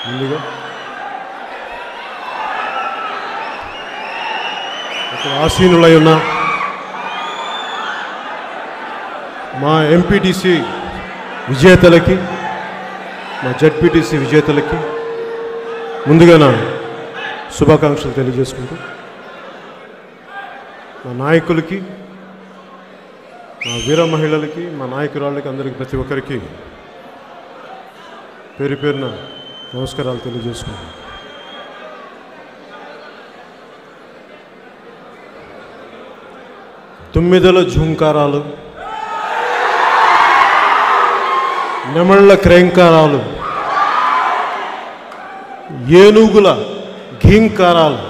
ముందుగా ఆసీనులై ఉన్న మా ఎంపీటీసీ విజేతలకి, మా జడ్పీటీసీ విజేతలకి ముందుగా నా శుభాకాంక్షలు తెలియజేసుకుంటూ, మా నాయకులకి, మా వీర మహిళలకి, మా నాయకురాళ్ళకి, అందరికీ ప్రతి ఒక్కరికి పేరు పేరున నమస్కారాలు తెలియజేసుకుంటాను. తుమ్మిదల ఝుంకారాలు, నెమళ్ళ క్రేంకారాలు, ఏనుగుల ఘీంకారాలు,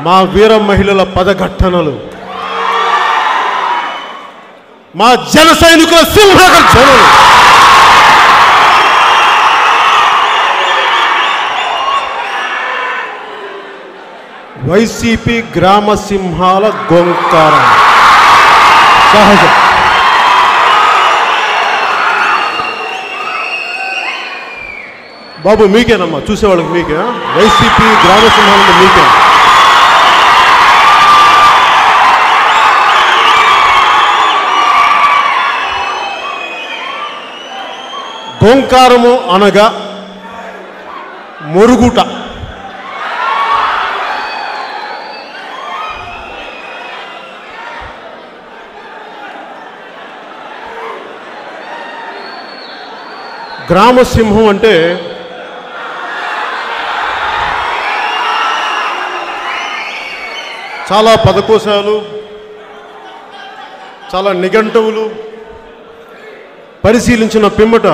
మా వీర మహిళల పదఘట్టనలు, మా జన సైనికుల సింహగర్జనలు, వైసీపీ గ్రామ సింహాల గోంకారం సహజం. బాబు మీకేనమ్మా, చూసేవాళ్ళకి మీకే. వైసీపీ గ్రామ సింహాలంటే మీకే. గోంకారము అనగా మొరుగుట. గ్రామసింహం అంటే చాలా పదకోశాలు, చాలా నిఘంటువులు పరిశీలించిన పిమ్మట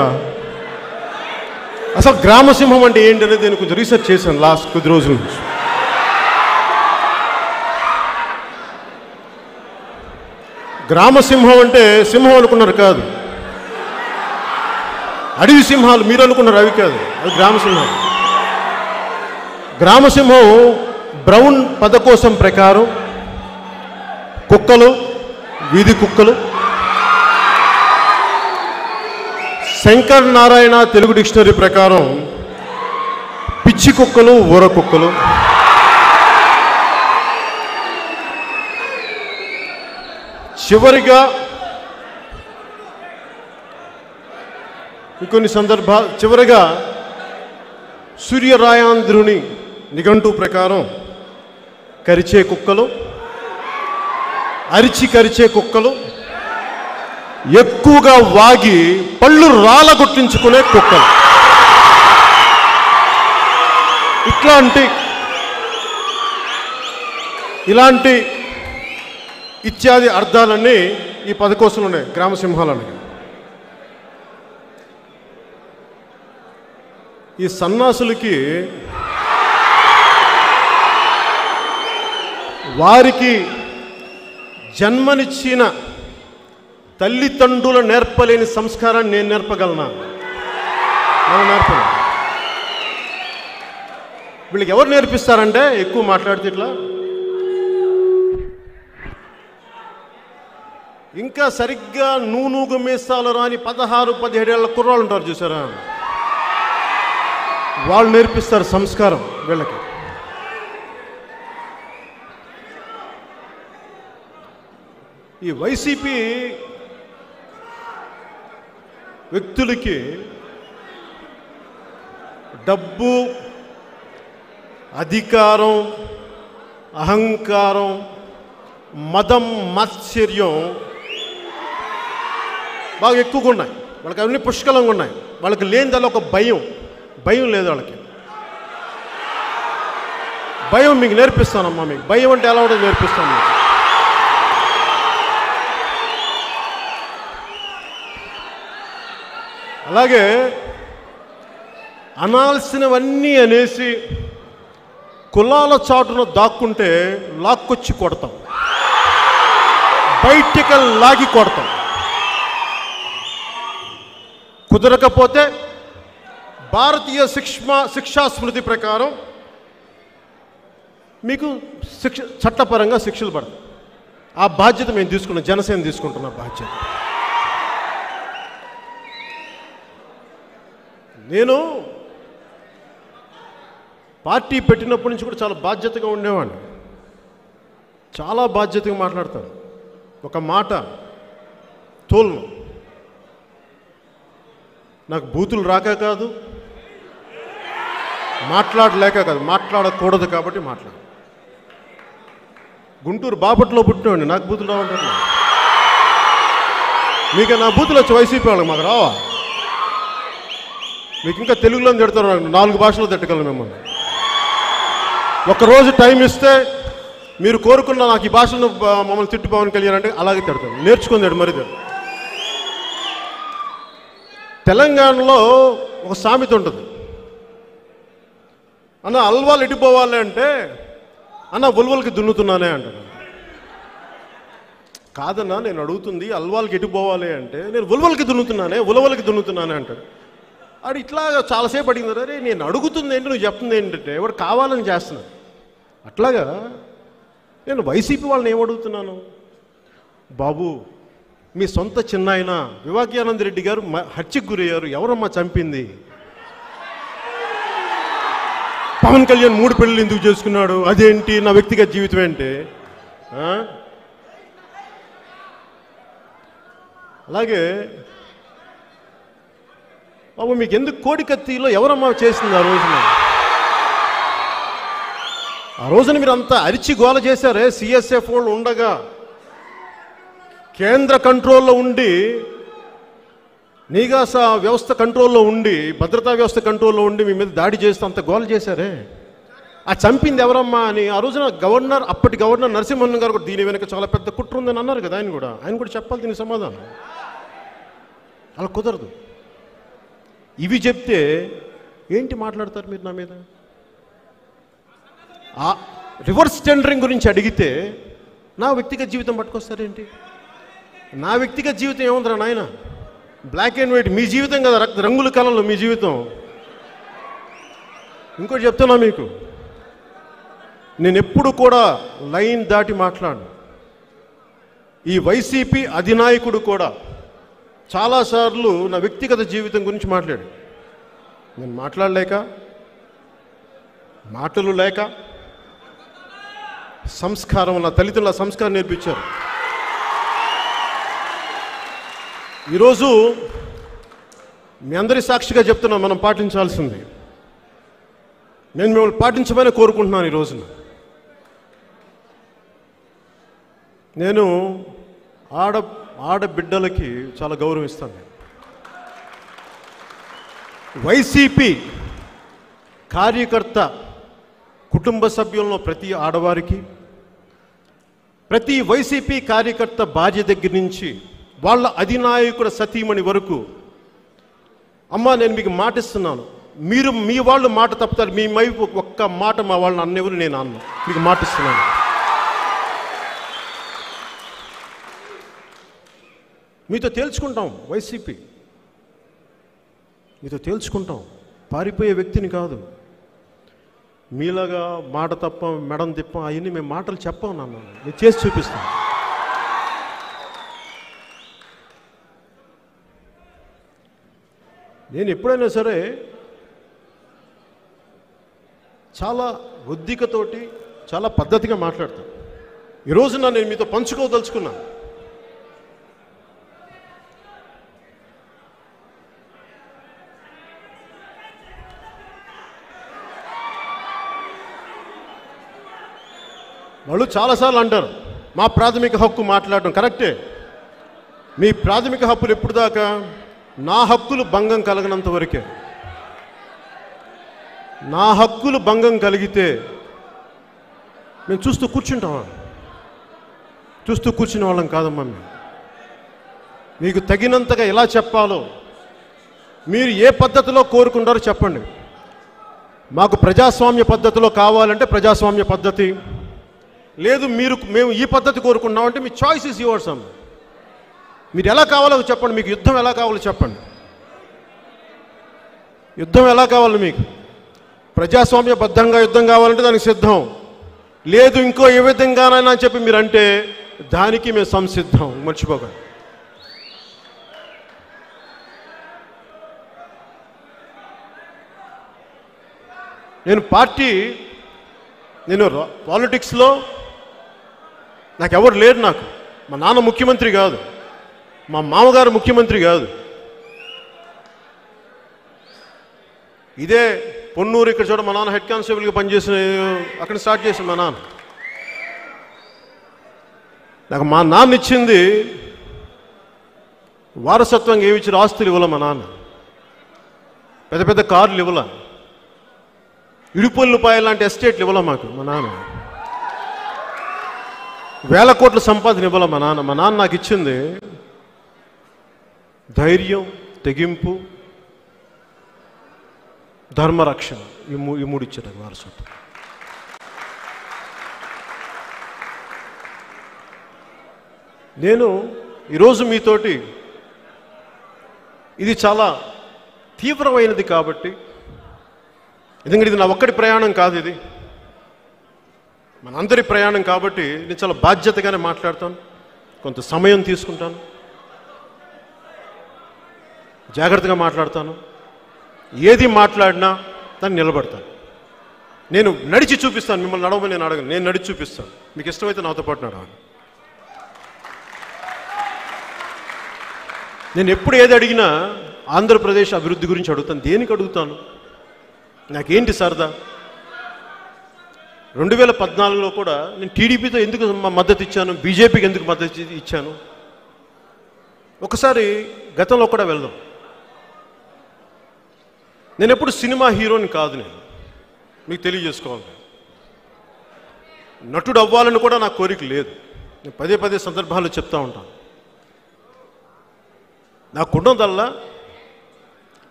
అసలు గ్రామసింహం అంటే ఏంటి అనేది నేను కొంచెం రీసెర్చ్ చేశాను లాస్ట్ కొద్ది రోజుల నుంచి. గ్రామసింహం అంటే సింహం అనుకున్నారు కాదు, అడవి సింహాలు మీరు అనుకున్నారు అవి కాదు, అది గ్రామసింహం. గ్రామసింహం బ్రౌన్ పదకోశం ప్రకారం కుక్కలు, వీధి కుక్కలు, శంకర్ నారాయణ తెలుగు డిక్షనరీ ప్రకారం పిచ్చి కుక్కలు, ఊర కుక్కలు, చివరిగా ఇంకొన్ని చివరిగా సూర్యరాయాంధ్రుని నిఘంటు ప్రకారం కరిచే కుక్కలు, అరిచి కరిచే కుక్కలు, ఎక్కువగా వాగి పళ్ళు రాలగొట్టించుకునే కుక్కలు, ఇలాంటి ఇత్యాది అర్థాలన్నీ ఈ పదకోశంలో ఉన్నాయి గ్రామసింహాలని. ఈ సన్నాసులకి వారికి జన్మనిచ్చిన తల్లిదండ్రులు నేర్పలేని సంస్కారాన్ని నేను నేర్పగలనా? మనం నేర్పలేం. వీళ్ళకి ఎవరు నేర్పిస్తారంటే ఎక్కువ మాట్లాడితే ఇట్లా ఇంకా సరిగ్గా నూనూగు మీసాలు రాని 16-17 ఏళ్ల కుర్రాళ్ళు ఉంటారు చూసారా, వాళ్ళు నేర్పిస్తారు సంస్కారం వీళ్ళకి. ఈ వైసీపీ వ్యక్తులకి డబ్బు, అధికారం, అహంకారం, మదం, మాత్సర్యం బాగా ఎక్కువగా ఉన్నాయి. వాళ్ళకి అవన్నీ పుష్కలంగా ఉన్నాయి. వాళ్ళకి లేనిదల్లా ఒక భయం లేదు వాళ్ళకి. భయం మీకు నేర్పిస్తానమ్మా. మీకు భయం అంటే ఎలా ఉండదు నేర్పిస్తాను మీకు. అలాగే అనాల్సినవన్నీ అనేసి కులాల చాటున దాక్కుంటే లాక్కొచ్చి కొడతాం, బయటికి లాగి కొడతాం. కుదరకపోతే భారతీయ శిక్షా స్మృతి ప్రకారం మీకు చట్టపరంగా శిక్షలు పడతాయి. ఆ బాధ్యత మేము తీసుకున్నాం, జనసేన తీసుకుంటున్న బాధ్యత. నేను పార్టీ పెట్టినప్పటి నుంచి కూడా చాలా బాధ్యతగా ఉండేవాడిని. చాలా బాధ్యతగా మాట్లాడతాను. ఒక మాట తోలను. నాకు బూతులు రాక కాదు, మాట్లాడలేక కాదు, మాట్లాడకూడదు కాబట్టి మాట్లాడు. గుంటూరు బాపట్లో పుట్టినవాడిని, నాకు బూతులు రావంటారు. మీకు నా బూతులు వచ్చి వైసీపీ వాళ్ళకి మాకు రావా? మీకు ఇంకా తెలుగులో తిడతారు, 4 భాషలో తిట్టగలను మిమ్మల్ని. ఒక్కరోజు టైం ఇస్తే మీరు కోరుకున్న నాకు ఈ భాషను మమ్మల్ని తిట్టు పవన్ కళ్యాణ్ అంటే అలాగే తిడతాను. నేర్చుకుందాడు మరి. తెలంగాణలో ఒక సామెత ఉంటుంది, అన్న అల్వాలు ఎడిపోవాలి అంటే అన్న ఉలవలకి దున్నుతున్నానే అంటాడు. కాదన్నా నేను అడుగుతుంది అల్వాలకి ఎడిపోవాలి అంటే నేను ఉలవలకి దున్నుతున్నానే అంటాడు. ఆడు ఇట్లా చాలాసేపు అడిగింది. అరే నేను అడుగుతుంది ఏంటి, నువ్వు చెప్తుంది ఏంటంటే ఎవడు కావాలని చేస్తున్నాను. అట్లాగా నేను వైసీపీ వాళ్ళని ఏమడుగుతున్నాను, బాబు మీ సొంత చిన్నాయన వివేకానంద రెడ్డి గారు హత్యకు గురయ్యారు, ఎవరమ్మా చంపింది? పవన్ కళ్యాణ్ 3 పెళ్ళిళ్ళు ఎందుకు చేసుకున్నాడు, అదేంటి, నా వ్యక్తిగత జీవితం ఏంటి? అలాగే బాబు మీకు ఎందుకు కోడికత్తిలో ఎవరమ్మా చేసింది ఆ రోజున మీరు అంతా అరిచి గోల చేశారే. సిఎస్ఎఫ్ వాళ్ళు ఉండగా కేంద్ర కంట్రోల్లో ఉండి, నిఘా వ్యవస్థ కంట్రోల్లో ఉండి, భద్రతా వ్యవస్థ కంట్రోల్లో ఉండి మీ మీద దాడి చేస్తూ అంత గోల చేశారే. ఆ చంపింది ఎవరమ్మా అని ఆ రోజున అప్పటి గవర్నర్ నరసింహన్ గారు కూడా దీని వెనక చాలా పెద్ద కుట్ర ఉందని అన్నారు కదా. ఆయన కూడా చెప్పాలి దీనికి సమాధానం. అలా కుదరదు. ఇవి చెప్తే ఏంటి మాట్లాడతారు మీరు నా మీద? ఆ రివర్స్ టెండరింగ్ గురించి అడిగితే నా వ్యక్తిగత జీవితం పట్టుకొస్తారేంటి? నా వ్యక్తిగత జీవితం ఏముందిరా నాయన? బ్లాక్ అండ్ వైట్ మీ జీవితం కదా, రంగుల కళలో మీ జీవితం. ఇంకోటి చెప్తున్నా మీకు, నేను ఎప్పుడు కూడా లైన్ దాటి మాట్లాడను. ఈ వైసీపీ అధినాయకుడు కూడా చాలాసార్లు నా వ్యక్తిగత జీవితం గురించి మాట్లాడు. నేను మాట్లాడలేక, మాటలు లేక, సంస్కారం, నా తల్లిదండ్రుల సంస్కారం నేర్పించారు. ఈరోజు మీ అందరి సాక్షిగా చెప్తున్నా, మనం పాటించాల్సింది. నేను మిమ్మల్ని పాటించమని కోరుకుంటున్నాను. ఈ రోజున నేను ఆడబిడ్డలకి చాలా గౌరవిస్తాను. వైసీపీ కార్యకర్త కుటుంబ సభ్యులను ప్రతి ఆడవారికి, ప్రతి వైసీపీ కార్యకర్త భార్య దగ్గర నుంచి వాళ్ళ అధినాయకుడు సతీమణి వరకు, అమ్మా నేను మీకు మాటిస్తున్నాను, మీరు మీ వాళ్ళు మాట తప్పుతారు, మీ వైపు ఒక్క మాట మా వాళ్ళని అన్నెవరు నేను అన్న, మీకు మాటిస్తున్నాను. మీతో తేల్చుకుంటాం. వైసీపీ మీతో తేల్చుకుంటాం. పారిపోయే వ్యక్తిని కాదు. మీలాగా మాట తప్ప, మెడం తిప్ప, అవన్నీ మేము మాటలు చెప్పాం. నేను చేసి చూపిస్తాను. నేను ఎప్పుడైనా సరే చాలా ఒద్దికతోటి, చాలా పద్ధతిగా మాట్లాడతాను. ఈరోజు నేను మీతో పంచుకోదలుచుకున్నాను. వాళ్ళు చాలాసార్లు అంటారు మా ప్రాథమిక హక్కు మాట్లాడడం. కరెక్టే, మీ ప్రాథమిక హక్కులు ఎప్పుడు దాకా? నా హక్కులు భంగం కలగనంత వరకే. నా హక్కులు భంగం కలిగితే మేము చూస్తూ కూర్చుంటామా? చూస్తూ కూర్చునే వాళ్ళం కాదమ్మా. మీకు తగినంతగా ఎలా చెప్పాలో, మీరు ఏ పద్ధతిలో కోరుకుంటారో చెప్పండి. మాకు ప్రజాస్వామ్య పద్ధతిలో కావాలంటే ప్రజాస్వామ్య పద్ధతి, లేదు మేము ఈ పద్ధతి కోరుకున్నామంటే మీ చాయిస్ ఇస్ యువర్స్ అమ్మ. మీరు ఎలా కావాలో చెప్పండి. మీకు యుద్ధం ఎలా కావాలో చెప్పండి. యుద్ధం ఎలా కావాలి మీకు? ప్రజాస్వామ్యబద్ధంగా యుద్ధం కావాలంటే దానికి సిద్ధం. లేదు ఇంకో ఏ విధంగానైనా అని చెప్పి మీరు అంటే దానికి మేము సంసిద్ధం. మర్చిపోకండి. నేను పాలిటిక్స్లో నాకు ఎవరు లేరు. నాకు మా నాన్న ముఖ్యమంత్రి కాదు, మా మామగారు ముఖ్యమంత్రి కాదు. ఇదే పొన్నూరు ఇక్కడ చూడ మా నాన్న హెడ్ కానిస్టేబుల్గా పనిచేసిన, అక్కడ స్టార్ట్ చేసిన మా నాన్న. నాకు మా నాన్న ఇచ్చింది వారసత్వంగా ఏమి ఇచ్చిన ఆస్తులు ఇవ్వాల మా నాన్న. పెద్ద పెద్ద కార్లు ఇవ్వాల, ఇడుపుల్లిపాయ లాంటి ఎస్టేట్లు ఇవ్వాల మాకు మా నాన్న. వేల కోట్ల సంపాదన ఇవ్వాల మా నాన్న. మా నాన్న నాకు ఇచ్చింది ధైర్యం, తెగింపు, ధర్మరక్షణ. ఈ మూడు ఇచ్చాడు వారసత్వం. నేను ఈరోజు మీతోటి ఇది చాలా తీవ్రమైనది కాబట్టి, ఎందుకంటే ఇది నా ఒక్కడి ప్రయాణం కాదు, ఇది మనందరి ప్రయాణం కాబట్టి నేను చాలా బాధ్యతగానే మాట్లాడతాను. కొంత సమయం తీసుకుంటాను, జాగ్రత్తగా మాట్లాడతాను. ఏది మాట్లాడినా దాన్ని నిలబడతాను. నేను నడిచి చూపిస్తాను. మిమ్మల్ని నడవమని నేను అడగను, నేను నడిచి చూపిస్తాను. మీకు ఇష్టమైతే నాతో పాటు నడవండి. నేను ఎప్పుడు ఏది అడిగినా ఆంధ్రప్రదేశ్ అభివృద్ధి గురించి అడుగుతాను. దేనికి అడుగుతాను? నాకేంటి సరదా? 2014లో కూడా నేను టీడీపీతో ఎందుకు మద్దతు ఇచ్చాను, బీజేపీకి ఎందుకు మద్దతు ఇచ్చాను, ఒకసారి గతంలో కూడా వెళ్దాం. నేను ఎప్పుడు సినిమా హీరోని కాదు. నేను మీకు తెలియజేసుకోవాలి, నటుడు అవ్వాలని కూడా నాకు కోరిక లేదు. నేను పదే పదే సందర్భాల్లో చెప్తా ఉంటాను. నాకున్నదల్లా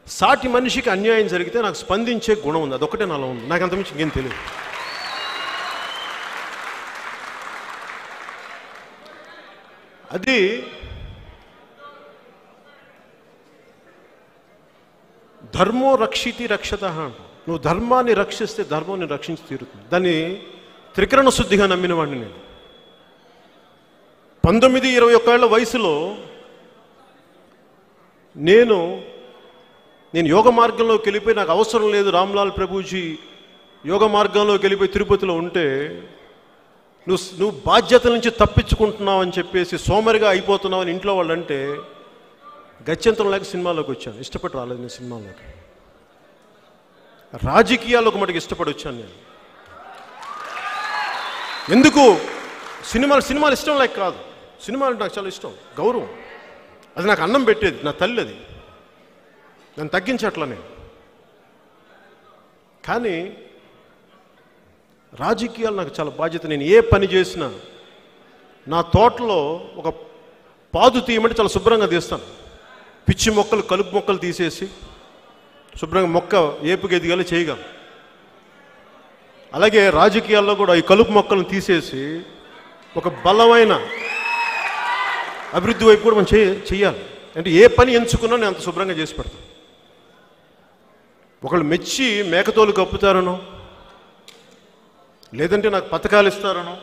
సాటి మనిషికి అన్యాయం జరిగితే నాకు స్పందించే గుణం ఉంది. అదొకటే నాలో ఉంది. నాకు అంతమించి ఇంకేం తెలియదు. అది ధర్మో రక్షితి రక్షత అంట. నువ్వు ధర్మాన్ని రక్షిస్తే ధర్మాన్ని రక్షించి తీరుతుంది. దాన్ని త్రికరణ శుద్ధిగా నమ్మిన వాడిని నేను. 19-21 ఏళ్ల వయసులో నేను యోగ మార్గంలోకి వెళ్ళిపోయి, నాకు అవసరం లేదు రామ్లాల్ ప్రభుజీ యోగ మార్గంలోకి వెళ్ళిపోయి తిరుపతిలో ఉంటే, నువ్వు బాధ్యతల నుంచి తప్పించుకుంటున్నావు అని చెప్పేసి సోమరిగా అయిపోతున్నావు అని ఇంట్లో వాళ్ళు అంటే, గత్యంతరం లేక సినిమాలోకి వచ్చాను. ఇష్టపడి రాలేదు నేను సినిమాలోకి. రాజకీయాలకు మటుకు ఇష్టపడి వచ్చాను నేను. ఎందుకు? సినిమాలు ఇష్టం లేక కాదు. సినిమాలు నాకు చాలా ఇష్టం, గౌరవం. అది నాకు అన్నం పెట్టేది, నా తల్లి. అది నన్ను తగ్గించట్లా నేను. కానీ రాజకీయాలు నాకు చాలా బాధ్యత. నేను ఏ పని చేసినా నా తోటలో ఒక పాదు తీయమంటే చాలా శుభ్రంగా తీస్తాను. పిచ్చి మొక్కలు, కలుపు మొక్కలు తీసేసి శుభ్రంగా మొక్క ఏపుగా ఎదిగేలా చేయగలను. అలాగే రాజకీయాల్లో కూడా ఈ కలుపు మొక్కలను తీసేసి ఒక బలమైన అభివృద్ధి వైపు కూడా మనం చెయ్యాలి. అంటే ఏ పని ఎంచుకున్నా నేను అంత శుభ్రంగా చేసి పెడతాను. ఒకళ్ళు మెచ్చి మేకతోలు కప్పుతారనో, లేదంటే నాకు పథకాలు ఇస్తారనో,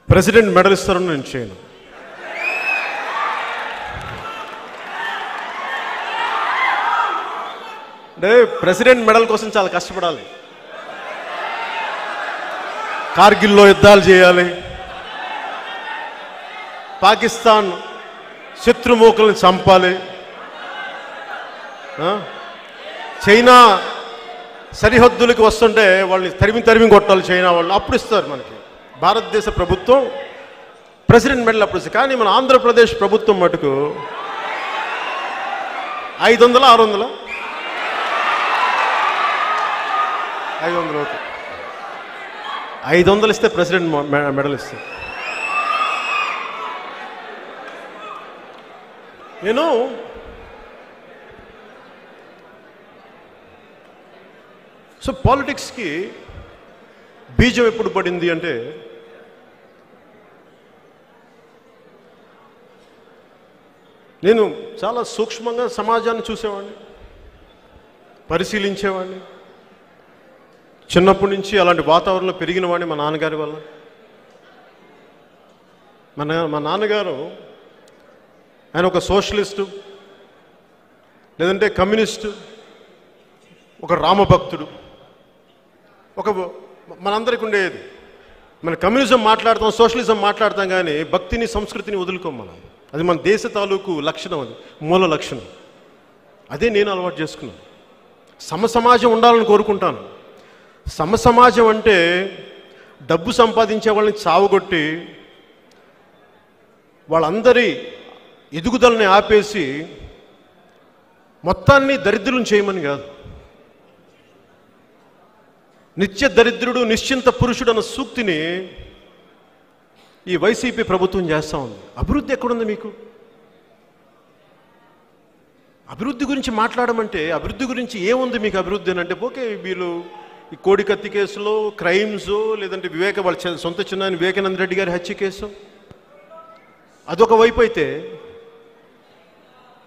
ప్రెసిడెంట్ మెడల్ ఇస్తారనో నేను చేయను. అంటే ప్రెసిడెంట్ మెడల్ కోసం చాలా కష్టపడాలి. కార్గిల్లో యుద్ధాలు చేయాలి, పాకిస్తాన్ శత్రుమూకల్ని చంపాలి, చైనా సరిహద్దులకు వస్తుంటే వాళ్ళని తరిమి కొట్టాలి చైనా వాళ్ళు. అప్పుడు ఇస్తారు మనకి భారతదేశ ప్రభుత్వం ప్రెసిడెంట్ మెడల్ అప్పుడు ఇస్తారు. కానీ మన ఆంధ్రప్రదేశ్ ప్రభుత్వం మటుకు 500 600 500 500 ఇస్తే ప్రెసిడెంట్ మెడల్ ఇస్తారు. నేను సో పాలిటిక్స్కి బీజం ఎప్పుడు పడింది అంటే, నేను చాలా సూక్ష్మంగా సమాజాన్ని చూసేవాడిని, పరిశీలించేవాడిని. చిన్నప్పటి నుంచి అలాంటి వాతావరణంలో పెరిగిన వాడిని మా నాన్నగారి వల్ల. మా నాన్నగారు ఆయన ఒక సోషలిస్టు, లేదంటే కమ్యూనిస్టు, ఒక రామభక్తుడు, ఒక మనందరికీ ఉండేది. మన కమ్యూనిజం మాట్లాడతాం, సోషలిజం మాట్లాడతాం, కానీ భక్తిని సంస్కృతిని వదులుకోం మనం. అది మన దేశ తాలూకు లక్షణం, అది మూల లక్షణం. అదే నేను అలవాటు చేసుకున్నాను. సమసమాజం ఉండాలని కోరుకుంటాను. సమసమాజం అంటే డబ్బు సంపాదించే వాళ్ళని చావగొట్టి వాళ్ళందరి ఎదుగుదలని ఆపేసి మొత్తాన్ని దరిద్రులను చేయమని కాదు. నిత్య దరిద్రుడు నిశ్చింత పురుషుడు అన్న సూక్తిని ఈ వైసీపీ ప్రభుత్వం చేస్తూ ఉంది. అభివృద్ధి ఎక్కడుంది మీకు? అభివృద్ధి గురించి మాట్లాడమంటే అభివృద్ధి గురించి ఏముంది మీకు? అభివృద్ధి అని అంటే ఓకే, వీళ్ళు ఈ కోడికత్తి కేసులో క్రైమ్స్, లేదంటే వాళ్ళ సొంత చిన్న వివేకానంద రెడ్డి గారి హత్య కేసు అదొక వైపు అయితే,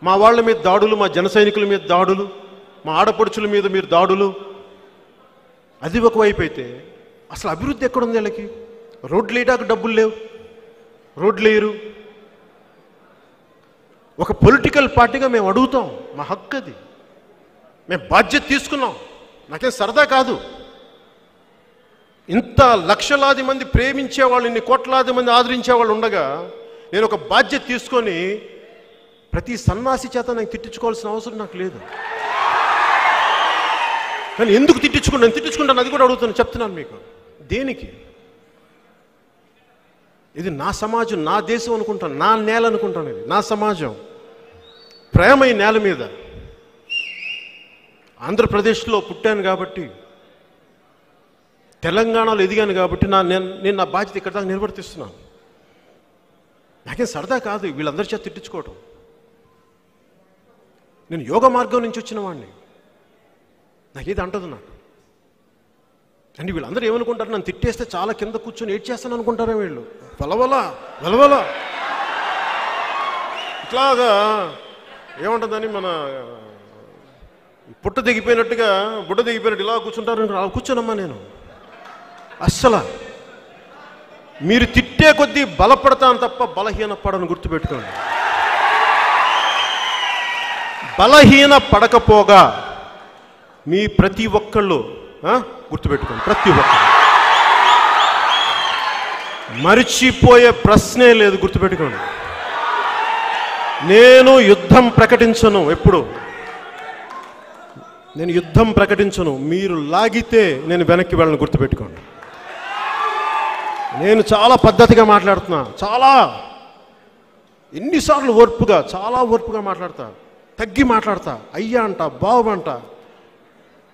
మా వాళ్ళ మీద దాడులు, మా జన సైనికుల మీద దాడులు, మా ఆడపడుచుల మీద మీరు దాడులు, అది ఒకవైపు అయితే అసలు అభివృద్ధి ఎక్కడుంది వీళ్ళకి? రోడ్లు వేయడానికి డబ్బులు లేవు, రోడ్లు వేయరు. ఒక పొలిటికల్ పార్టీగా మేము అడుగుతాం, మా హక్కు అది, మేము బాధ్యత తీసుకున్నాం. నాకేం సరదా కాదు. ఇంత లక్షలాది మంది ప్రేమించేవాళ్ళు, ఇన్ని కోట్లాది మంది ఆదరించేవాళ్ళు ఉండగా నేను ఒక బాధ్యత తీసుకొని ప్రతి సన్నాసి చేత నాకు తిట్టించుకోవాల్సిన అవసరం నాకు లేదు. కానీ ఎందుకు తిట్టించుకుంటాను? తిట్టించుకుంటాను, అది కూడా అడుగుతాను, చెప్తున్నాను మీకు. దేనికి? ఇది నా సమాజం, నా దేశం అనుకుంటాను, నా నేల అనుకుంటాను. ఇది నా సమాజం, ప్రేమ ఈ నేల మీద. ఆంధ్రప్రదేశ్లో పుట్టాను కాబట్టి, తెలంగాణలో ఎదిగాను కాబట్టి నేను నా బాధ్యత ఇక్కడ దాకా నిర్వర్తిస్తున్నాను. నాకేం సరదా కాదు వీళ్ళందరి చేత తిట్టించుకోవటం. నేను యోగ మార్గం నుంచి వచ్చిన వాడిని, నాకేది అంటదు నాకు. అంటే వీళ్ళందరూ ఏమనుకుంటారు, నన్ను తిట్టేస్తే చాలా కింద కూర్చొని ఏడ్చేస్తాను అనుకుంటారా వీళ్ళు? వలవలా వలవలా ఇట్లాగా ఏముంటుందని మన పుట్ట దిగిపోయినట్టుగా, బుట్ట దిగిపోయినట్టు ఇలా కూర్చుంటారు. అలా కూర్చోనమ్మా నేను. అస్సలు మీరు తిట్టే కొద్దీ బలపడతాను తప్ప బలహీన పడను, గుర్తుపెట్టుకోండి. బలహీన పడకపోగా మీ ప్రతి ఒక్కళ్ళు గుర్తుపెట్టుకోండి, ప్రతి ఒక్కళ్ళు మరిచిపోయే ప్రశ్నే లేదు, గుర్తుపెట్టుకోండి. నేను యుద్ధం ప్రకటించను, ఎప్పుడు నేను యుద్ధం ప్రకటించను. మీరు లాగితే నేను వెనక్కి వెళ్ళను, గుర్తుపెట్టుకోండి. నేను చాలా పద్ధతిగా మాట్లాడుతున్నా, చాలా ఎన్నిసార్లు ఓర్పుగా, చాలా ఓర్పుగా మాట్లాడతా, తగ్గి మాట్లాడతా, అయ్యా అంట, బాబు అంట.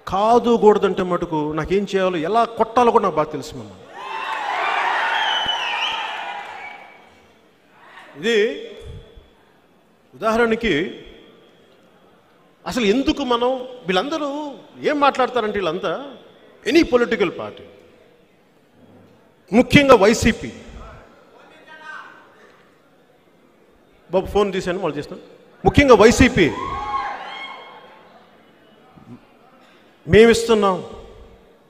కాదు కూడదంటే మటుకు నాకేం చేయాలో, ఎలా కొట్టాలో కూడా నాకు బాగా తెలుసు. మన ఇది ఉదాహరణకి అసలు ఎందుకు మనం వీళ్ళందరూ ఏం మాట్లాడతారంటే, వీళ్ళంతా ఎనీ పొలిటికల్ పార్టీ, ముఖ్యంగా వైసీపీ. బాబు ఫోన్ తీసాను, వాళ్ళు చేస్తాను. ముఖ్యంగా వైసీపీ మేమిస్తున్నాం,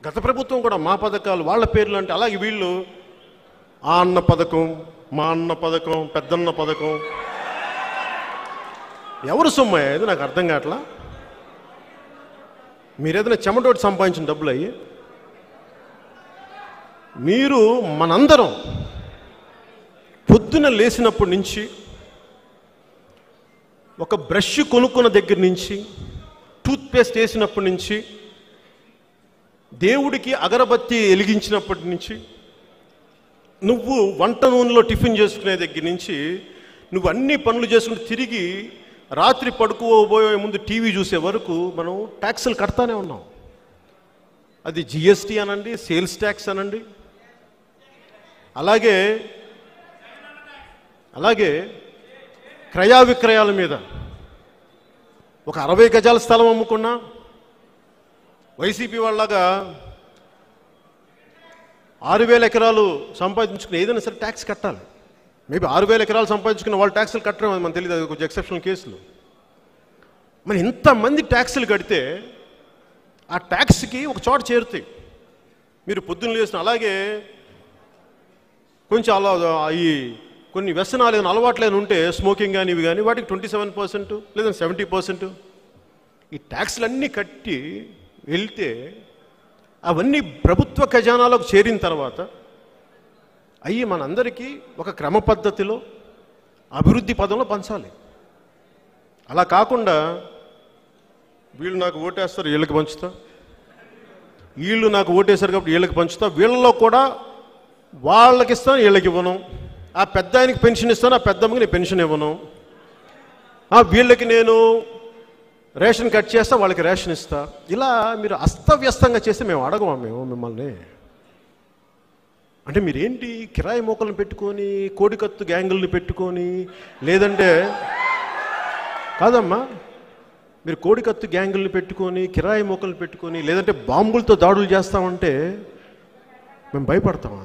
గత ప్రభుత్వం కూడా మా పథకాలు వాళ్ళ పేర్లు అంటే, అలాగే వీళ్ళు ఆ అన్న పథకం, మా అన్న పథకం, పెద్దన్న పథకం. ఎవరు సొమ్ము ఇది నాకు అర్థం కావట్లా. మీరేదైనా చెమటోటి సంపాదించిన డబ్బులు అయ్యి, మీరు మనందరం పొద్దున లేచినప్పటి నుంచి, ఒక బ్రష్ కొనుక్కున్న దగ్గర నుంచి, టూత్పేస్ట్ వేసినప్పటి నుంచి, దేవుడికి అగరబత్తి వెలిగించినప్పటి నుంచి, నువ్వు వంట నూనెలో టిఫిన్ చేసుకునే దగ్గర నుంచి, నువ్వు అన్ని పనులు చేసుకుని తిరిగి రాత్రి పడుకోబోయే ముందు టీవీ చూసే వరకు మనం ట్యాక్సులు కడతానే ఉన్నాం. అది జిఎస్టీ అనండి, సేల్స్ ట్యాక్స్ అనండి, అలాగే క్రయ విక్రయాల మీద ఒక 60 గజాల స్థలం అమ్ముకున్నా వైసీపీ వాళ్ళగా 6,000 ఎకరాలు సంపాదించుకుని ఏదైనా సరే ట్యాక్స్ కట్టాలి. మేబీ 6,000 ఎకరాలు సంపాదించుకున్న వాళ్ళు ట్యాక్సులు కట్టడం అది మనకు తెలియదు, అది కొంచెం ఎక్సెప్షనల్ కేసులు. మరి ఇంతమంది ట్యాక్సులు కడితే ఆ ట్యాక్స్కి ఒక చోట చేరుతాయి. మీరు పొద్దున్న లేసిన, అలాగే కొంచెం అలా ఈ కొన్ని వ్యసనాలు ఏదైనా అలవాట్లు ఏమైనా ఉంటే, స్మోకింగ్ కానీ ఇవి కానీ, వాటికి 27% లేదా 70%. ఈ ట్యాక్స్లు అన్నీ కట్టి వెళ్తే అవన్నీ ప్రభుత్వ ఖజానాలోకి చేరిన తర్వాత అయ్యి మనందరికీ ఒక క్రమ పద్ధతిలో అభివృద్ధి పదంలో పంచాలి. అలా కాకుండా వీళ్ళు నాకు ఓటేస్తారు వీళ్ళకి పంచుతా, వీళ్ళు నాకు ఓటేశారు కాబట్టి వీళ్ళకి పంచుతా, వీళ్ళలో కూడా వాళ్ళకి ఇస్తాను వీళ్ళకి ఇవ్వను, ఆ పెద్ద ఆయనకి పెన్షన్ ఇస్తాను ఆ పెద్దమ్మకి నేను పెన్షన్ ఇవ్వను, వీళ్ళకి నేను రేషన్ కట్ చేస్తా వాళ్ళకి రేషన్ ఇస్తా. ఇలా మీరు అస్తవ్యస్తంగా చేస్తే మేము అడగమా మిమ్మల్ని. అంటే మీరేంటి కిరాయి మోకలను పెట్టుకొని కోడికత్తు గ్యాంగుల్ని పెట్టుకొని, లేదంటే కాదమ్మా మీరు కోడికత్తు గ్యాంగుల్ని పెట్టుకొని కిరాయి మోకలు పెట్టుకొని లేదంటే బాంబులతో దాడులు చేస్తామంటే మేము భయపడతామా?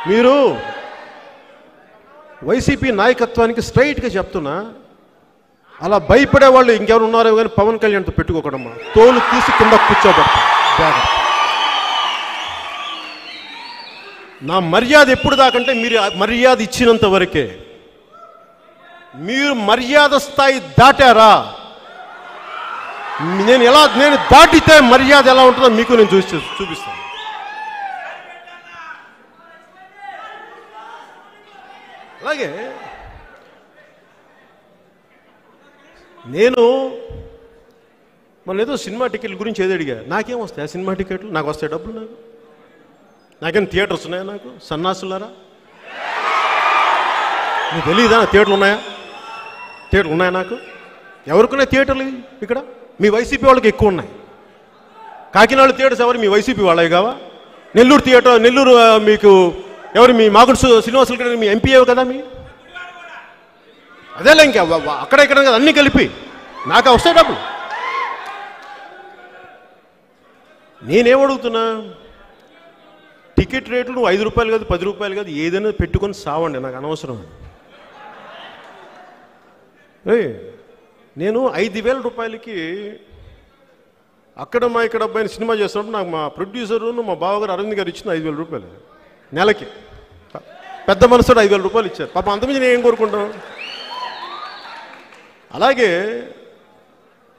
మీరు వైసీపీ నాయకత్వానికి స్ట్రైట్గా చెప్తున్నా, అలా భయపడే వాళ్ళు ఇంకెవరు ఉన్నారో కానీ పవన్ కళ్యాణ్తో పెట్టుకోకడమ్మా, తోలు తీసి కింద కూర్చోబెడతాం. నా మర్యాద ఎప్పుడు దాకంటే మీరు మర్యాద ఇచ్చినంత వరకే. మీరు మర్యాద స్థాయి దాటారా, నేను దాటితే మర్యాద ఎలా ఉంటుందో మీకు నేను చూపిస్తాను. అలాగే నేను మన ఏదో సినిమా టికెట్ల గురించి ఏదో అడిగా, నాకేం వస్తాయి ఆ సినిమా టికెట్లు? నాకు వస్తాయి డబ్బులు, నాకేం థియేటర్స్ ఉన్నాయా? నాకు సన్నాసులారా నీకు తెలియదా థియేటర్లు ఉన్నాయా? థియేటర్లు ఉన్నాయా? నాకు ఎవరికున్నాయి థియేటర్లు ఇక్కడ? మీ వైసీపీ వాళ్ళకి ఎక్కువ ఉన్నాయి. కాకినాడ థియేటర్స్ ఎవరు? మీ వైసీపీ వాళ్ళవి కావా? నెల్లూరు థియేటర్, నెల్లూరు మీకు ఎవరు? మీ మాగుడు శ్రీనివాసులు మీ ఎంపీ కదా మీ? అదేలే ఇంకా అక్కడ ఇక్కడ కదా అన్నీ కలిపి నాకు వస్తాయి డబ్బులు. నేనేమడుగుతున్నా, టికెట్ రేట్లు నువ్వు 5 రూపాయలు కాదు 10 రూపాయలు కాదు ఏదైనా పెట్టుకొని సావండి, నాకు అనవసరం. నేను 5,000 రూపాయలకి అక్కడ మా ఇక్కడ అబ్బాయిని సినిమా చేస్తున్నప్పుడు నాకు మా ప్రొడ్యూసరు మా బావగారు అరవింద్ గారు ఇచ్చింది 5,000 రూపాయలు నెలకి. పెద్ద మనసుడు 5,000 రూపాయలు ఇచ్చారు. పాపం అంతమంది నేను ఏం కోరుకుంటాం. అలాగే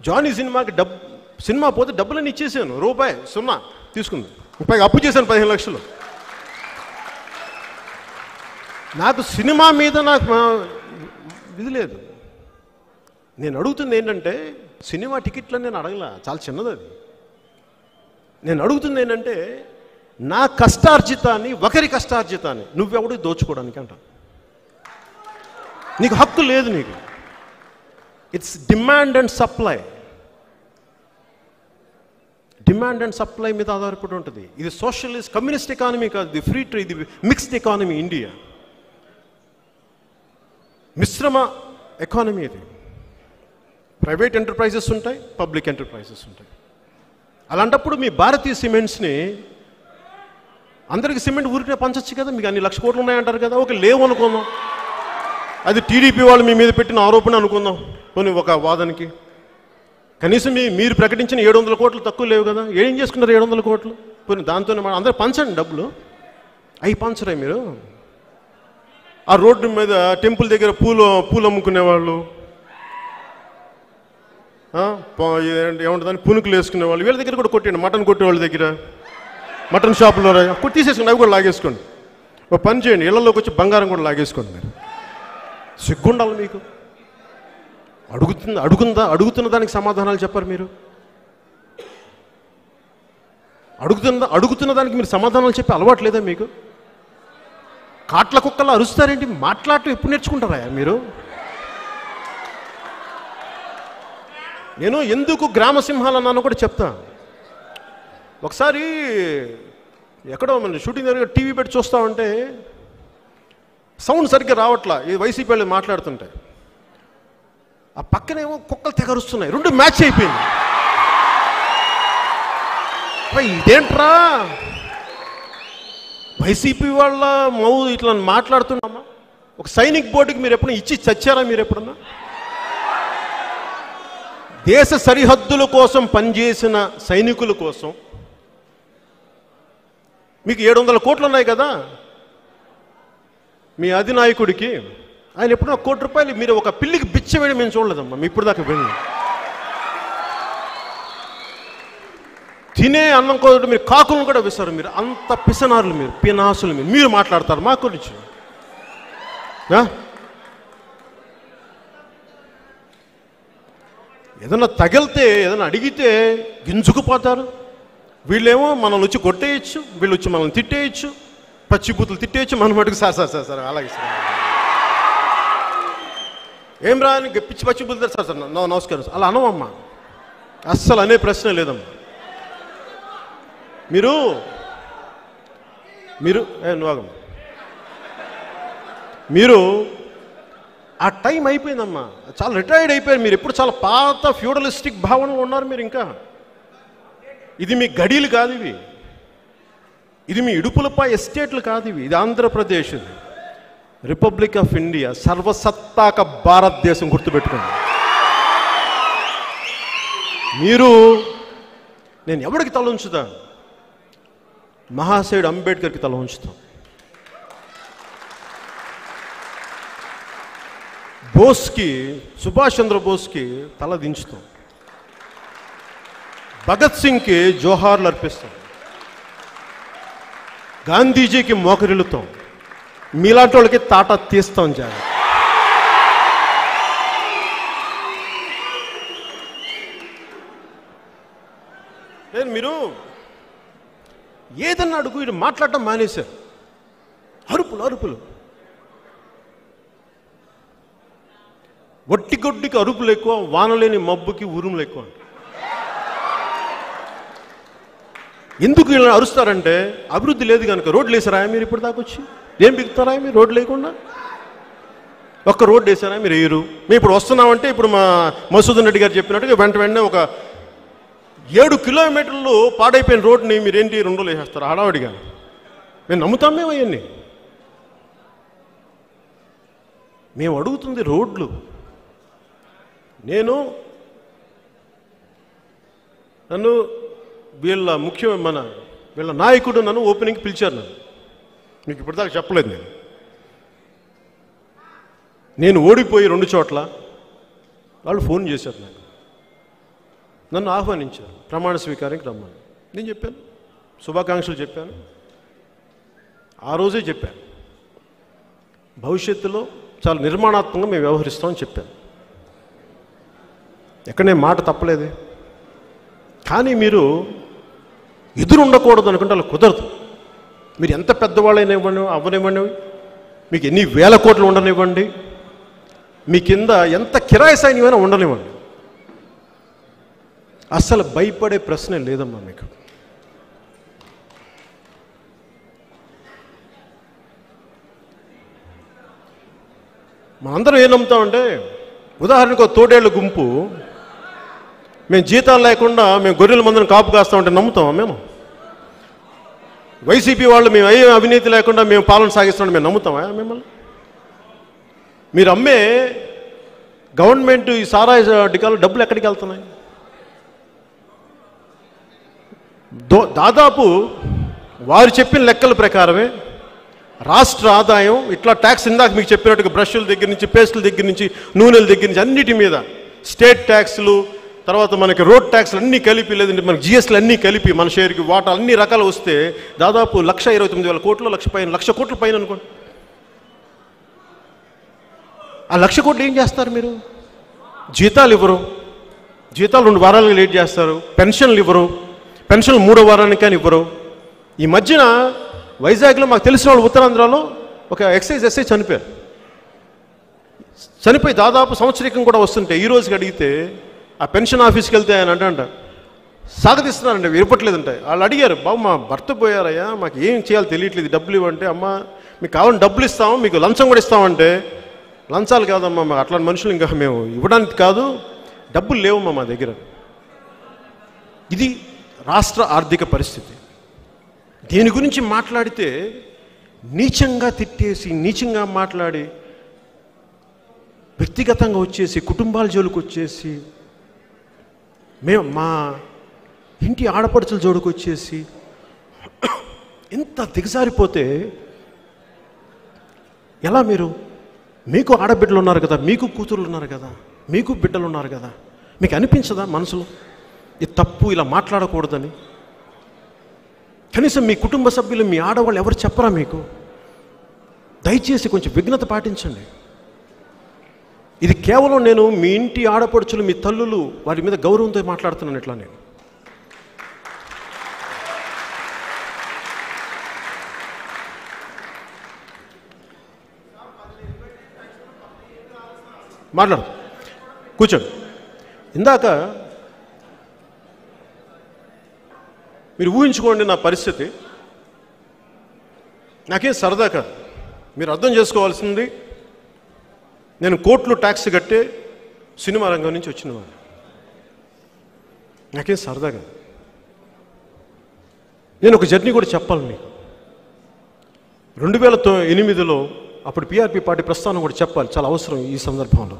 జానీ సినిమాకి సినిమా పోతే డబ్బులన్నీ ఇచ్చేసాను, రూపాయి 0 తీసుకుంది, రూపాయికి అప్పు చేశాను 15 లక్షలు. నాకు సినిమా మీద నాకు ఇది లేదు. నేను అడుగుతుంది ఏంటంటే, సినిమా టికెట్లని నేను అడగలా, చాలా చిన్నది అది. నేను అడుగుతుంది ఏంటంటే, నా కష్టార్జితాన్ని ఒకరి కష్టార్జితాన్ని నువ్వెవడు దోచుకోవడానికి అంట. నీకు హక్కు లేదు. నీకు it's demand and supply. Demand and supply మీద ఆధారపడి ఉంటుంది. ఇది సోషలిస్ట్ కమ్యూనిస్ట్ ఎకానమీ కాదు, ఇది ఫ్రీ ట్రేడ్, ఇది మిక్స్డ్ ఎకానమీ. ఇండియా మిశ్రమ ఎకానమీ. ఇది ప్రైవేట్ ఎంటర్ప్రైజెస్ ఉంటాయి, పబ్లిక్ ఎంటర్ప్రైజెస్ ఉంటాయి. అలాంటప్పుడు మీ భారతీయ సిమెంట్స్ని అందరికి సిమెంట్ ఊరికే పంచచ్చు కదా, మీకు అన్ని లక్ష కోట్లు ఉన్నాయంటారు కదా, ఒక లేవు అనుకుందాం, అది టీడీపీ వాళ్ళు మీ మీద పెట్టిన ఆరోపణ అనుకుందాం కొన్ని ఒక వాదనకి. కనీసం మీరు ప్రకటించిన 700 కోట్లు తక్కువ లేవు కదా, ఏం చేసుకున్నారు 700 కోట్లు? కొన్ని దాంతోనే అందరూ పంచండి డబ్బులు. అవి పంచరే మీరు? ఆ రోడ్డు మీద టెంపుల్ దగ్గర పూలు అమ్ముకునేవాళ్ళు, ఏముంటుందని పునుకులు వేసుకునేవాళ్ళు, వీళ్ళ దగ్గర కూడా కొట్టండి. మటన్ కొట్టే వాళ్ళ దగ్గర, మటన్ షాపులో తీసేసుకోండి, అవి కూడా లాగేసుకోండి. ఒక పని చేయండి, ఇళ్లలోకి వచ్చి బంగారం కూడా లాగేసుకోండి. మీరు సిగ్గుండాలి మీకు. అడుగుతున్న దానికి సమాధానాలు చెప్పరు మీరు. అడుగుతున్న దానికి మీరు సమాధానాలు చెప్పే అలవాటు లేదా మీకు? కాట్ల కుక్కలా అరుస్తారేంటి? మాట్లాడటం ఎప్పుడు నేర్చుకుంటారా మీరు? నేను ఎందుకు గ్రామ సింహాలు అన్నాను కూడా చెప్తా. ఒకసారి ఎక్కడో మన షూటింగ్ దగ్గర టీవీ పెట్టి చూస్తామంటే సౌండ్ సరిగ్గా రావట్లా, ఇది వైసీపీ వాళ్ళు మాట్లాడుతుంటే. ఆ పక్కనేమో కుక్కలు తెగరుస్తున్నాయి, 2 మ్యాచ్ అయిపోయింది. ఇదేంట్రా వైసీపీ వాళ్ళ ఇట్లా మాట్లాడుతున్నామా? ఒక సైనిక్ బోర్డుకి మీరు ఎప్పుడైనా ఇచ్చి చచ్చారా? మీరు ఎప్పుడన్నా దేశ సరిహద్దుల కోసం పనిచేసిన సైనికుల కోసం మీకు 700 కోట్లు ఉన్నాయి కదా మీ అధినాయకుడికి, ఆయన ఎప్పుడన్నా 1 కోటి రూపాయలు మీరు ఒక పిల్లికి బిచ్చ వేయడం మేము చూడలేదమ్మా. మీ ఇప్పుడు దాకా వెళ్ళి తినే అన్నం కూడా మీరు కాకులను కూడా విసరు. మీరు అంత పిసనారులు, మీరు పినాసులు, మీరు మాట్లాడతారు మా గురించి. ఏదన్నా తగిలితే, ఏదైనా అడిగితే గింజుకుపోతారు. వీళ్ళేమో మనల్ని వచ్చి కొట్టేయచ్చు, వీళ్ళు వచ్చి మనల్ని తిట్టేయచ్చు, పచ్చిబూతులు తిట్టేయచ్చు. మన మటుకు సార్ సార్ సార్ సార్ అలాగే సార్ ఏం రా అని పిచ్చి పచ్చిబూతులు సార్ సార్ నమస్కారం అలా అనవమ్మా. అస్సలు అనే ప్రశ్న లేదమ్మా. మీరు నువ్వమ్మా, మీరు ఆ టైం అయిపోయిందమ్మా. చాలా రిటైర్డ్ అయిపోయారు మీరు. ఎప్పుడు చాలా పాత ఫ్యూడలిస్టిక్ భావనలో ఉన్నారు మీరు. ఇంకా ఇది మీ గడీలు కాదు, ఇది మీ ఇడుపులపై ఎస్టేట్లు కాదు, ఇది ఆంధ్రప్రదేశ్, ఇది రిపబ్లిక్ ఆఫ్ ఇండియా, సర్వసత్తాక భారతదేశం. గుర్తుపెట్టుకోండి. మీరు, నేను ఎవరికి తల ఉంచుతా? మహాశయుడు అంబేద్కర్కి తల ఉంచుతాం. బోస్కి, సుభాష్ చంద్రబోస్కి తల దించుతాం. భగత్ సింగ్కి జోహార్లు అర్పిస్తాం. గాంధీజీకి మోకరిల్లుతాం. మీలాంటి వాళ్ళకి తాట తీస్తాం. జాగ్రత్త. నేను మీరు ఏదన్నా అడుగు, ఇది మాట్లాడటం మానేశారు. అరుపులు ఒట్టిగొడ్డికి అరుపులు ఎక్కువ, వానలేని మబ్బుకి ఉరుములు ఎక్కువ. ఎందుకు ఇలా అరుస్తారంటే అభివృద్ధి లేదు కనుక. రోడ్లు వేసారా మీరు ఇప్పుడు దాకా వచ్చి? ఏం బిగుతారా మీరు రోడ్లు లేకుండా? ఒక్క రోడ్డు వేసారా మీరు? వేయరు. మేము ఇప్పుడు వస్తున్నామంటే, ఇప్పుడు మా మసూదన్ రెడ్డి గారు చెప్పినట్టుగా వెంటనే ఒక 7 కిలోమీటర్లు పాడైపోయిన రోడ్డుని మీరేంటి 2 రోజులు వేసేస్తారు హడావుడిగా? మేము నమ్ముతాం మేము అవన్నీ. మేము అడుగుతుంది రోడ్లు. నన్ను వీళ్ళ నాయకుడు నన్ను ఓపెనింగ్కి పిలిచారు. మీకు ఇప్పటిదాకా చెప్పలేదు. నేను ఓడిపోయి 2 చోట్ల వాళ్ళు ఫోన్ చేశారు నాకు, నన్ను ఆహ్వానించారు ప్రమాణ స్వీకారానికి రమ్మని. నేను చెప్పాను, శుభాకాంక్షలు చెప్పాను. ఆ రోజే చెప్పాను, భవిష్యత్తులో చాలా నిర్మాణాత్మకంగా మేము వ్యవహరిస్తామని చెప్పాను. ఎక్కడనే మాట తప్పలేదే. కానీ మీరు ఎదురు ఉండకూడదు అనుకుంటే అలా కుదరదు. మీరు ఎంత పెద్దవాళ్ళైనా అవ్వనివ్వండి, మీకు ఎన్ని వేల కోట్లు ఉండనివ్వండి, మీ కింద ఎంత కిరాయి సైన్యమైనా ఉండనివ్వండి, అస్సలు భయపడే ప్రశ్నే లేదమ్మా మీకు. మనందరం ఏం నమ్ముతామంటే, ఉదాహరణకు ఒక తోడేళ్ళ గుంపు, మేము జీతాలు లేకుండా మేము గొర్రెల మందుని కాపు కాస్తామంటే నమ్ముతామా మేము? వైసీపీ వాళ్ళు మేము అయ్యే అవినీతి లేకుండా మేము పాలన సాగిస్తామని మేము నమ్ముతామా మిమ్మల్ని? మీరు అమ్మే గవర్నమెంట్ ఈ సారాయి టికాలు డబ్బులు ఎక్కడికి వెళ్తున్నాయి? దాదాపు వారు చెప్పిన లెక్కల ప్రకారమే రాష్ట్ర ఆదాయం ఇట్లా ట్యాక్స్, ఇందాక మీకు చెప్పినట్టుగా బ్రష్ల దగ్గర నుంచి, పేస్టుల దగ్గర నుంచి, నూనెల దగ్గర నుంచి అన్నిటి మీద స్టేట్ ట్యాక్స్లు, తర్వాత మనకి రోడ్ ట్యాక్స్లు అన్నీ కలిపి, లేదంటే మనకి జిఎస్టీలు అన్నీ కలిపి మన షేర్కి వాటా అన్ని రకాలు వస్తే దాదాపు 1,29,000 కోట్లు, 1,00,000 కోట్ల పైన అనుకోండి. ఆ 1,00,000 కోట్లు ఏం చేస్తారు మీరు? జీతాలు ఇవ్వరు, జీతాలు 2 వారాలుగా లేట్ చేస్తారు, పెన్షన్లు ఇవ్వరు, పెన్షన్లు 3వ వారానికి కానీ ఇవ్వరు. ఈ మధ్యన వైజాగ్లో మాకు తెలిసిన వాళ్ళు ఉత్తరాంధ్రలో ఒక ఎక్సైజ్ ఎస్ఐ చనిపోయి దాదాపు సంవత్సరికం కూడా వస్తుంటే ఈ రోజుకి అడిగితే ఆ పెన్షన్ ఆఫీస్కి వెళ్తే ఆయన అంట సాగతిస్తున్నారంటే ఇవ్వట్లేదంటే. వాళ్ళు అడిగారు, బాబు మా భర్త పోయారయ్యా, మాకు ఏం చేయాలో తెలియట్లేదు, డబ్బులు ఇవ్వంటే, అమ్మ మీకు కావాలని డబ్బులు ఇస్తాము, మీకు లంచం కూడా ఇస్తామంటే, లంచాలు కాదమ్మా, మాకు అట్లాంటి మనుషులు ఇంకా మేము ఇవ్వడానికి కాదు, డబ్బులు లేవమ్మా మా దగ్గర. ఇది రాష్ట్ర ఆర్థిక పరిస్థితి. దీని గురించి మాట్లాడితే నీచంగా తిట్టేసి, నీచంగా మాట్లాడి, వ్యక్తిగతంగా వచ్చేసి, కుటుంబాల జోలికి వచ్చేసి, మేము మా ఇంటి ఆడపడుచుల జోలికి వచ్చేసి ఎంత దిగజారిపోతే ఎలా? మీకు ఆడబిడ్డలు ఉన్నారు కదా, మీకు కూతురులు ఉన్నారు కదా, మీకు బిడ్డలు ఉన్నారు కదా, మీకు అనిపించదా మనసులో ఈ తప్పు ఇలా మాట్లాడకూడదని? కనీసం మీ కుటుంబ సభ్యులు, మీ ఆడవాళ్ళు ఎవరు చెప్పరా మీకు? దయచేసి కొంచెం విఘ్నత పాటించండి. ఇది కేవలం నేను మీ ఇంటి ఆడపడుచులు, మీ తల్లులు, వారి మీద గౌరవంతో మాట్లాడుతున్నాను. ఇట్లా నేను మాట్లాడు, కూర్చోండి. ఇందాక మీరు ఊహించుకోండి నా పరిస్థితి. నాకేం సరదా కాదు. మీరు అర్థం చేసుకోవాల్సింది, నేను కోట్లు ట్యాక్స్ కట్టే సినిమా రంగం నుంచి వచ్చిన వాడు. నాకేం సరదా కాదు. నేను ఒక జర్నీ కూడా చెప్పాలి మీకు. 2008లో అప్పుడు పిఆర్పి పార్టీ ప్రస్థానం కూడా చెప్పాలి, చాలా అవసరం ఈ సందర్భంలో.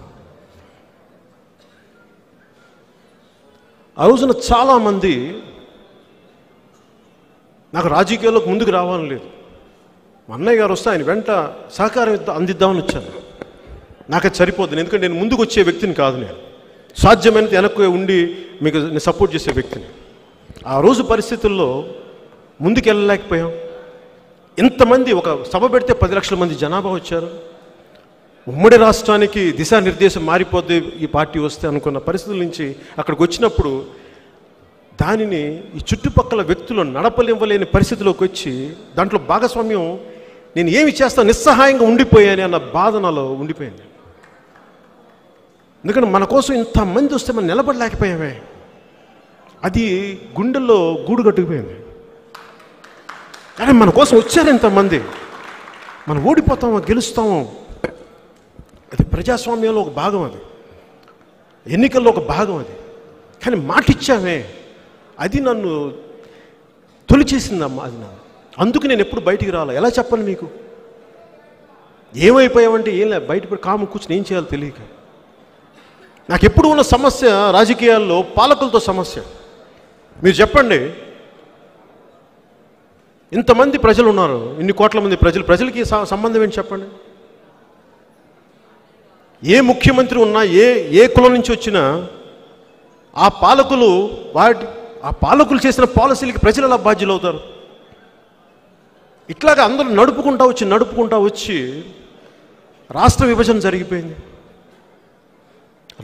ఆ రోజున చాలామంది నాకు రాజకీయాల్లోకి ముందుకు రావాలని లేదు. మా అన్నయ్య గారు వస్తే ఆయన వెంట సహకారం అందిద్దామని వచ్చాను. నాకు అది సరిపోద్ది, ఎందుకంటే నేను ముందుకు వచ్చే వ్యక్తిని కాదు. నేను సాధ్యమైనంత వెనక్కి ఉండి మీకు నేను సపోర్ట్ చేసే వ్యక్తిని. ఆ రోజు పరిస్థితుల్లో ముందుకు వెళ్ళలేకపోయాం. ఇంతమంది ఒక సభ పెడితే 10 లక్షల మంది జనాభా వచ్చారు. ఉమ్మడి రాష్ట్రానికి దిశానిర్దేశం మారిపోద్ది ఈ పార్టీ వస్తే అనుకున్న పరిస్థితుల నుంచి అక్కడికి వచ్చినప్పుడు దానిని ఈ చుట్టుపక్కల వ్యక్తులు నడపలివ్వలేని పరిస్థితిలోకి వచ్చి దాంట్లో భాగస్వామ్యం నేను ఏమి చేస్తాను, నిస్సహాయంగా ఉండిపోయాను అన్న బాధ నాలో ఉండిపోయింది. ఎందుకంటే మన కోసం ఇంతమంది వస్తే మనం నిలబడలేకపోయామే. అది గుండెల్లో గూడు కట్టుకుపోయింది. కానీ మన కోసం వచ్చారు ఇంతమంది, మనం ఓడిపోతామో గెలుస్తామో, అది ప్రజాస్వామ్యంలో ఒక భాగం, అది ఎన్నికల్లో ఒక భాగం. అది కానీ మాటిచ్చామే, అది నన్ను తొలిచేసిందమ్మా. అది నన్ను, అందుకు నేను ఎప్పుడు బయటికి రాలే. ఎలా చెప్పను మీకు? ఏమైపోయామంటే ఏం లేదు, బయట కాము కూర్చుని ఏం చేయాలో తెలియక. నాకు ఎప్పుడు ఉన్న సమస్య రాజకీయాల్లో పాలకులతో సమస్య. మీరు చెప్పండి, ఇంతమంది ప్రజలు ఉన్నారు, ఇన్ని కోట్ల మంది ప్రజలకి సంబంధం ఏంటి చెప్పండి? ఏ ముఖ్యమంత్రి ఉన్నా, ఏ కులం నుంచి వచ్చినా ఆ పాలకులు చేసిన పాలసీలకి ప్రజలు ఎలా బాధ్యులు అవుతారు? ఇట్లాగా అందరూ నడుపుకుంటా వచ్చి రాష్ట్ర విభజన జరిగిపోయింది.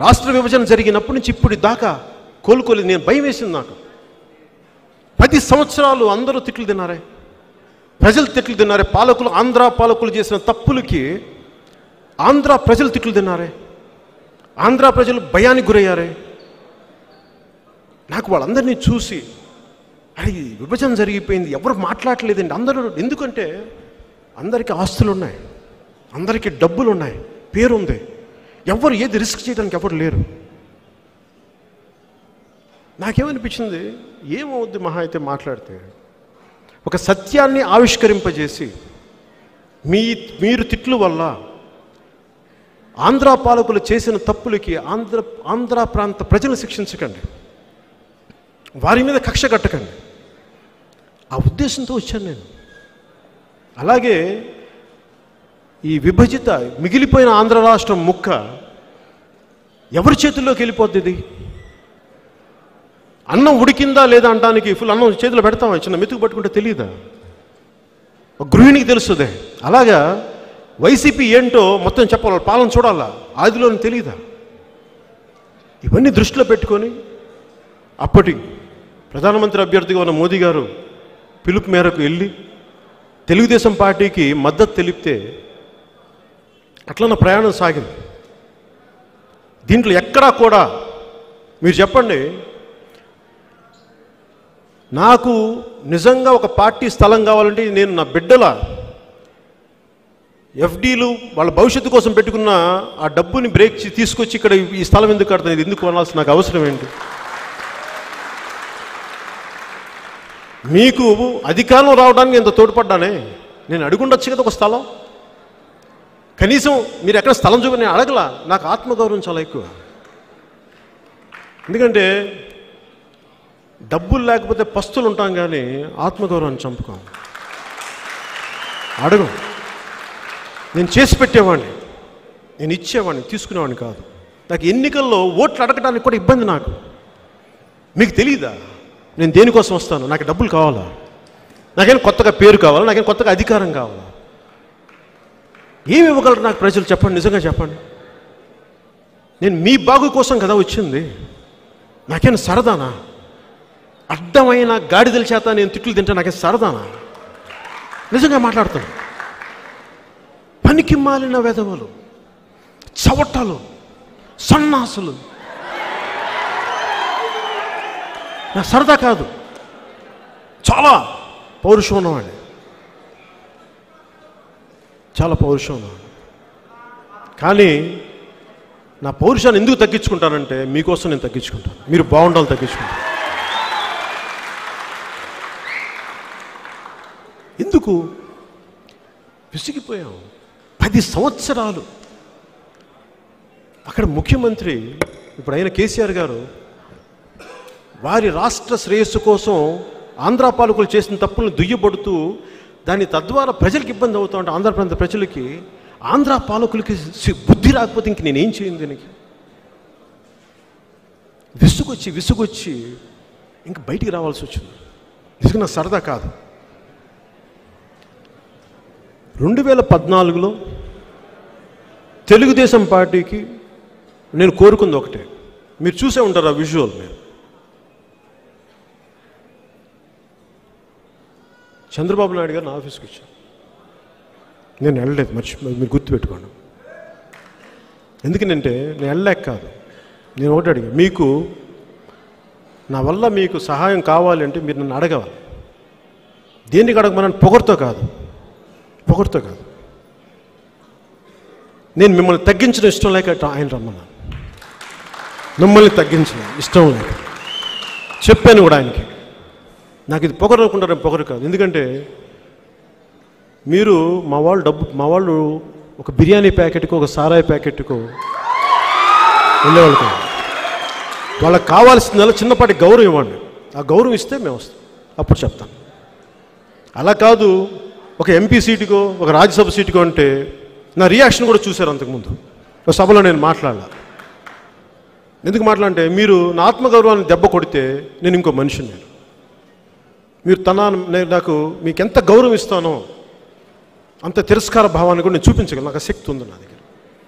రాష్ట్ర విభజన జరిగినప్పటి నుంచి ఇప్పుడు దాకా కోలుకోలేదు. నేను భయం వేసింది నాకు. 10 సంవత్సరాలు అందరూ తిట్లు తిన్నారే, ప్రజలు తిట్లు తిన్నారే. ఆంధ్ర పాలకులు చేసిన తప్పులకి ఆంధ్ర ప్రజలు తిట్లు తిన్నారే, ఆంధ్ర ప్రజలు భయానికి గురయ్యారే. నాకు వాళ్ళందరినీ చూసి అరే విభజన జరిగిపోయింది, ఎవరు మాట్లాడలేదండి అందరూ. ఎందుకంటే అందరికీ ఆస్తులు ఉన్నాయి, అందరికీ డబ్బులు ఉన్నాయి, పేరుంది. ఎవరు ఏది రిస్క్ చేయడానికి ఎవరు లేరు. నాకేమనిపించింది, ఏమవుద్ది మహా అయితే మాట్లాడితే, ఒక సత్యాన్ని ఆవిష్కరింపజేసి మీరు తిట్లు వల్ల ఆంధ్ర పాలకులు చేసిన తప్పులకి ఆంధ్ర ప్రాంత ప్రజలు శిక్షించకండి, వారి మీద కక్ష కట్టకండి. ఆ ఉద్దేశంతో వచ్చాను నేను. అలాగే ఈ మిగిలిపోయిన ఆంధ్ర రాష్ట్రం ముక్క ఎవరి చేతుల్లోకి వెళ్ళిపోద్ది? ఇది అన్నం ఉడికిందా లేదా అంటానికి ఫుల్ అన్నం చేతిలో పెడతాం, చిన్న మెతుకు పట్టుకుంటే తెలియదా? ఒక గృహిణికి తెలుస్తుంది. అలాగా వైసీపీ ఏంటో మొత్తం చెప్పాలి, పాలన చూడాలా, ఆదిలోని తెలియదా? ఇవన్నీ దృష్టిలో పెట్టుకొని అప్పటి ప్రధానమంత్రి అభ్యర్థిగా ఉన్న మోదీ గారు పిలుపు మేరకు వెళ్ళి తెలుగుదేశం పార్టీకి మద్దతు తెలిపితే అట్లా నా ప్రయాణం సాగింది. దీంట్లో ఎక్కడా కూడా మీరు చెప్పండి, నాకు నిజంగా ఒక పార్టీ స్థలం కావాలంటే నేను నా బిడ్డల ఎఫ్డీలు వాళ్ళ భవిష్యత్తు కోసం పెట్టుకున్న ఆ డబ్బుని తీసుకొచ్చి ఇక్కడ ఈ స్థలం ఎందుకు కడతాను, ఇది ఎందుకు కొనాల్సిన నాకు అవసరం ఏంటి? మీకు అధికారం రావడానికి ఎంత తోడ్పడ్డానే, నేను అడుగుండొచ్చు కదా ఒక స్థలం. కనీసం మీరు ఎక్కడ స్థలం చూపి నేను అడగలా. నాకు ఆత్మగౌరవం చాలా ఎక్కువ. ఎందుకంటే డబ్బులు లేకపోతే పస్తులు ఉంటాం, కానీ ఆత్మగౌరవాన్ని చంపుకోం, అడగం. నేను చేసి పెట్టేవాడిని, నేను ఇచ్చేవాడిని, తీసుకునేవాడిని కాదు. నాకు ఎన్నికల్లో ఓట్లు అడగడానికి కూడా ఇబ్బంది. నాకు మీకు తెలీదా నేను దేనికోసం వస్తాను? నాకు డబ్బులు కావాలా? నాకేం కొత్తగా పేరు కావాలా, నాకేం కొత్తగా అధికారం కావాలా? ఏమి ఇవ్వగలరు నాకు ప్రజలు? చెప్పండి, నిజంగా చెప్పండి. నేను మీ బాగు కోసం కదా వచ్చింది. నాకేం సరదానా? అడ్డమైన గాడిదల చేత నేను తిట్లు తింటే నాకేం సరదానా? నిజంగా మాట్లాడుతాను. పనికి మాలిన వెధవలు, చవటలు, సన్నాసులు, నా సరదా కాదు. చాలా పౌరుషం ఉన్నవాడిని, చాలా పౌరుషం ఉన్నవాడిని. కానీ నా పౌరుషాన్ని ఎందుకు తగ్గించుకుంటానంటే మీకోసం నేను తగ్గించుకుంటాను. మీరు బాగుండాలని తగ్గించుకుంటాను. ఎందుకు? విసిగిపోయాం. 10 సంవత్సరాలు అక్కడ ముఖ్యమంత్రి, ఇప్పుడు అయిన కేసీఆర్ గారు, వారి రాష్ట్ర శ్రేయస్సు కోసం ఆంధ్ర పాలకులు చేసిన తప్పులను దుయ్యబడుతూ దాని తద్వారా ప్రజలకు ఇబ్బంది అవుతూ ఉంటే, ఆంధ్ర ప్రాంత ప్రజలకి, ఆంధ్ర పాలకులకి బుద్ధి రాకపోతే ఇంక నేనేం చేయను దీనికి? విసుగొచ్చి ఇంక బయటికి రావాల్సి వచ్చింది. నిజంగా నా సరదా కాదు. 2014లో తెలుగుదేశం పార్టీకి నేను కోరుకుంది ఒకటే. మీరు చూసే ఉంటారు ఆ విజువల్. మీరు చంద్రబాబు నాయుడు గారు నా ఆఫీస్కి వచ్చాను. నేను వెళ్ళలేదు, మీరు గుర్తుపెట్టుకోండి. ఎందుకంటే నేను వెళ్ళలేక కాదు. నేను ఒకటి అడిగా, మీకు నా వల్ల మీకు సహాయం కావాలి అంటే మీరు నన్ను అడగవాలి. దేనికి అడగమని? పొగరుతో కాదు. నేను మిమ్మల్ని తగ్గించడం ఇష్టం లేక ఆయన రమ్మన్నాను. మిమ్మల్ని తగ్గించడం ఇష్టం లేక చెప్పాను కూడా ఆయనకి. నాకు ఇది పొగరు అనుకుంటారు, పొగరు కాదు. ఎందుకంటే మీరు మా వాళ్ళు ఒక బిర్యానీ ప్యాకెట్కు, ఒక సారాయి ప్యాకెట్కు వెళ్ళేవాళ్ళు కాదు. వాళ్ళకి కావాల్సిందల్లా చిన్నపాటి గౌరవం ఇవ్వండి. ఆ గౌరవం ఇస్తే మేము వస్తాం, అప్పుడు చెప్తాను. అలా కాదు ఒక ఎంపీ సీటుకో, ఒక రాజ్యసభ సీటుకో అంటే నా రియాక్షన్ కూడా చూశారు అంతకుముందు. ఒక సభలో నేను మాట్లాడాల. ఎందుకు మాట్లాడంటే, మీరు నా ఆత్మగౌరవాన్ని దెబ్బ కొడితే నేను ఇంకో మనిషిని. మీరు నాకు మీకు ఎంత గౌరవం ఇస్తానో అంత తిరస్కార భావాన్ని కూడా నేను చూపించగలను. నాకు ఆ శక్తి ఉంది నా దగ్గర.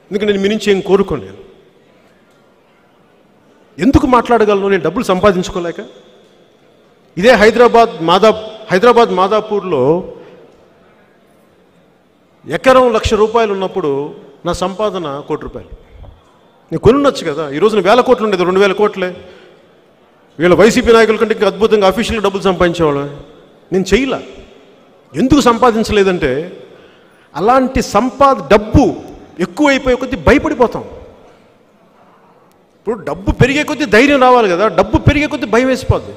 ఎందుకంటే నేను మీ నుంచి ఏం కోరుకోను. నేను ఎందుకు మాట్లాడగలను? నేను డబ్బులు సంపాదించుకోలేక. ఇదే హైదరాబాద్ మాదాపూర్లో ఎకరం ₹1,00,000 ఉన్నప్పుడు నా సంపాదన ₹1,00,00,000. నేను కొనుండొచ్చు కదా. ఈ రోజున 1,000 కోట్లు ఉండేది, 2,000 కోట్లే. వీళ్ళ వైసీపీ నాయకుల కంటే ఇంకా అద్భుతంగా అఫీషియల్గా డబ్బులు సంపాదించేవాళ్ళం. నేను చేయలే. ఎందుకు సంపాదించలేదంటే, అలాంటి డబ్బు ఎక్కువైపోయే కొద్దీ భయపడిపోతాం. ఇప్పుడు డబ్బు పెరిగే కొద్దీ ధైర్యం రావాలి కదా. డబ్బు పెరిగే కొద్దీ భయం వేసిపోద్ది.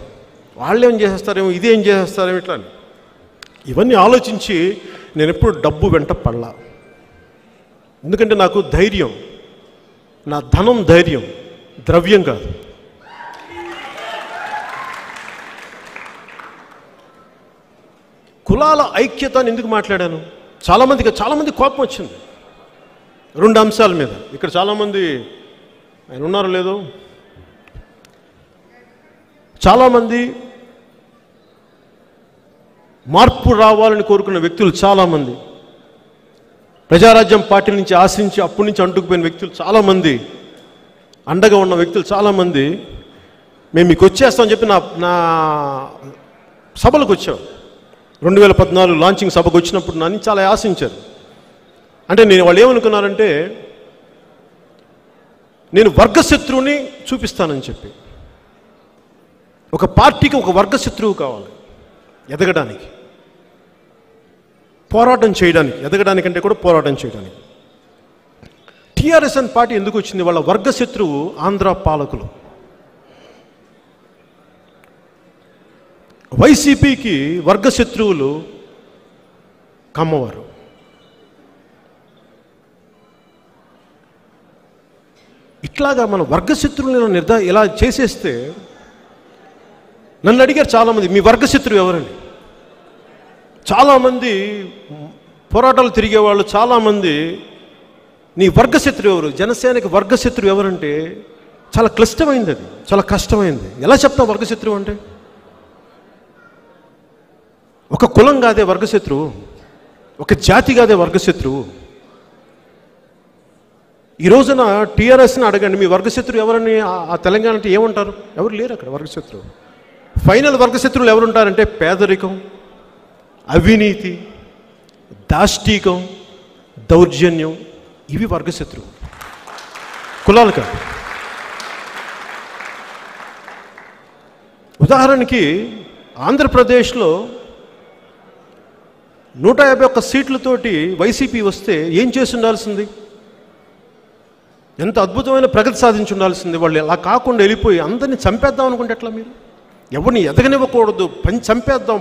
వాళ్ళు ఏం చేసేస్తారేమో, ఇదేం చేసేస్తారేమో, ఇట్లా అని. ఇవన్నీ ఆలోచించి నేను ఎప్పుడు డబ్బు వెంట పడలా. ఎందుకంటే నాకు ధైర్యం, నా ధనం ధైర్యం, ద్రవ్యం కాదు. కులాల ఐక్యత అని ఎందుకు మాట్లాడాను? చాలామంది కోపం వచ్చింది 2 అంశాల మీద. ఇక్కడ చాలామంది ఆయన ఉన్నారో లేదో, చాలామంది మార్పు రావాలని కోరుకున్న వ్యక్తులు, చాలామంది ప్రజారాజ్యం పార్టీ నుంచి ఆశించి అప్పటి నుంచి అంటుకుపోయిన వ్యక్తులు చాలామంది, అండగా ఉన్న వ్యక్తులు చాలామంది, మేము మీకు వచ్చేస్తామని చెప్పి నా సభలకు వచ్చాం. 2014 లాంచింగ్ సభకు వచ్చినప్పుడు నన్ను చాలా ఆశించారు. అంటే వాళ్ళు ఏమనుకున్నారంటే, నేను వర్గశత్రువుని చూపిస్తానని చెప్పి. ఒక పార్టీకి ఒక వర్గశత్రువు కావాలి ఎదగడానికి, పోరాటం చేయడానికి. ఎదగడానికంటే కూడా పోరాటం చేయడానికి. టీఆర్ఎస్ అని పార్టీ ఎందుకు వచ్చింది? వాళ్ళ వర్గశత్రువు ఆంధ్ర పాలకులు. వైసీపీకి వర్గశత్రువులు కమ్మవారు. ఇట్లాగా మన వర్గశత్రువులను ఇలా చేసేస్తే, నన్ను అడిగారు చాలామంది, మీ వర్గశత్రువు ఎవరండి? చాలామంది పోరాటాలు తిరిగేవాళ్ళు చాలామంది, నీ వర్గశత్రువు ఎవరు? జనసేనకి వర్గశత్రువు ఎవరంటే చాలా క్లిష్టమైంది, అది చాలా కష్టమైంది. ఎలా చెప్తాం వర్గశత్రువు అంటే? ఒక కులం కాదే వర్గశత్రువు, ఒక జాతి కాదే వర్గశత్రువు. ఈ రోజున టీఆర్ఎస్ని అడగండి, మీ వర్గశత్రువు ఎవరని ఆ తెలంగాణ అంటే ఏమంటారు? ఎవరు లేరు అక్కడ వర్గశత్రువు. ఫైనల్ వర్గశత్రువులు ఎవరుంటారంటే పేదరికం, అవినీతి, దాష్టీకం, దౌర్జన్యం, ఇవి వర్గశత్రువు, కులాలు కాదు. ఉదాహరణకి ఆంధ్రప్రదేశ్లో 151 సీట్లతోటి వైసీపీ వస్తే ఏం చేసి ఉండాల్సింది? ఎంత అద్భుతమైన ప్రగతి సాధించి ఉండాల్సింది. వాళ్ళు అలా కాకుండా వెళ్ళిపోయి అందరినీ చంపేద్దాం అనుకుంటే ఎట్లా? మీరు ఎవరిని ఎదగనివ్వకూడదు, పని చంపేద్దాం,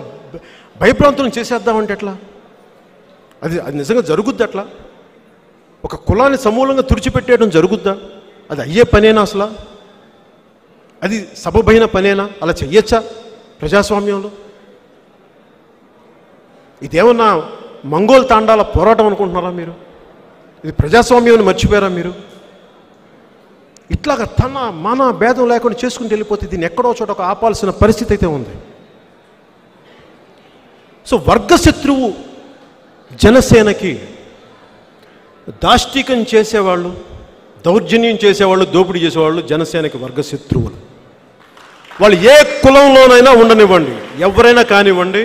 భయప్రాంతులను చేసేద్దాం అంటే ఎట్లా? అది నిజంగా జరుగుద్ది అట్లా? ఒక కులాన్ని సమూలంగా తుడిచిపెట్టేయడం జరుగుద్దా? అది అయ్యే పనేనా అసలు? అది సబబైన పనేనా? అలా చెయ్యొచ్చా ప్రజాస్వామ్యంలో? ఇదేమన్నా మంగోల్ తాండాల పోరాటం అనుకుంటున్నారా మీరు? ఇది ప్రజాస్వామ్యాన్ని మర్చిపోయారా మీరు? ఇట్లాగా తన మన భేదం లేకుండా చేసుకుంటూ వెళ్ళిపోతే దీన్ని ఎక్కడో చోట ఒక ఆపాల్సిన పరిస్థితి అయితే ఉంది. సో వర్గశత్రువు జనసేనకి దాష్టీకం చేసేవాళ్ళు, దౌర్జన్యం చేసేవాళ్ళు, దోపిడీ చేసేవాళ్ళు జనసేనకి వర్గశత్రువులు. వాళ్ళు ఏ కులంలోనైనా ఉండనివ్వండి, ఎవరైనా కానివ్వండి,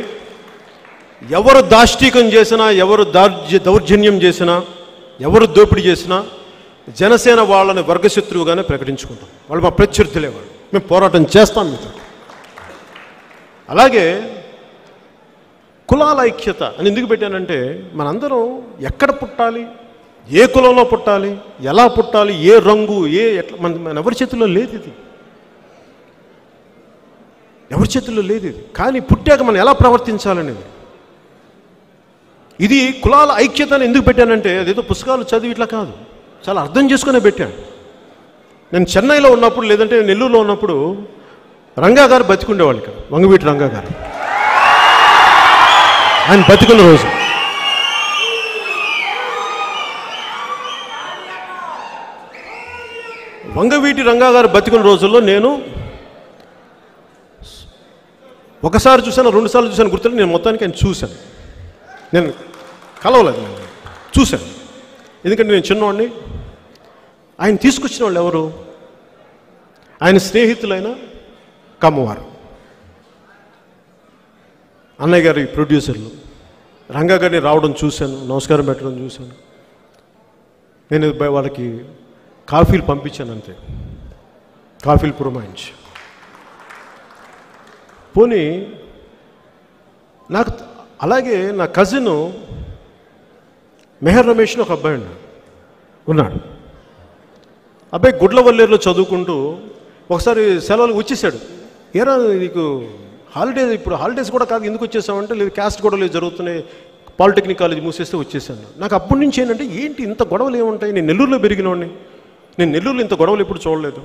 ఎవరు దాష్టీకం చేసినా, ఎవరు దౌర్జన్యం చేసినా, ఎవరు దోపిడీ చేసినా జనసేన వాళ్ళని వర్గశత్రువుగానే ప్రకటించుకుంటాం. వాళ్ళు మా ప్రత్యర్థులే, వాళ్ళు మేము పోరాటం చేస్తాం మీతో. అలాగే కులాల ఐక్యత అని ఎందుకు పెట్టానంటే, మనందరం ఎక్కడ పుట్టాలి, ఏ కులంలో పుట్టాలి, ఎలా పుట్టాలి, ఏ రంగు, ఎట్లా మన ఎవరి చేతుల్లో లేదు ఇది. ఎవరి చేతుల్లో లేదు ఇది. కానీ పుట్టాక మనం ఎలా ప్రవర్తించాలనేది. ఇది కులాల ఐక్యత అని ఎందుకు పెట్టానంటే, అదేదో పుస్తకాలు చదివి ఇట్లా కాదు, చాలా అర్థం చేసుకునే పెట్టాను. నేను చెన్నైలో ఉన్నప్పుడు, లేదంటే నెల్లూరులో ఉన్నప్పుడు రంగా గారు బతికుండేవాళ్ళు ఇక్కడ, వంగవీటి రంగా గారు. ఆయన బతికున్న రోజు వంగవీటి రంగా గారు బతికున్న రోజుల్లో నేను ఒకసారి చూశాను, 2 సార్లు చూశాను గుర్తులేదు. నేను మొత్తానికి ఆయన చూశాను. నేను కలవలేదు, నేను చూశాను. ఎందుకంటే నేను చిన్నవాడిని. ఆయన తీసుకొచ్చిన వాళ్ళు ఎవరు? ఆయన స్నేహితులైన కమ్మవారు, అన్నయ్య గారి ప్రొడ్యూసర్లు. రంగా గారిని రావడం చూశాను, నమస్కారం పెట్టడం చూశాను. నేను వాళ్ళకి కాఫీలు పంపించాను అంతే, కాఫీలు పురమాయించి. పోనీ నాకు అలాగే నా కజిన్ మెహర్ రమేష్ ఒక అబ్బాయి ఉన్నాడు. అబ్బాయి గుడ్లవల్లేరులో చదువుకుంటూ ఒకసారి సెలవులు వచ్చేసాడు. ఏరా నీకు హాలిడేస్, ఇప్పుడు హాలిడేస్ కూడా కాదు, ఎందుకు వచ్చేసామంటే, లేదు క్యాస్ట్ గొడవలు జరుగుతున్నాయి, పాలిటెక్నిక్ కాలేజ్ మూసేస్తే వచ్చేసాను. నాకు అప్పటి నుంచి ఏంటంటే, ఏంటి ఇంత గొడవలు ఏముంటాయి? నేను నెల్లూరులో పెరిగినవాడిని, నేను నెల్లూరులో ఇంత గొడవలు ఎప్పుడు చూడలేదు.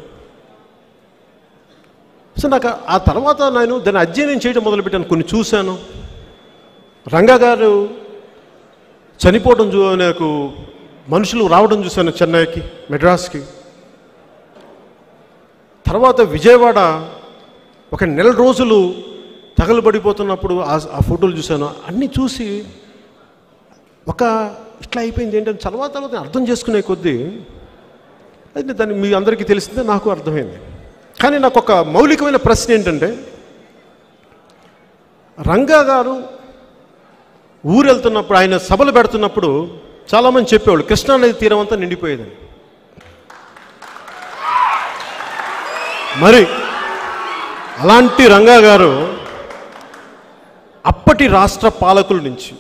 సో నాకు ఆ తర్వాత నేను దాన్ని అధ్యయనం చేయడం మొదలుపెట్టాను, కొన్ని చూశాను. రంగా గారు చనిపోవడం నాకు మనుషులు రావడం చూశాను చెన్నైకి, మెడ్రాస్కి. తర్వాత విజయవాడ ఒక 1 నెల రోజులు తగలబడిపోతున్నప్పుడు ఆ ఫోటోలు చూశాను. అన్నీ చూసి ఇట్లా అయిపోయింది ఏంటంటే, తర్వాత అర్థం చేసుకునే కొద్దీ అది దాన్ని మీ అందరికీ తెలిసిందే, నాకు అర్థమైంది. కానీ నాకు ఒక మౌలికమైన ప్రశ్న ఏంటంటే, రంగా గారు ఊరు వెళ్తున్నప్పుడు, ఆయన సభలు పెడుతున్నప్పుడు చాలామంది చెప్పేవాళ్ళు కృష్ణానది తీరం అంతా నిండిపోయేదని. మరి అలాంటి రంగా గారు అప్పటి రాష్ట్ర పాలకుల నుంచి,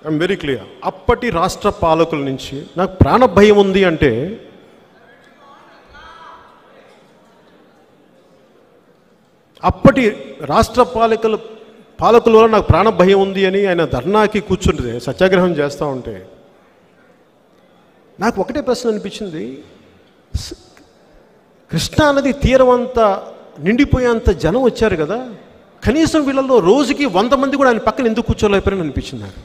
ఐఎమ్ వెరీ క్లియర్, అప్పటి రాష్ట్ర పాలకుల నుంచి నాకు ప్రాణ భయం ఉంది అంటే, అప్పటి రాష్ట్ర పాలకుల వల్ల నాకు ప్రాణ భయం ఉంది అని ఆయన ధర్నాకి కూర్చుంటే, సత్యాగ్రహం చేస్తూ ఉంటే, నాకు ఒకటే ప్రశ్న అనిపించింది. కృష్ణానది తీరం అంతా నిండిపోయేంత జనం వచ్చారు కదా, కనీసం వీళ్ళల్లో రోజుకి 100 మంది కూడా ఆయన పక్కన ఎందుకు కూర్చోలేకపోయారని అనిపించింది నాకు.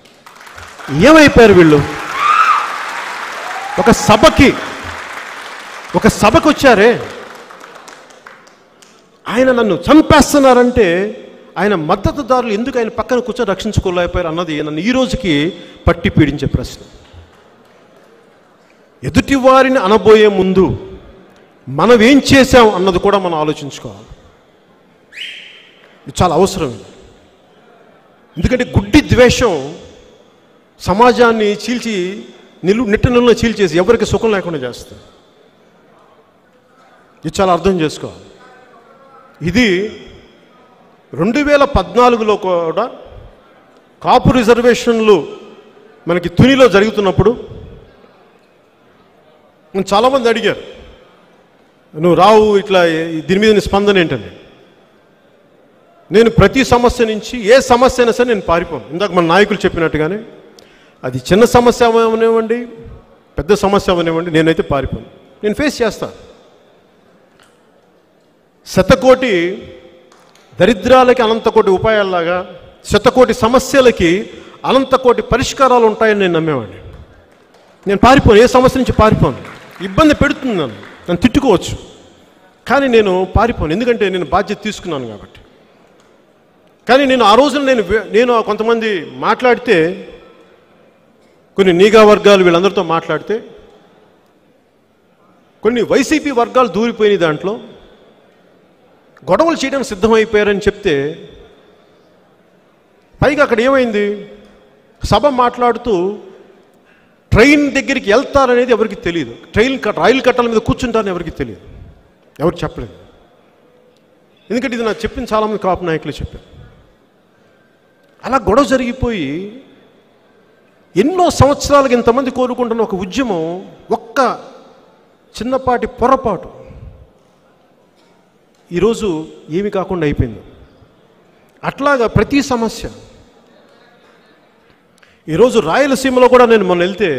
ఏమైపోయారు వీళ్ళు? ఒక సభకి వచ్చారే, ఆయన నన్ను చంపేస్తున్నారంటే ఆయన మద్దతుదారులు ఎందుకు ఆయన పక్కన కూర్చొని రక్షించుకోలేకపోయారు అన్నది నన్ను ఈ రోజుకి పట్టి పీడించే ప్రశ్న. ఎదుటి వారిని అనబోయే ముందు మనం ఏం చేశాం అన్నది కూడా మనం ఆలోచించుకోవాలి. ఇది చాలా అవసరం. ఎందుకంటే గుడ్డి ద్వేషం సమాజాన్ని చీల్చి నిట్టనిల్లో చీల్చేసి ఎవరికి సుఖం లేకుండా చేస్తుంది. ఇది చాలా అర్థం చేసుకోవాలి. ఇది 2014లో కూడా కాపు రిజర్వేషన్లు మనకి తునిలో జరుగుతున్నప్పుడు చాలామంది అడిగారు, నువ్వు రావు ఇట్లా దీని మీద నీ స్పందన ఏంటని. నేను ప్రతి సమస్య నుంచి ఏ సమస్య అయినా సరే నేను పారిపోను. ఇందాక మన నాయకులు చెప్పినట్టుగానే అది చిన్న సమస్య అవనివ్వండి, పెద్ద సమస్య అవనివ్వండి, నేనైతే పారిపోను. నేను ఫేస్ చేస్తాను. శతకోటి దరిద్రాలకి అనంతకోటి ఉపాయాల్లాగా శతకోటి సమస్యలకి అనంతకోటి పరిష్కారాలు ఉంటాయని నేను నమ్మేవాడిని. నేను పారిపోను, ఏ సమస్య నుంచి పారిపోను. ఇబ్బంది పెడుతుంది నన్ను తిట్టుకోవచ్చు, కానీ నేను పారిపోను. ఎందుకంటే నేను బాధ్యత తీసుకున్నాను కాబట్టి. కానీ నేను ఆ రోజున నేను కొంతమంది మాట్లాడితే, కొన్ని నీగా వర్గాలు వీళ్ళందరితో మాట్లాడితే, కొన్ని వైసీపీ వర్గాలు దూరిపోయిన దాంట్లో గొడవలు చేయడానికి సిద్ధమైపోయారని చెప్తే, పైగా అక్కడ ఏమైంది, సభ మాట్లాడుతూ ట్రైన్ దగ్గరికి వెళ్తారనేది ఎవరికి తెలియదు, రైలు కట్టాల మీద కూర్చుంటారని ఎవరికి తెలియదు, ఎవరికి చెప్పలేదు. ఎందుకంటే ఇది నాకు చెప్పింది చాలామంది కాపు నాయకులు చెప్పారు. అలా గొడవ జరిగిపోయి ఎన్నో సంవత్సరాలకి ఇంతమంది కోరుకుంటున్న ఒక ఉద్యమం ఒక్క చిన్నపాటి పొరపాటు ఈరోజు ఏమి కాకుండా అయిపోయింది. అట్లాగా ప్రతి సమస్య. ఈరోజు రాయలసీమలో కూడా నేను మొన్న వెళ్తే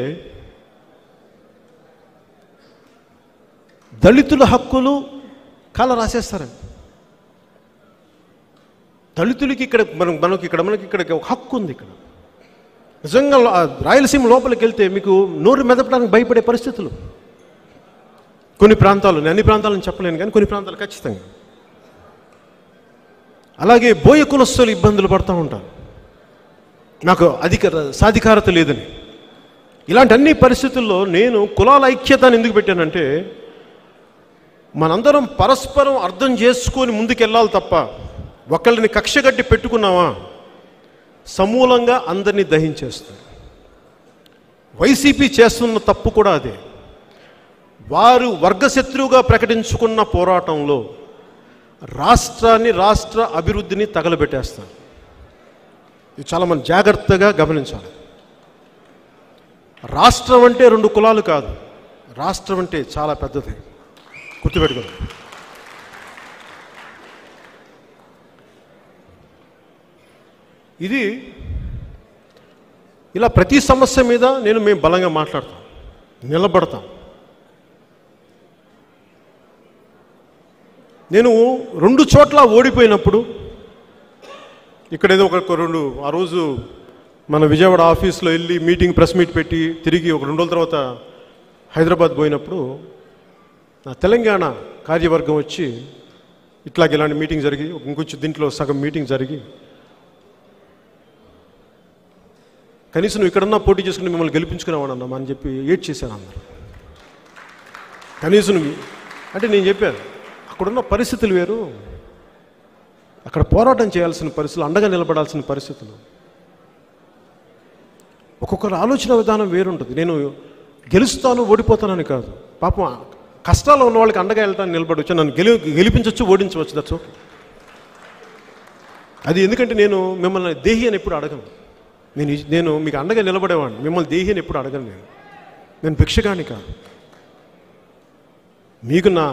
దళితుల హక్కులు కాల రాసేస్తారండి. దళితులకి ఇక్కడ మనకి ఇక్కడ ఒక హక్కు ఉంది. ఇక్కడ నిజంగా రాయలసీమ లోపలికి వెళ్తే మీకు నోరు మెదపడానికి భయపడే పరిస్థితులు కొన్ని ప్రాంతాలు, నేను అన్ని ప్రాంతాలను చెప్పలేను కానీ కొన్ని ప్రాంతాలు ఖచ్చితంగా. అలాగే బోయ కులస్తులు ఇబ్బందులు పడుతూ ఉంటారు, నాకు సాధికారత లేదని. ఇలాంటి అన్ని పరిస్థితుల్లో నేను కులాల ఐక్యతను ఎందుకు పెట్టానంటే, మనందరం పరస్పరం అర్థం చేసుకొని ముందుకెళ్ళాలి తప్ప ఒకళ్ళని కక్షగట్టి పెట్టుకున్నావా సమూలంగా అందరినీ దహించేస్తుంది. వైసీపీ చేస్తున్న తప్పు కూడా అదే. వారు వర్గశత్రువుగా ప్రకటించుకున్న పోరాటంలో రాష్ట్ర అభివృద్ధిని తగలబెట్టేస్తారు. ఇది చాలా మనం జాగ్రత్తగా గమనించాలి. రాష్ట్రం అంటే 2 కులాలు కాదు, రాష్ట్రం అంటే చాలా పెద్దది, గుర్తుపెట్టుకోండి. ఇది ఇలా ప్రతి సమస్య మీద మేము బలంగా మాట్లాడతాం, నిలబడతాం. నేను 2 చోట్ల ఓడిపోయినప్పుడు, ఇక్కడ ఏదో ఆ రోజు మన విజయవాడ ఆఫీస్లో వెళ్ళి మీటింగ్, ప్రెస్ మీట్ పెట్టి తిరిగి ఒక 2 రోజుల తర్వాత హైదరాబాద్ పోయినప్పుడు నా తెలంగాణ కార్యవర్గం వచ్చి ఇలాంటి మీటింగ్ జరిగి ఇంకొంచెం దీంట్లో సగం మీటింగ్ జరిగి, కనీసం నువ్వు ఇక్కడన్నా పోటీ చేసుకుని మిమ్మల్ని గెలిపించుకునేవాడన్నా అని చెప్పి ఏడ్ చేశాను అందరు. కనీసం అంటే నేను చెప్పాను, అక్కడున్న పరిస్థితులు వేరు, అక్కడ పోరాటం చేయాల్సిన పరిస్థితులు, అండగా నిలబడాల్సిన పరిస్థితులు. ఒక్కొక్కరు ఆలోచన విధానం వేరుంటుంది. నేను గెలుస్తాను ఓడిపోతానని కాదు, పాపం కష్టాల్లో ఉన్న వాళ్ళకి అండగా వెళ్ళటానికి నిలబడవచ్చు, నన్ను గెలిపించవచ్చు, ఓడించవచ్చు, దట్స్ ఓకే. అది ఎందుకంటే నేను మిమ్మల్ని దేహి అని ఎప్పుడు అడగను. నేను మీకు అండగా నిలబడేవాడిని, మిమ్మల్ని దేహి అని ఎప్పుడు అడగను. నేను భిక్షగాని కాదు. మీకు నా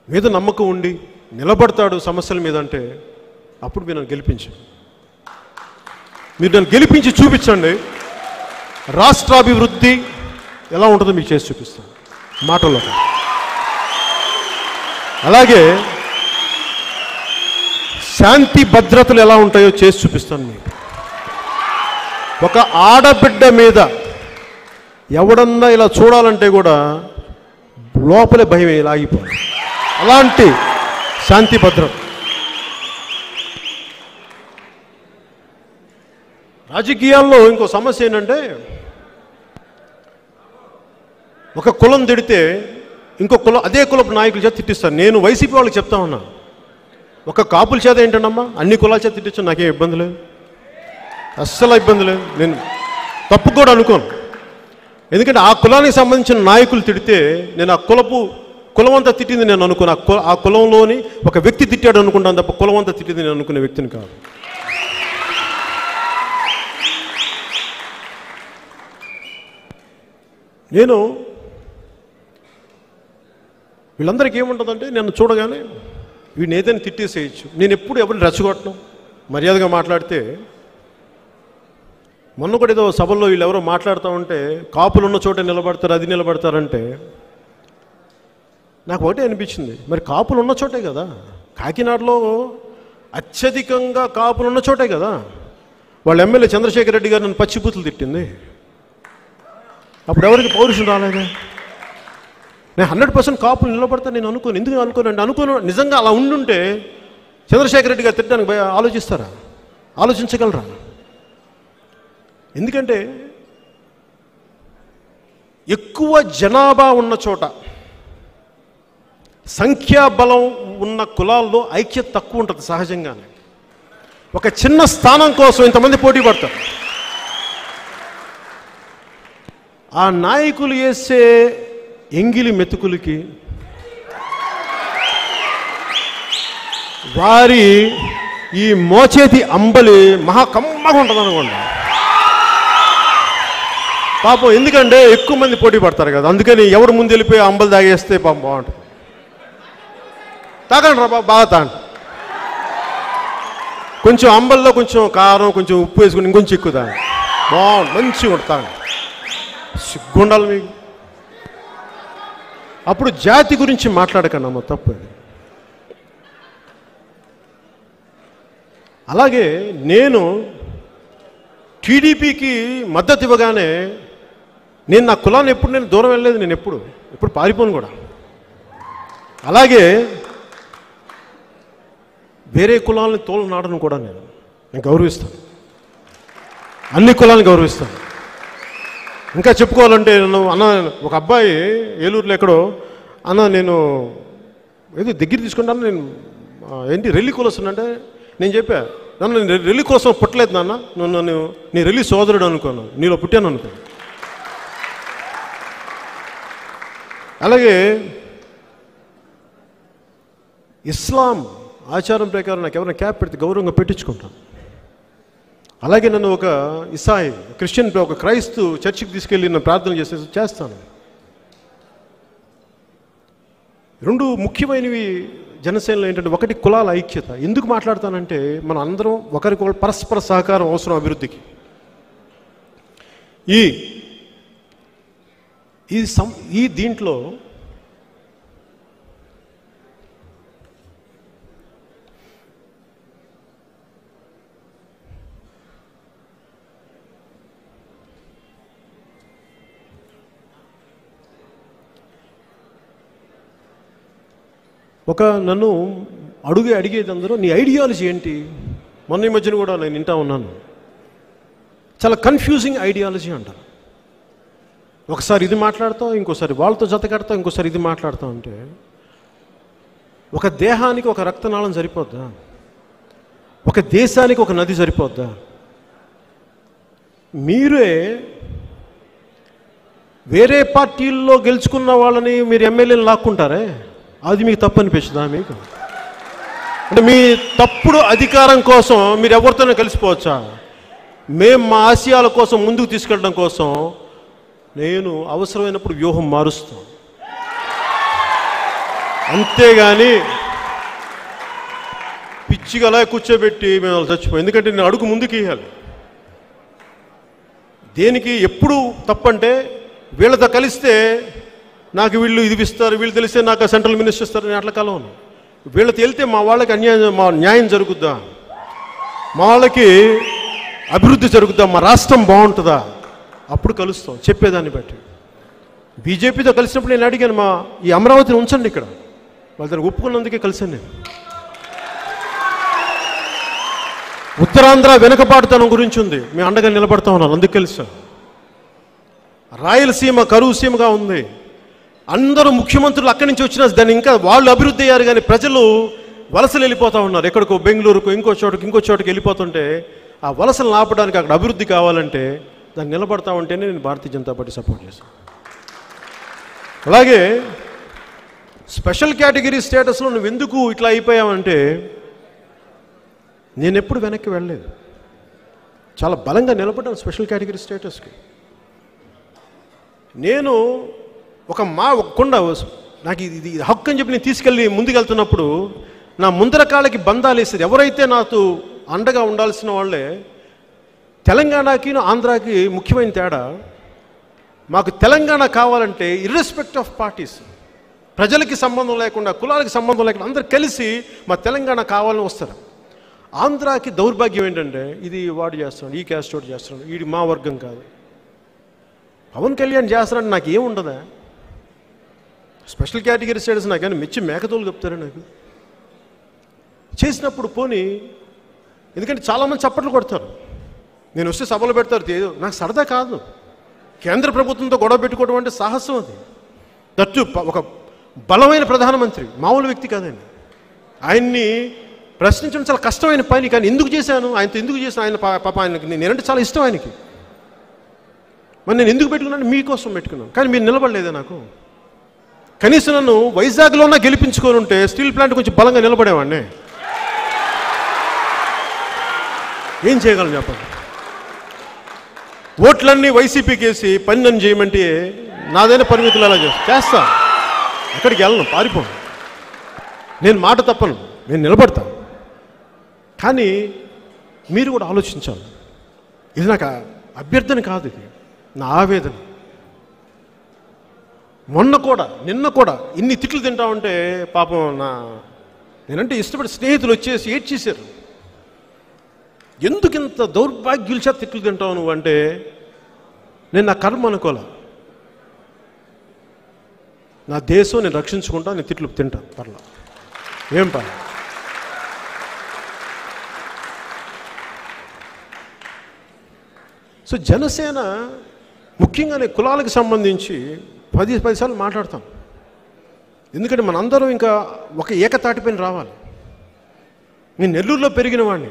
మీద నమ్మకం ఉండి నిలబడతాడు సమస్యల మీద అంటే అప్పుడు మీరు నన్ను గెలిపించండి. మీరు నన్ను గెలిపించి చూపించండి, రాష్ట్రాభివృద్ధి ఎలా ఉంటుందో మీకు చేసి చూపిస్తాను మాటల్లో. అలాగే శాంతి భద్రతలు ఎలా ఉంటాయో చేసి చూపిస్తాను మీకు. ఒక ఆడబిడ్డ మీద ఎవడన్నా ఇలా చూడాలంటే కూడా లోపలే భయం లాగిపోయింది. అలాంటి శాంతి భద్రత రాజకీయాల్లో ఇంకో సమస్య ఏంటంటే ఒక కులం తిడితే ఇంకో కులం అదే కులపు నాయకుల చేత తిట్టిస్తారు. నేను వైసీపీ వాళ్ళకి చెప్తా ఉన్నా, ఒక కాపుల చేత ఏంటంటమ్మా అన్ని కులాల చేత తిట్టించు, నాకేం ఇబ్బంది లేదు, అస్సలు ఇబ్బంది లేదు. నేను తప్పు కూడా అనుకోను. ఎందుకంటే ఆ కులానికి సంబంధించిన నాయకులు తిడితే నేను ఆ కులం అంతా తిట్టింది నేను అనుకున్నా. ఆ కులంలోని ఒక వ్యక్తి తిట్టాడు అనుకుంటాను తప్ప కులం అంతా తిట్టింది నేను అనుకునే వ్యక్తిని కాదు. నేను వీళ్ళందరికీ ఏముంటుందంటే నన్ను చూడగానే వీడిని ఏదైనా తిట్టేసేయచ్చు. నేను ఎప్పుడు ఎవరిని రెచ్చగొట్టను, మర్యాదగా మాట్లాడితే. మొన్న కూడా ఏదో సభల్లో వీళ్ళు ఎవరో మాట్లాడుతూ ఉంటే కాపులు ఉన్న చోట నిలబడతారు, అది నిలబడతారంటే నాకు ఒకటే అనిపించింది, మరి కాపులు ఉన్న చోటే కదా, కాకినాడలో అత్యధికంగా కాపులు ఉన్న చోటే కదా వాళ్ళ ఎమ్మెల్యే చంద్రశేఖర్ రెడ్డి గారు నన్ను పచ్చిబూతులు తిట్టింది. అప్పుడు ఎవరికి పౌరుషం రాలేదా? నేను 100% కాపులు నిలబడతా నేను అనుకోను. ఎందుకు అనుకోను? నిజంగా అలా ఉండుంటే చంద్రశేఖర్ రెడ్డి గారు తిట్టడానికి ఆలోచిస్తారా? ఆలోచించగలరా? ఎందుకంటే ఎక్కువ జనాభా ఉన్న చోట, సంఖ్యాబలం ఉన్న కులాల్లో ఐక్యత తక్కువ ఉంటుంది సహజంగానే. ఒక చిన్న స్థానం కోసం ఇంతమంది పోటీ పడతారు. ఆ నాయకులు వేసే ఎంగిలి మెతుకులకి వారి ఈ మోచేతి అంబలి మహా కమ్మగా ఉంటుంది అనుకోండి పాపం. ఎందుకంటే ఎక్కువ మంది పోటీ పడతారు కదా, అందుకని ఎవరు ముందు వెళ్ళిపోయి అంబలి తాగేస్తే పాపం బాగుంటుంది. తాగండి రా బాగా తాగండి. కొంచెం అంబల్లో కొంచెం కారం కొంచెం ఉప్పు వేసుకుని ఇంకొంచెం ఎక్కువ తాగండి, బాగుంది, మంచిగా ఉంటుంది. తాగండి, సిగ్గుండాలి మీకు. అప్పుడు జాతి గురించి మాట్లాడకండి అమ్మ, తప్పు. అలాగే నేను టీడీపీకి మద్దతు ఇవ్వగానే నేను నా కులాన్ని ఎప్పుడు నేను దూరం వెళ్ళలేదు, నేను ఎప్పుడు పారిపోను కూడా. అలాగే వేరే కులాలని తోలనాడను కూడా నేను గౌరవిస్తాను, అన్ని కులాలను గౌరవిస్తాను. ఇంకా చెప్పుకోవాలంటే నన్ను అన్న ఒక అబ్బాయి ఏలూరులో ఎక్కడో అన్న నేను ఏదో దగ్గర తీసుకుంటాను, నేను ఏంటి రెల్లి కులస్తుందంటే నేను చెప్పా, నన్ను రెల్లి కోసం పుట్టలేదు నాన్న, నన్ను నీ రెల్లి సోదరుడు అనుకోను, నీలో పుట్టాను అనుకో. అలాగే ఇస్లాం ఆచారం ప్రకారం నాకు ఎవరైనా క్యాప్ పెడితే గౌరవంగా పెట్టించుకుంటాను. అలాగే నన్ను ఒక ఇసాయి క్రిస్టియన్ ఒక క్రైస్తు చర్చికి తీసుకెళ్ళి నన్ను ప్రార్థన చేస్తాను. రెండు ముఖ్యమైనవి జనసేనలో ఏంటంటే, ఒకటి కులాల ఐక్యత. ఎందుకు మాట్లాడతానంటే మనం అందరం ఒకరికొకరు పరస్పర సహకారం అవసరం అభివృద్ధికి. ఈ దీంట్లో నన్ను అడిగేది అందరూ నీ ఐడియాలజీ ఏంటి. మొన్న ఈ మధ్యన కూడా నేను వింటా ఉన్నాను, చాలా కన్ఫ్యూజింగ్ ఐడియాలజీ అంటారు. ఒకసారి ఇది మాట్లాడతాం, ఇంకోసారి వాళ్ళతో జత కడతాం, ఇంకోసారి ఇది మాట్లాడతాం. అంటే ఒక దేహానికి ఒక రక్తనాళం సరిపోద్దా? ఒక దేశానికి ఒక నది సరిపోద్దా? మీరే వేరే పార్టీల్లో గెలుచుకున్న వాళ్ళని మీరు ఎమ్మెల్యేలు లాక్కుంటారే, అది మీకు తప్పు అనిపిస్తుందా? మీకు అంటే మీ తప్పుడు అధికారం కోసం మీరు ఎవరితోనే కలిసిపోవచ్చా? మేము మా ఆశయాల కోసం ముందుకు తీసుకెళ్ళడం కోసం నేను అవసరమైనప్పుడు వ్యూహం మారుస్తాం, అంతేగాని పిచ్చిగా అలా కూర్చోబెట్టి మేము చచ్చిపోయి. ఎందుకంటే నేను అడుగు ముందుకు ఇవ్వాలి. దేనికి ఎప్పుడు తప్పంటే వీళ్ళతో కలిస్తే నాకు వీళ్ళు ఇది ఇస్తారు, వీళ్ళు తెలిస్తే నాకు సెంట్రల్ మినిస్టర్ ఇస్తారు, నేను అట్లా కలవను. వీళ్ళతో వెళ్తే మా వాళ్ళకి న్యాయం జరుగుద్దా, మా వాళ్ళకి అభివృద్ధి జరుగుద్దా, మా రాష్ట్రం బాగుంటుందా, అప్పుడు కలుస్తాం చెప్పేదాన్ని బట్టి. బీజేపీతో కలిసినప్పుడు నేను అడిగాను, ఈ అమరావతిని ఉంచండి ఇక్కడ, వాళ్ళ దాన్ని ఒప్పుకున్నందుకే కలిసాను నేను. ఉత్తరాంధ్ర వెనుకబాటుతనం గురించి ఉంది, మేము అండగా నిలబడతా ఉన్నాం. అందుకు తెలుసా, రాయలసీమ కరువు సీమగా ఉంది. అందరూ ముఖ్యమంత్రులు అక్కడి నుంచి వచ్చినా దాన్ని ఇంకా వాళ్ళు అభివృద్ధి అయ్యారు, కానీ ప్రజలు వలసలు వెళ్ళిపోతూ ఉన్నారు. ఎక్కడికో బెంగళూరుకు ఇంకో చోటుకి వెళ్ళిపోతుంటే ఆ వలసలు ఆపడానికి అక్కడ అభివృద్ధి కావాలంటే దాన్ని నిలబడతా ఉంటేనే నేను భారతీయ జనతా పార్టీ సపోర్ట్ చేశాను. అలాగే స్పెషల్ కేటగిరీ స్టేటస్లో నువ్వు ఎందుకు ఇట్లా అయిపోయావంటే, నేను ఎప్పుడు వెనక్కి వెళ్ళలేదు, చాలా బలంగా నిలబడ్డాను స్పెషల్ కేటగిరీ స్టేటస్కి. నేను ఒక కొండ నాకు ఇది హక్కు అని చెప్పి నేను తీసుకెళ్ళి ముందుకెళ్తున్నప్పుడు నా ముందర కాళ్ళకి బంధాలు వేసేది ఎవరైతే నాతో అండగా ఉండాల్సిన వాళ్ళే. తెలంగాణకి ఆంధ్రాకి ముఖ్యమైన తేడా, మాకు తెలంగాణ కావాలంటే ఇర్రెస్పెక్ట్ ఆఫ్ పార్టీస్, ప్రజలకి సంబంధం లేకుండా కులాలకి సంబంధం లేకుండా అందరు కలిసి మా తెలంగాణ కావాలని వస్తారు. ఆంధ్రాకి దౌర్భాగ్యం ఏంటంటే ఇది వాడు చేస్తున్నాడు, ఈ క్యాస్ట్ వాడు చేస్తున్నాడు, వీడి మా వర్గం కాదు. పవన్ కళ్యాణ్ చేస్తున్నాడు, నాకు ఏముండదా స్పెషల్ కేటగిరీ స్టేటస్, నాకు కానీ మెచ్చి మేకతోలు చెప్తారా నాకు చేసినప్పుడు పోనీ. ఎందుకంటే చాలామంది చప్పట్లు కొడతారు, నేను వస్తే సభలు పెడతారు, నాకు సరదా కాదు. కేంద్ర ప్రభుత్వంతో గొడవ పెట్టుకోవడం అంటే సాహసం, అది దట్టు ఒక బలమైన ప్రధానమంత్రి, మామూలు వ్యక్తి కాదండి. ఆయన్ని ప్రశ్నించడం చాలా కష్టమైన పని, కానీ ఎందుకు చేశాను, ఆయనతో ఎందుకు చేశాను, ఆయన పాప ఆయనకి నేనంటే చాలా ఇష్టం ఆయనకి. మరి నేను ఎందుకు పెట్టుకున్నాను, మీకోసం పెట్టుకున్నాను. కానీ మీరు నిలబడలేదే నాకు. కనీసం నన్ను వైజాగ్లోనే గెలిపించుకొని ఉంటే స్టీల్ ప్లాంట్ కొంచెం బలంగా నిలబడేవాడిని. ఏం చేయగలను చెప్పండి. ఓట్లన్నీ వైసీపీకి వేసి పని నన్ను చేయమంటే నాదైనా పరిమితులు అలా చేస్తా, ఎక్కడికి వెళ్ళను, పారిపోను. నేను మాట తప్పను, నేను నిలబడతాను. కానీ మీరు కూడా ఆలోచించాలి, ఇది నాకు అభ్యర్థన కాదు, ఇది నా ఆవేదన. నిన్న కూడా ఇన్ని తిట్లు తింటా ఉంటే పాపం నేనంటే ఇష్టపడి స్నేహితులు వచ్చేసి ఏడ్చేశారు. ఎందుకు ఇంత దౌర్భాగ్యుల చేత తిట్లు తింటావు నువ్వు అంటే, నేను నా కర్మ అనుకోలే, నా దేశం నేను రక్షించుకుంటా, నేను తిట్లు తింటాను, పర్లా ఏం పర్లా. సో జనసేన ముఖ్యంగా నేను కులాలకు సంబంధించి 10 సార్లు మాట్లాడతాం. ఎందుకంటే మనందరం ఇంకా ఒక ఏకతాటిపైన రావాలి. నేను నెల్లూరులో పెరిగిన వాడిని.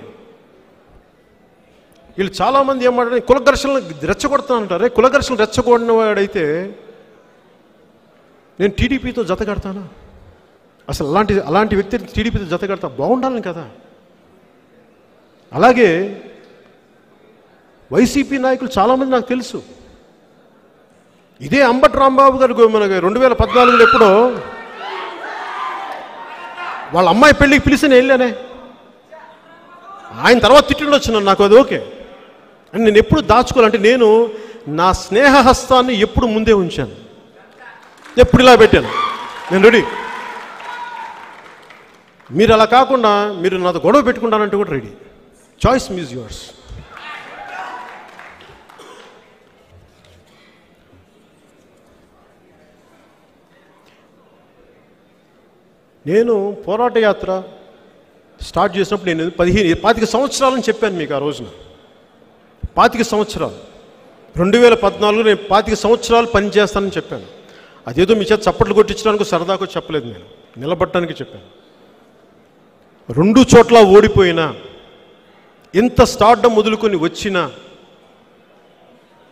వీళ్ళు చాలామంది ఏమంటారు, కుల ఘర్షణలు రెచ్చగొడతానంటారే. కుల ఘర్షణలు రెచ్చగొడిన వాడైతే నేను టీడీపీతో జత కడతానా? అసలు అలాంటి వ్యక్తిని టీడీపీతో జత కడతా బాగుండాలని కదా. అలాగే వైసీపీ నాయకులు చాలామంది నాకు తెలుసు. ఇదే అంబటి రాంబాబు గారు మనకి 2014లో ఎప్పుడో వాళ్ళ అమ్మాయి పెళ్ళికి పిలిచి నేను వెళ్ళానే. ఆయన తర్వాత తిట్టిండొచ్చు, నాకు అది ఓకే. అని నేను ఎప్పుడు దాచుకోవాలంటే, నేను నా స్నేహహస్తాన్ని ఎప్పుడు ముందే ఉంచాను, ఎప్పుడు ఇలా పెట్టాను, నేను రెడీ. మీరు అలా కాకుండా మీరు నాతో గొడవ పెట్టుకుంటానంటే కూడా రెడీ. Choice మీజ్ yours. నేను పోరాట యాత్ర స్టార్ట్ చేసినప్పుడు నేను 25 సంవత్సరాలని చెప్పాను మీకు ఆ రోజున. 25 సంవత్సరాలు 2014లో నేను 25 సంవత్సరాలు పనిచేస్తానని చెప్పాను. అదేదో మీ చేత చప్పట్లు కొట్టించడానికి సరదాకు చెప్పలేదు, నేను నిలబడటానికి చెప్పాను. 2 చోట్ల ఓడిపోయినా, ఇంత స్టార్డమ్ మొదలుకొని వచ్చినా,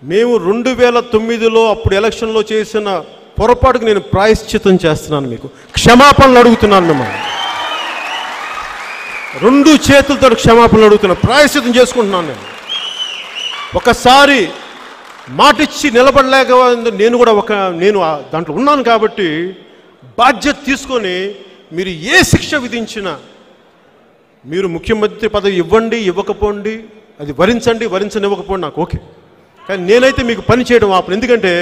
మేము 2009లో అప్పుడు ఎలక్షన్లో చేసిన పొరపాటుకు నేను ప్రాయశ్చితం చేస్తున్నాను, మీకు క్షమాపణలు అడుగుతున్నాను. మిమ్మల్ని 2 చేతులతో క్షమాపణలు అడుగుతున్నాను, ప్రాయశ్చితం చేసుకుంటున్నాను. ఒకసారి మాటిచ్చి నిలబడలేక నేను దాంట్లో ఉన్నాను కాబట్టి బాధ్యత తీసుకొని మీరు ఏ శిక్ష విధించినా, మీరు ముఖ్యమంత్రి పదవి ఇవ్వండి ఇవ్వకపోండి, అది వరించనివ్వకపోండి, నాకు ఓకే. కానీ నేనైతే మీకు పని చేయడం ఆపను. ఎందుకంటే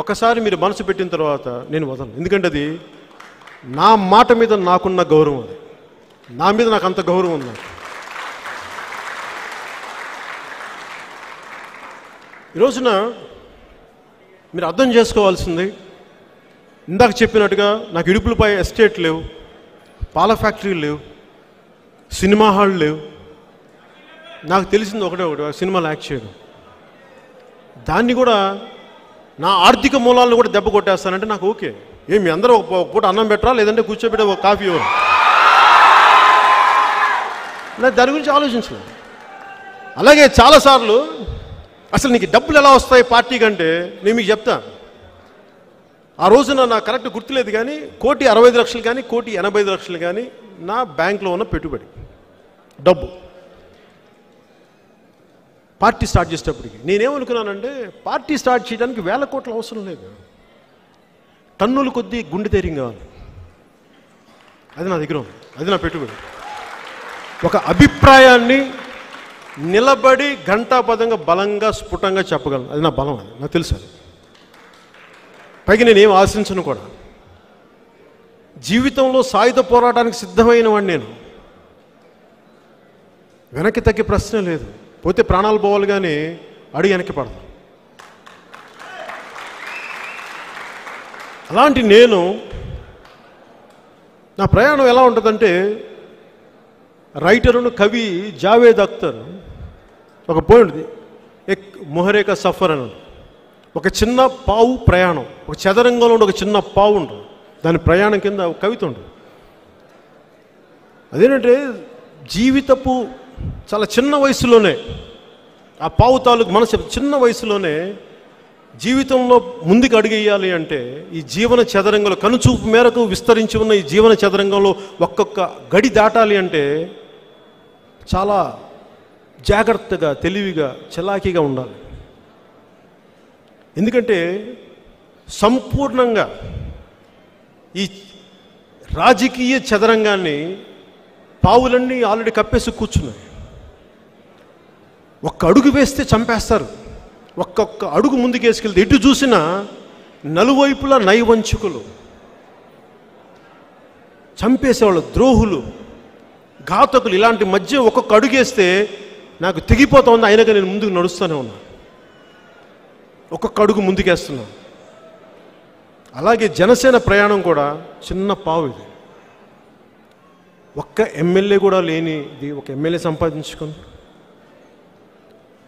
ఒకసారి మీరు మనసు పెట్టిన తర్వాత నేను వదలను. ఎందుకంటే అది నా మాట మీద నాకున్న గౌరవం, అది నా మీద నాకు అంత గౌరవం ఉంది. ఈ రోజున మీరు అర్థం చేసుకోవాల్సింది, ఇందాక చెప్పినట్టుగా నాకు ఇడుపులపై ఎస్టేట్ లేవు, పాల ఫ్యాక్టరీలు లేవు, సినిమా హాళ్ళు లేవు, నాకు తెలిసింది ఒకటే సినిమాలో యాక్ట్ చేయడం. దాన్ని కూడా నా ఆర్థిక మూలాలను కూడా దెబ్బ కొట్టేస్తానంటే నాకు ఓకే. మీ అందరూ ఒక పూట అన్నం పెట్టరా, లేదంటే కూర్చోబెట్టే ఒక కాఫీ ఇవ్వరు. నాకు దాని గురించి ఆలోచించలేదు. అలాగే చాలాసార్లు అసలు నీకు డబ్బులు ఎలా వస్తాయి పార్టీ కంటే నేను మీకు చెప్తాను. ఆ రోజున నాకు కరెక్ట్ గుర్తులేదు కానీ 1,65,00,000 కానీ 1,85,00,000 కానీ నా బ్యాంక్లో ఉన్న పెట్టుబడి డబ్బు పార్టీ స్టార్ట్ చేసేటప్పటికి నేనేమనుకున్నానంటే పార్టీ స్టార్ట్ చేయడానికి 1,000 కోట్ల అవసరం లేదు, టన్నుల కొద్దీ గుండె ధైర్యం కావాలి. అది నా దగ్గర ఉంది, అది నా పెట్టుబడి. ఒక అభిప్రాయాన్ని నిలబడి ఘంటాపదంగా బలంగా స్ఫుటంగా చెప్పగలను, అది నా బలం. అది నాకు తెలుసు. అది పైకి నేనేం ఆశించను కూడా. జీవితంలో సాయుధ పోరాటానికి సిద్ధమైన వాడిని నేను. వెనక్కి తగ్గే ప్రశ్న లేదు. పోతే ప్రాణాలు పోవాలి కానీ అడిగి వెనక్కి పడదు. అలాంటి నేను నా ప్రయాణం ఎలా ఉంటుందంటే, రైటరును కవి జావేద్ అఖ్తర్ ఒక పోయింది ఎక్ మొహరేక సఫర్ అని. ఒక చిన్న పావు ప్రయాణం, ఒక చదరంగంలో ఉండే ఒక చిన్న పావు ఉంటుంది, దాని ప్రయాణం కింద ఒక కవిత ఉంటుంది. అదేంటంటే జీవితపు చాలా చిన్న వయసులోనే ఆ పావు తాలూకు మనసు చిన్న వయసులోనే జీవితంలో ముందుకు అడుగేయాలి అంటే ఈ జీవన చదరంగంలో కనుచూపు మేరకు విస్తరించి ఉన్న ఈ జీవన చదరంగంలో ఒక్కొక్క గడి దాటాలి అంటే చాలా జాగ్రత్తగా, తెలివిగా, చలాకీగా ఉండాలి. ఎందుకంటే సంపూర్ణంగా ఈ రాజకీయ చదరంగాన్ని పావులన్నీ ఆల్రెడీ కప్పేసి కూర్చున్నాయి. ఒక్క అడుగు వేస్తే చంపేస్తారు. ఒక్కొక్క అడుగు ముందుకు వేసుకెళ్తే ఎటు చూసినా నలువైపులా నైవంచుకులు, చంపేసేవాళ్ళు, ద్రోహులు, ఘాతకులు, ఇలాంటి మధ్య ఒక్కొక్క అడుగు వేస్తే నాకు తెగిపోతా ఉంది. అయినాక నేను ముందుకు నడుస్తూనే ఉన్నా, ఒక్కొక్క అడుగు ముందుకేస్తున్నాను. అలాగే జనసేన ప్రయాణం కూడా చిన్న పావు. ఇది ఒక్క ఎమ్మెల్యే కూడా లేనిది ఒక ఎమ్మెల్యే సంపాదించుకుంది.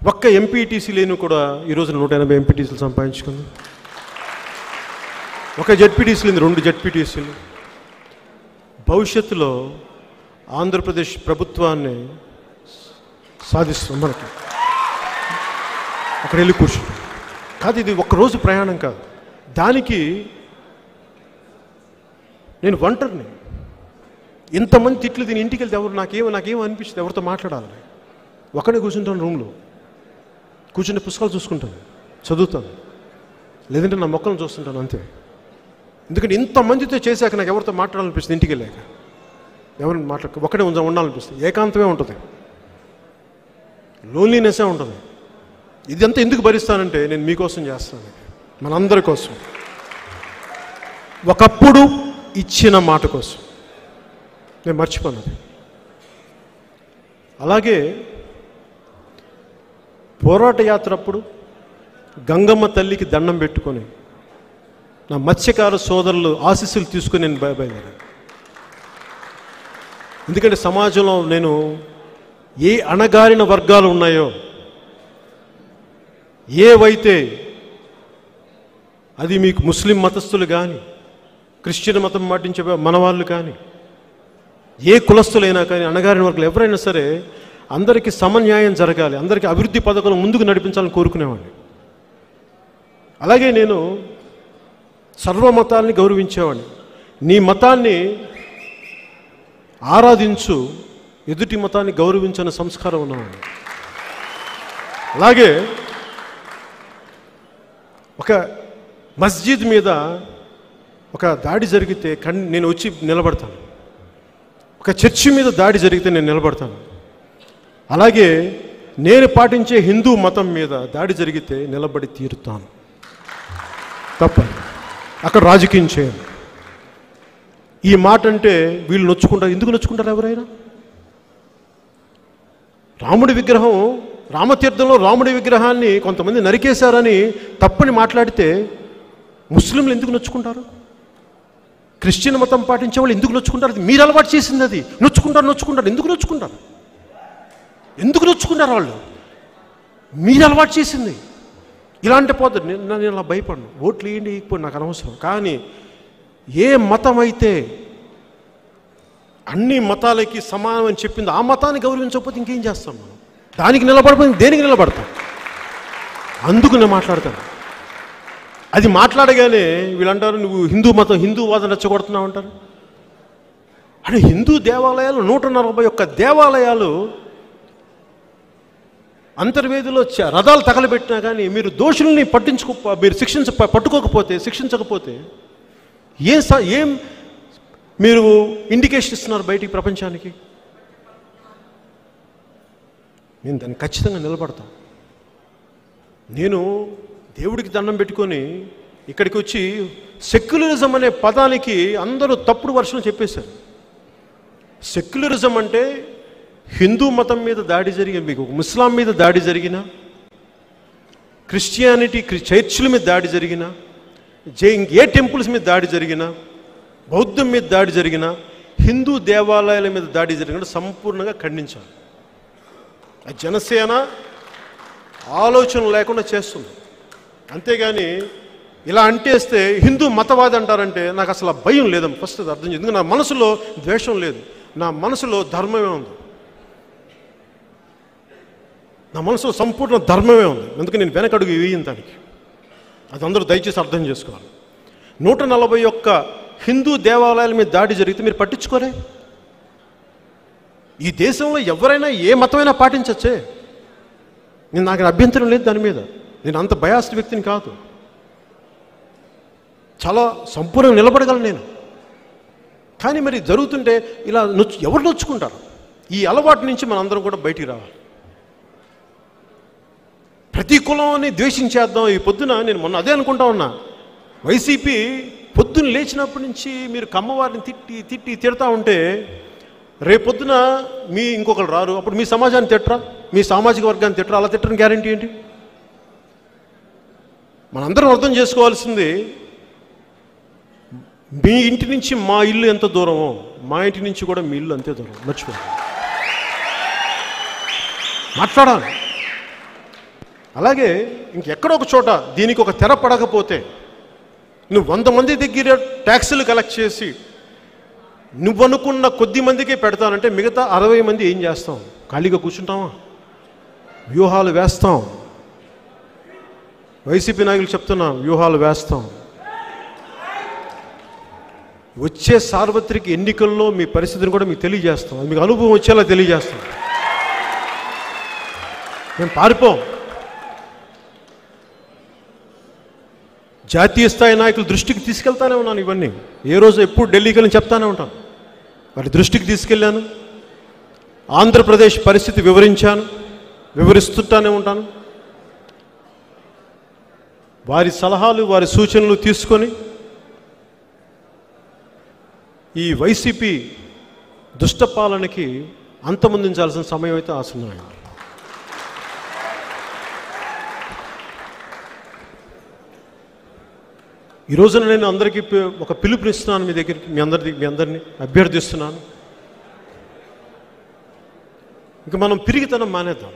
ఒక్క ఎంపీటీసీ లేని కూడా ఈరోజు 180 ఎంపీటీసీలు సంపాదించుకుంది. ఒక జెడ్పీటీసీ లేని 2 జెడ్పీటీసీలు. భవిష్యత్తులో ఆంధ్రప్రదేశ్ ప్రభుత్వాన్ని సాధిస్తాం. మనకి అక్కడ వెళ్ళి కూర్చుంటాం కాదు, ఇది ఒక్కరోజు ప్రయాణం కాదు. దానికి నేను ఒంటరిని. ఇంతమంది తిట్లు దీని ఇంటికి వెళ్తే ఎవరు నాకేమో అనిపిస్తుంది, ఎవరితో మాట్లాడాలి. ఒకడే కూర్చుంటాను, రూమ్లో కూర్చుంటే పుస్తకాలు చూసుకుంటాను, చదువుతాను, లేదంటే నా మొక్కలను చూస్తుంటాను, అంతే. ఎందుకంటే ఇంతమందితో చేశాక నాకు ఎవరితో మాట్లాడాలనిపిస్తుంది. ఇంటికి వెళ్ళాక ఎవరిని ఒకటే ఉండాలనిపిస్తుంది. ఏకాంతమే ఉంటుంది, లోన్లీనెస్సే ఉంటుంది. ఇదంతా ఎందుకు భరిస్తానంటే నేను మీకోసం చేస్తాను, మనందరి కోసం, ఒకప్పుడు ఇచ్చిన మాట కోసం. నేను మర్చిపోయినది. అలాగే పోరాట యాత్ర అప్పుడు గంగమ్మ తల్లికి దండం పెట్టుకొని నా మత్స్యకార సోదరులు ఆశీస్సులు తీసుకొని నేను బయలుదేరాను. ఎందుకంటే సమాజంలో నేను ఏ అణగారిన వర్గాలు ఉన్నాయో, ఏవైతే అది మీకు ముస్లిం మతస్థులు కానీ, క్రిస్టియన్ మతం పాటించే మనవాళ్ళు కానీ, ఏ కులస్తులైనా కానీ, అణగారిన వర్గాలు ఎవరైనా సరే అందరికీ సమన్యాయం జరగాలి, అందరికీ అభివృద్ధి పథకాలు ముందుకు నడిపించాలని కోరుకునేవాడిని. అలాగే నేను సర్వమతాల్ని గౌరవించేవాడిని. నీ మతాన్ని ఆరాధించు, ఎదుటి మతాన్ని గౌరవించని సంస్కారం ఉన్నవాడిని. అలాగే ఒక మస్జిద్ మీద ఒక దాడి జరిగితే నేను వచ్చి నిలబడతాను. ఒక చర్చి మీద దాడి జరిగితే నేను నిలబడతాను. అలాగే నేను పాటించే హిందూ మతం మీద దాడి జరిగితే నిలబడి తీరుతాను. తప్పదు, అక్కడ రాజకీయం చేయాలి. ఈ మాట అంటే వీళ్ళు నొచ్చుకుంటారు. ఎందుకు నొచ్చుకుంటారు? ఎవరైనా రాముడి విగ్రహం, రామతీర్థంలో రాముడి విగ్రహాన్ని కొంతమంది నరికేశారని తప్పని మాట్లాడితే ముస్లింలు ఎందుకు నొచ్చుకుంటారు? క్రిస్టియన్ మతం పాటించే వాళ్ళు ఎందుకు నొచ్చుకుంటారు? అది మీరు అలవాటు చేసింది. అది నొచ్చుకుంటారు. ఎందుకు నొచ్చుకుంటారు? ఎందుకు నొచ్చుకున్నారు వాళ్ళు? మీరు అలవాటు చేసింది ఇలాంటి పద్ధతి. నేను ఇలా భయపడను, ఓట్లు వేయండి వేయకపోయి నాకు అనవసరం. కానీ ఏ మతం అయితే అన్ని మతాలకి సమానం అని చెప్పింది ఆ మతాన్ని గౌరవించకపోతే ఇంకేం చేస్తాం మనం? దానికి నిలబడిపోయి దేనికి నిలబడతాం? అందుకు నేను మాట్లాడతాను. అది మాట్లాడగానే వీళ్ళంటారు నువ్వు హిందూ వాదన రెచ్చగొడుతున్నావు అంటారు. అంటే హిందూ దేవాలయాలు 141 దేవాలయాలు అంతర్వేదిలో రథాలు తగలబెట్టినా కానీ మీరు దోషుల్ని మీరు శిక్షించకపోతే ఏం మీరు ఇండికేషన్ ఇస్తున్నారు బయటికి ప్రపంచానికి? నేను దాన్ని ఖచ్చితంగా నిలబడతాను. నేను దేవుడికి దండం పెట్టుకొని ఇక్కడికి వచ్చి సెక్యులరిజం అనే పదానికి అందరూ తప్పుడు వర్షం చెప్పేశారు. సెక్యులరిజం అంటే హిందూ మతం మీద దాడి జరిగిన, మీకు ముస్లాం మీద దాడి జరిగిన, క్రిస్టియానిటీ చర్చిల మీద దాడి జరిగిన, ఏ టెంపుల్స్ మీద దాడి జరిగిన, బౌద్ధం మీద దాడి జరిగిన, హిందూ దేవాలయాల మీద దాడి జరిగిన సంపూర్ణంగా ఖండించాలి. జనసేన ఆలోచన లేకుండా చేస్తుంది. అంతేగాని ఇలా అంటేస్తే హిందూ మతవాది అంటారంటే నాకు అసలు భయం లేదమ్మా. ఫస్ట్ అది అర్థం చేయండి. నా మనసులో ద్వేషం లేదు, నా మనసులో ధర్మమే ఉంది. నా మనసులో సంపూర్ణ ధర్మమే ఉంది. అందుకే నేను వెనకడుగు వేయను దానికి. అది అందరూ దయచేసి అర్థం చేసుకోవాలి. 141 హిందూ దేవాలయాల మీద దాడి జరిగితే మీరు పట్టించుకోరే? ఈ దేశంలో ఎవరైనా ఏ మతమైనా పాటించచ్చే. నాకు అభ్యంతరం లేదు దాని మీద. నేను అంత బయాస్డ్ వ్యక్తిని కాదు. చాలా సంపూర్ణంగా నిలబడగలను నేను. కానీ మరి జరుగుతుంటే ఇలా ఎవరు నొచ్చుకుంటారు? ఈ అలవాటు నుంచి మనందరం కూడా బయటికి రావాలి. ప్రతి కులాన్ని ద్వేషించేద్దాం. ఈ పొద్దున నేను మొన్న అదే అనుకుంటా ఉన్నా. వైసీపీ పొద్దున్న లేచినప్పటి నుంచి మీరు కమ్మవారిని తిడతా ఉంటే రేపొద్దున మీ ఇంకొకరు రారు, అప్పుడు మీ సమాజాన్ని తిట్టరా, మీ సామాజిక వర్గాన్ని తిట్టరా? అలా తిట్టని గ్యారంటీ ఏంటి? మనందరం అర్థం చేసుకోవాల్సింది, మీ ఇంటి నుంచి మా ఇల్లు ఎంత దూరమో మా ఇంటి నుంచి కూడా మీ ఇల్లు అంతే దూరం. మర్చిపోయాను మాట్లాడాలి. అలాగే ఇంకెక్కడో ఒక చోట దీనికి ఒక తెర పడకపోతే నువ్వు 100 మంది దగ్గర ట్యాక్సులు కలెక్ట్ చేసి నువ్వనుకున్న కొద్ది మందికే పెడతానంటే మిగతా 60 మంది ఏం చేస్తాం? ఖాళీగా కూర్చుంటామా? వ్యూహాలు వేస్తాం. వైసీపీ నాయకులు చెప్తున్నా, వ్యూహాలు వేస్తాం. వచ్చే సార్వత్రిక ఎన్నికల్లో మీ పరిస్థితిని కూడా మీకు తెలియజేస్తాం. అది మీకు అనుభవం వచ్చేలా తెలియజేస్తాం. మేము పారిపోం. జాతీయ స్థాయి నాయకుల దృష్టికి తీసుకెళ్తానే ఉన్నాను. ఇవన్నీ ఏ రోజు ఎప్పుడు ఢిల్లీకి వెళ్ళి చెప్తానే ఉంటాను. వారి దృష్టికి తీసుకెళ్ళాను. ఆంధ్రప్రదేశ్ పరిస్థితి వివరించాను, వివరిస్తుంటానే ఉంటాను. వారి సలహాలు వారి సూచనలు తీసుకొని ఈ వైసీపీ దుష్టపాలనకి అంతమొందించాల్సిన సమయం అయితే ఆసన్నమైంది. ఈ రోజున నేను అందరికీ ఒక పిలుపునిస్తున్నాను. మీ దగ్గరికి మీ అందరినీ అభ్యర్థిస్తున్నాను. ఇంకా మనం పిరిగితనం మానేద్దాం,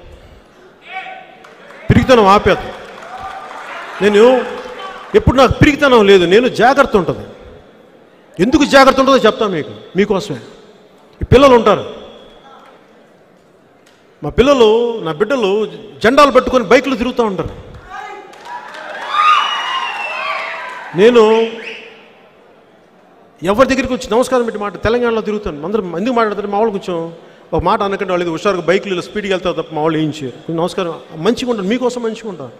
పిరిగితనం ఆపేద్దాం. నేను ఎప్పుడు నాకు పిరిగితనం లేదు, నేను జాగ్రత్త ఉంటుంది. ఎందుకు జాగ్రత్త ఉంటుందో చెప్తాను మీకోసమే. ఈ పిల్లలు ఉంటారు, మా పిల్లలు, నా బిడ్డలు జెండాలు పట్టుకొని బైకులు తిరుగుతూ ఉంటారు. నేను ఎవరి దగ్గరికి వచ్చి నమస్కారం పెట్టి మాట తెలంగాణలో తిరుగుతాను. అందరూ ఎందుకు మాట్లాడతారు? మా వాళ్ళు కొంచెం ఒక మాట అనకండి, వాళ్ళు హుషారుగా బైకులు స్పీడ్కి వెళ్తారు తప్ప మా వాళ్ళు వేయించారు. నమస్కారం, మంచిగా ఉంటాను, మీకోసం మంచిగా ఉంటాను.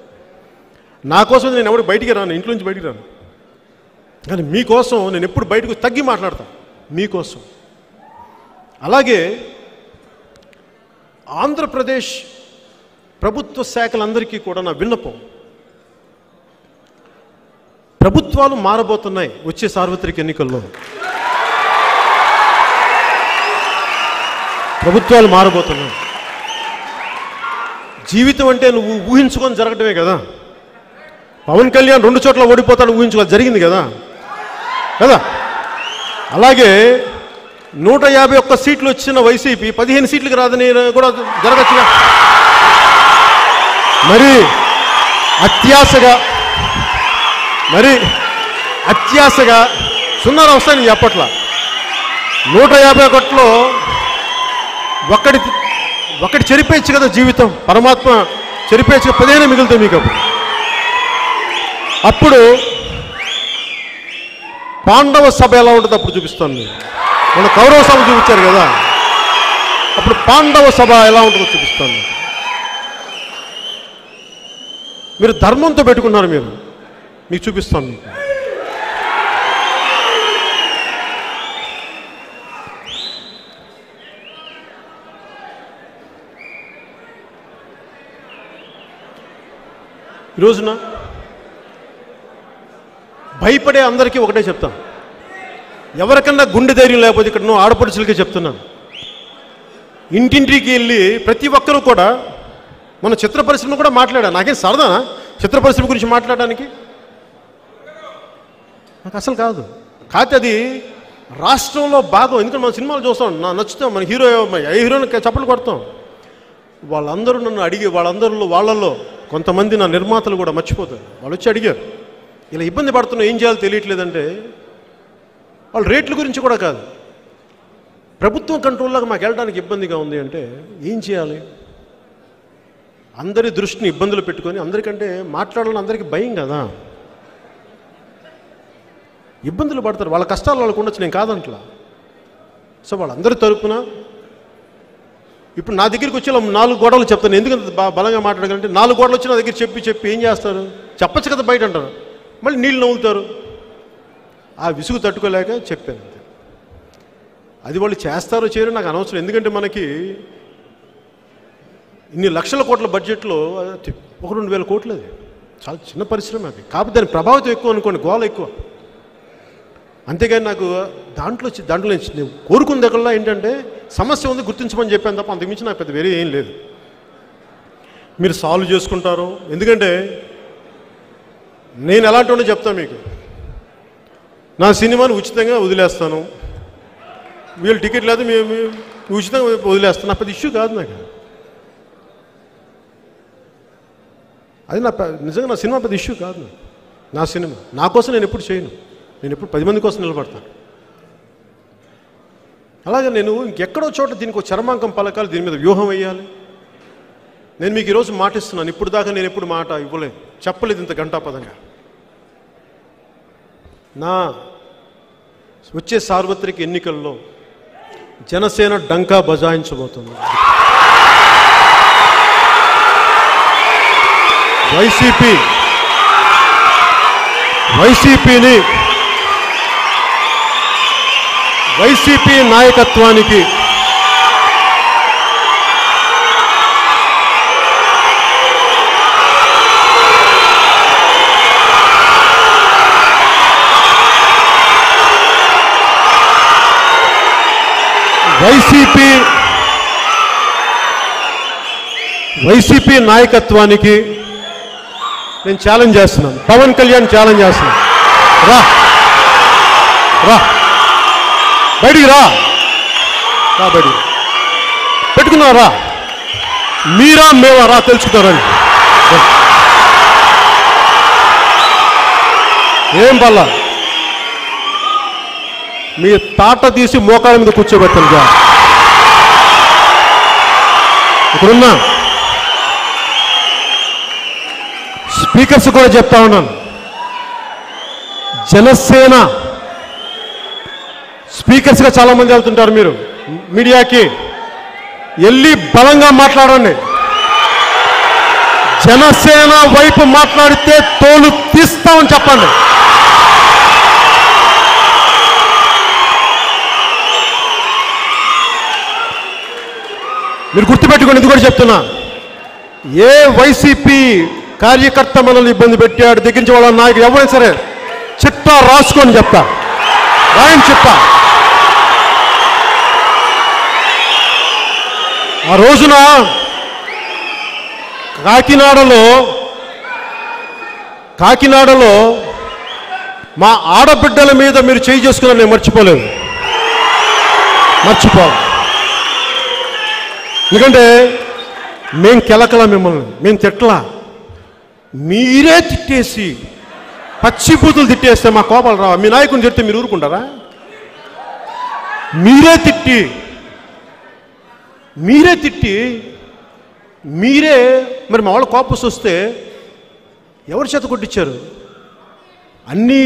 నా కోసం నేను ఎవరు బయటికి రాను, ఇంట్లో నుంచి బయటికి రాను. కానీ మీకోసం నేను ఎప్పుడు బయటకు తగ్గి మాట్లాడతాను, మీకోసం. అలాగే ఆంధ్రప్రదేశ్ ప్రభుత్వ శాఖలందరికీ కూడా నా విన్నపం, ప్రభుత్వాలు మారబోతున్నాయి వచ్చే సార్వత్రిక ఎన్నికల్లో. ప్రభుత్వాలు మారబోతున్నాయి. జీవితం అంటే నువ్వు ఊహించుకొని జరగటమే కదా. పవన్ కళ్యాణ్ 2 చోట్ల ఓడిపోతాడు ఊహించుకోవాలి, జరిగింది కదా. అలాగే 151 సీట్లు వచ్చిన వైసీపీ 15 సీట్లకు రాదని కూడా జరగచ్చుగా. మరి అత్యాశగా సున్నాలు వస్తాయని నేను చెప్పట్లా. 151లో ఒకటి చెరిపేయచ్చు కదా జీవితం. పరమాత్మ చెరిపేయచ్చు, 15 మిగులుతాయి మీకు. అప్పుడు పాండవ సభ ఎలా ఉంటుంది అప్పుడు చూపిస్తాను నేను. మన కౌరవ సభ చూపించారు కదా, అప్పుడు పాండవ సభ ఎలా ఉంటుందో చూపిస్తాను. మీరు ధర్మంతో పెట్టుకున్నారు, మీకు చూపిస్తాను. మీకు ఈరోజున భయపడే అందరికీ ఒకటే చెప్తాను, ఎవరికన్నా గుండె ధైర్యం లేకపోతే ఇక్కడ నువ్వు ఆడపడుచులకే చెప్తున్నాను, ఇంటింటికి వెళ్ళి ప్రతి ఒక్కరూ కూడా మన చిత్ర పరిశ్రమ కూడా మాట్లాడాను. నాకేం సరదానా చిత్ర పరిశ్రమ గురించి మాట్లాడడానికి? నాకు అసలు కాదు. కాకపోతే అది రాష్ట్రంలో భాగం. ఎందుకంటే మన సినిమాలు చూస్తాం, నచ్చుతాం, మన ఏ హీరోని చప్పట్లు కొడతాం. వాళ్ళందరూ నన్ను అడిగి, వాళ్ళల్లో కొంతమంది నా నిర్మాతలు కూడా మర్చిపోతారు. వాళ్ళు వచ్చి అడిగారు, ఇలా ఇబ్బంది పడుతున్నాం, ఏం చేయాలో తెలియట్లేదంటే, వాళ్ళు రేట్ల గురించి కూడా కాదు, ప్రభుత్వం కంట్రోల్లోకి మాకు వెళ్ళడానికి ఇబ్బందిగా ఉంది అంటే ఏం చేయాలి? అందరి దృష్టిని ఇబ్బందులు పెట్టుకొని, అందరికంటే మాట్లాడాలని అందరికీ భయం కదా, ఇబ్బందులు పడతారు. వాళ్ళ కష్టాలు వాళ్ళకు ఉండొచ్చు, నేను కాదంట్లా. సో వాళ్ళందరి తరపున ఇప్పుడు నా దగ్గరికి వచ్చి 4 గోడలు చెప్తాను. ఎందుకంటే బలంగా మాట్లాడగలంటే 4 గోడలు వచ్చి నా దగ్గర చెప్పి ఏం చేస్తారు? చెప్పచ్చు కదా బయట అంటారు, మళ్ళీ నీళ్ళు నవ్వుతారు. ఆ విసుగు తట్టుకోలేక చెప్పాను. అది వాళ్ళు చేస్తారో చేయరో నాకు అనవసరం. ఎందుకంటే మనకి ఇన్ని లక్షల కోట్ల బడ్జెట్లో 1-2 వేల కోట్లు, అది చాలా చిన్న పరిశ్రమ. అది కాకపోతే దాని ప్రభావితం ఎక్కువ అనుకోండి, గోల ఎక్కువ. అంతేగాని నాకు దాంట్లో నేను కోరుకున్న దగ్గరలో ఏంటంటే సమస్య ఉంది గుర్తించమని చెప్పాను తప్ప అంతకుమించి నాకు పెద్ద వేరే ఏం లేదు. మీరు సాల్వ్ చేసుకుంటారు. ఎందుకంటే నేను ఎలాంటి వాడిని చెప్తాను మీకు, నా సినిమాను ఉచితంగా వదిలేస్తాను, వీళ్ళు టికెట్ లేదు మేము ఉచితంగా వదిలేస్తాను. నా పెద్ద ఇష్యూ కాదు నాకు అది. నిజంగా నా సినిమా పెద్ద ఇష్యూ కాదు. నా సినిమా నా కోసం నేను ఎప్పుడు చేయను, నేను ఎప్పుడు 10 మంది కోసం నిలబడతాను. అలాగే నేను ఇంకెక్కడో చోట దీనికి ఒక చర్మాంకం పలకాలి, దీని మీద వ్యూహం వేయాలి. నేను మీకు ఈరోజు మాట ఇస్తున్నాను, ఇప్పుడు దాకా నేను ఎప్పుడు మాట ఇవ్వలేదు, చెప్పలేదు ఇంత గంటాపదంగా. నా వచ్చే సార్వత్రిక ఎన్నికల్లో జనసేన డంకా బజాయించబోతుంది. వైసీపీ నాయకత్వానికి నేను ఛాలెంజ్ చేస్తున్నాను. పవన్ కళ్యాణ్ ఛాలెంజ్ చేస్తున్నాను. రా బయటికి రా బయటికి పెట్టుకున్నారా? మీరా మేవా? రా తెలుసుకుంటారని ఏం పల్ల మీ తాట తీసి మోకాల మీద కూర్చోబెట్టండి. ఇక్కడున్నా స్పీకర్స్ కూడా చెప్తా ఉన్నాను, జనసేన స్పీకర్స్గా చాలామంది వెళ్తుంటారు. మీరు మీడియాకి వెళ్ళి బలంగా మాట్లాడండి. జనసేన వైపు మాట్లాడితే తోలు తీస్తామని చెప్పండి. మీరు గుర్తుపెట్టుకోండి, ఇది కూడా చెప్తున్నా, ఏ వైసీపీ కార్యకర్త మనల్ని ఇబ్బంది పెట్టాడు దగ్గర నుంచి వాళ్ళ నాయకుడు ఎవరైనా సరే చిట్టా రాసుకొని చెప్తా, రాయని చెప్తా. ఆ రోజున కాకినాడలో మా ఆడబిడ్డల మీద మీరు చేయి చేసుకున్నా నేను మర్చిపోలేదు. మర్చిపోవాలి. ఎందుకంటే మేం కెలకలా, మిమ్మల్ని మేము తిట్టలా, మీరే తిట్టేసి పచ్చిబూతులు తిట్టేస్తే మా కోపాలు రావా? మీ నాయకుని చెప్తే మీరు ఊరుకుంటారా? మీరే తిట్టి మీరే మరి మా వాళ్ళ కోపం వస్తే ఎవరి చేత కొట్టించారు? అన్నీ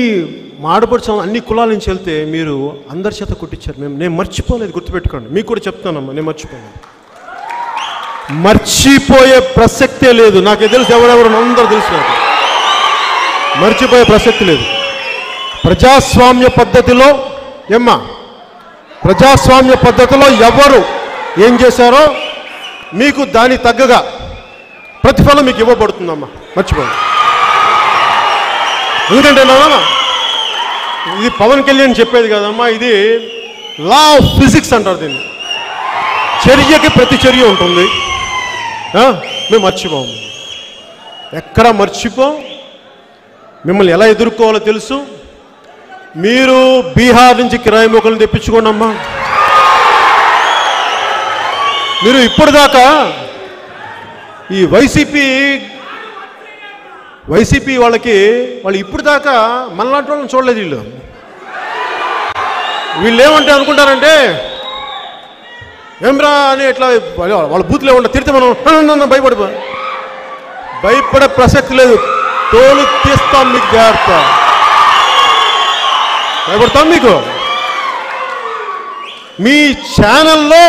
మాడపడుచు అన్ని కులాల నుంచి వెళ్తే మీరు అందరి చేత కొట్టించారు. నేను మర్చిపోలేదు, గుర్తుపెట్టుకోండి. మీకు కూడా చెప్తానమ్మా, నేను మర్చిపోయే ప్రసక్తే లేదు. నాకు తెలుసు, ఎవరెవరు అందరూ తెలుసు, నాకు మర్చిపోయే ప్రసక్తి లేదు. ప్రజాస్వామ్య పద్ధతిలో ప్రజాస్వామ్య పద్ధతిలో ఎవరు ఏం చేశారో మీకు దాని తగ్గగా ప్రతిఫలం మీకు ఇవ్వబడుతుందమ్మా, మర్చిపోండి. ఎందుకంటే ఇది పవన్ కళ్యాణ్ చెప్పేది కదమ్మా, ఇది లా ఆఫ్ ఫిజిక్స్ అంటారు దీన్ని. చర్యకి ప్రతి చర్య ఉంటుంది. మేము మర్చిపోము, ఎక్కడ మర్చిపోం. మిమ్మల్ని ఎలా ఎదుర్కోవాలో తెలుసు. మీరు బీహార్ నుంచి కిరాయి మొక్కలను తెప్పించుకోండి అమ్మా. మీరు ఇప్పటిదాకా ఈ వైసీపీ వాళ్ళు ఇప్పుడు దాకా మనలాంటి వాళ్ళని చూడలేదు. వీళ్ళు ఏమంటే అనుకుంటారంటే ఏమ్రా అని ఇట్లా వాళ్ళ బూత్లో ఉంటే తిరిగితే మనం భయపడే ప్రసక్తి లేదు. తోలు తీస్తాం, మీకు జాగ్రత్త. భయపడతాం మీకు. మీ ఛానల్లో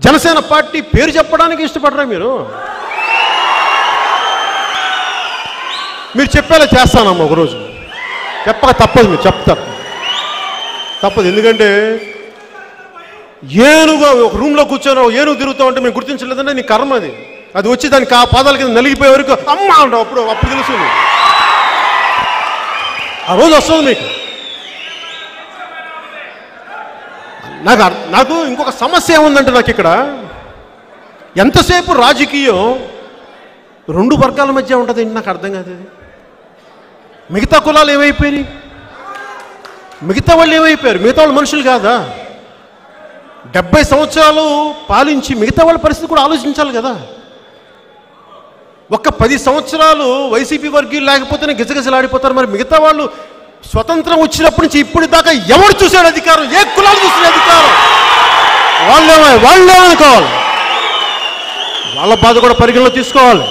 జనసేన పార్టీ పేరు చెప్పడానికి ఇష్టపడరా? మీరు చెప్పేలా చేస్తానమ్మా ఒకరోజు. చెప్పక తప్పదు, మీరు చెప్తారు, తప్పదు. ఎందుకంటే ఏనుగు ఒక రూమ్లో కూర్చొని ఏనుగు తిరుగుతూ ఉంటే మేము గుర్తించలేదంటే నీ కర్మ అది వచ్చి దానికి ఆ పాదాల కింద నలిగిపోయే వరకు అమ్మ అంటావు. అప్పుడు తెలుస్తుంది, ఆ రోజు వస్తుంది మీకు. నాకు ఇంకొక సమస్య ఏముందంటే, నాకు ఇక్కడ ఎంతసేపు రాజకీయం రెండు వర్గాల మధ్య ఉంటుంది. నాకు అర్థం కాదు. మిగతా కులాలు ఏమైపోయినాయి? మిగతా వాళ్ళు ఏమైపోయారు? మిగతా వాళ్ళు మనుషులు కాదా? 70 సంవత్సరాలు పాలించి మిగతా వాళ్ళ పరిస్థితి కూడా ఆలోచించాలి కదా. ఒక్క 10 సంవత్సరాలు వైసీపీ వర్గీయులు లేకపోతేనే గిజగిజలాడిపోతారు. మరి మిగతా వాళ్ళు స్వతంత్రం వచ్చినప్పటి నుంచి ఇప్పటి దాకా ఎవరు చూశాడు అధికారం? ఏ కులాలు చూసిన అధికారం? వాళ్ళేమనుకోవాలి, వాళ్ళ బాధ కూడా పరిగణలో తీసుకోవాలి.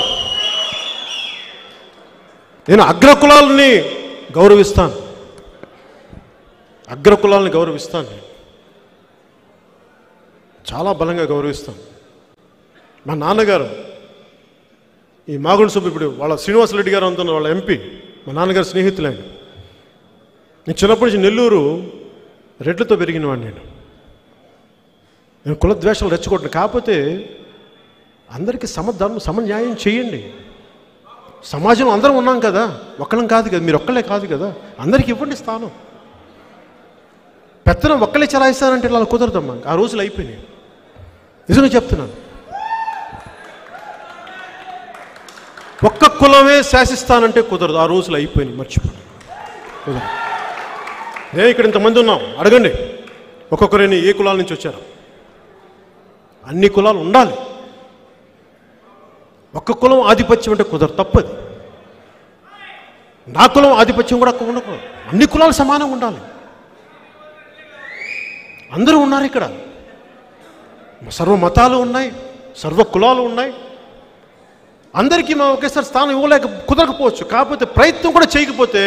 నేను అగ్రకులాలని గౌరవిస్తాను, చాలా బలంగా గౌరవిస్తాను. మా నాన్నగారు ఈ మాగుండు సుబ్బు, ఇప్పుడు వాళ్ళ శ్రీనివాసరెడ్డి గారు అంటున్న వాళ్ళ ఎంపీ, మా నాన్నగారు స్నేహితులైన. నేను చిన్నప్పటి నుంచి నెల్లూరు రెడ్లతో పెరిగినవాడిని. నేను కులద్వేషాలు రెచ్చగొట్టను. కాకపోతే అందరికీ సమన్యాయం చేయండి. సమాజంలో అందరం ఉన్నాం కదా, ఒక్కళ్ళం కాదు కదా, మీరు ఒక్కళ్ళే కాదు కదా, అందరికీ ఇవ్వండి స్థానం. పెత్తనం ఒక్కళ్ళే చలాయిస్తానంటే ఇలా కుదరదమ్మా. ఆ రోజులు అయిపోయినాయి, నిజంగా చెప్తున్నాను. ఒక్క కులమే శాసిస్తానంటే కుదరదు, ఆ రోజులు అయిపోయినాయి, మర్చిపోండి. నేను ఇక్కడ ఇంతమంది ఉన్నాం, అడగండి ఒక్కొక్కరిని ఏ కులాల నుంచి వచ్చారు. అన్ని కులాలు ఉండాలి. ఒక్క కులం ఆధిపత్యం అంటే కుదరదు, తప్పది. నా కులం ఆధిపత్యం కూడా ఉండకూడదు. అన్ని కులాలు సమానంగా ఉండాలి. అందరూ ఉన్నారు ఇక్కడ, సర్వ మతాలు ఉన్నాయి, సర్వ కులాలు ఉన్నాయి. అందరికీ మనం ఒకేసారి స్థానం కుదరకపోవచ్చు. కాకపోతే ప్రయత్నం కూడా చేయకపోతే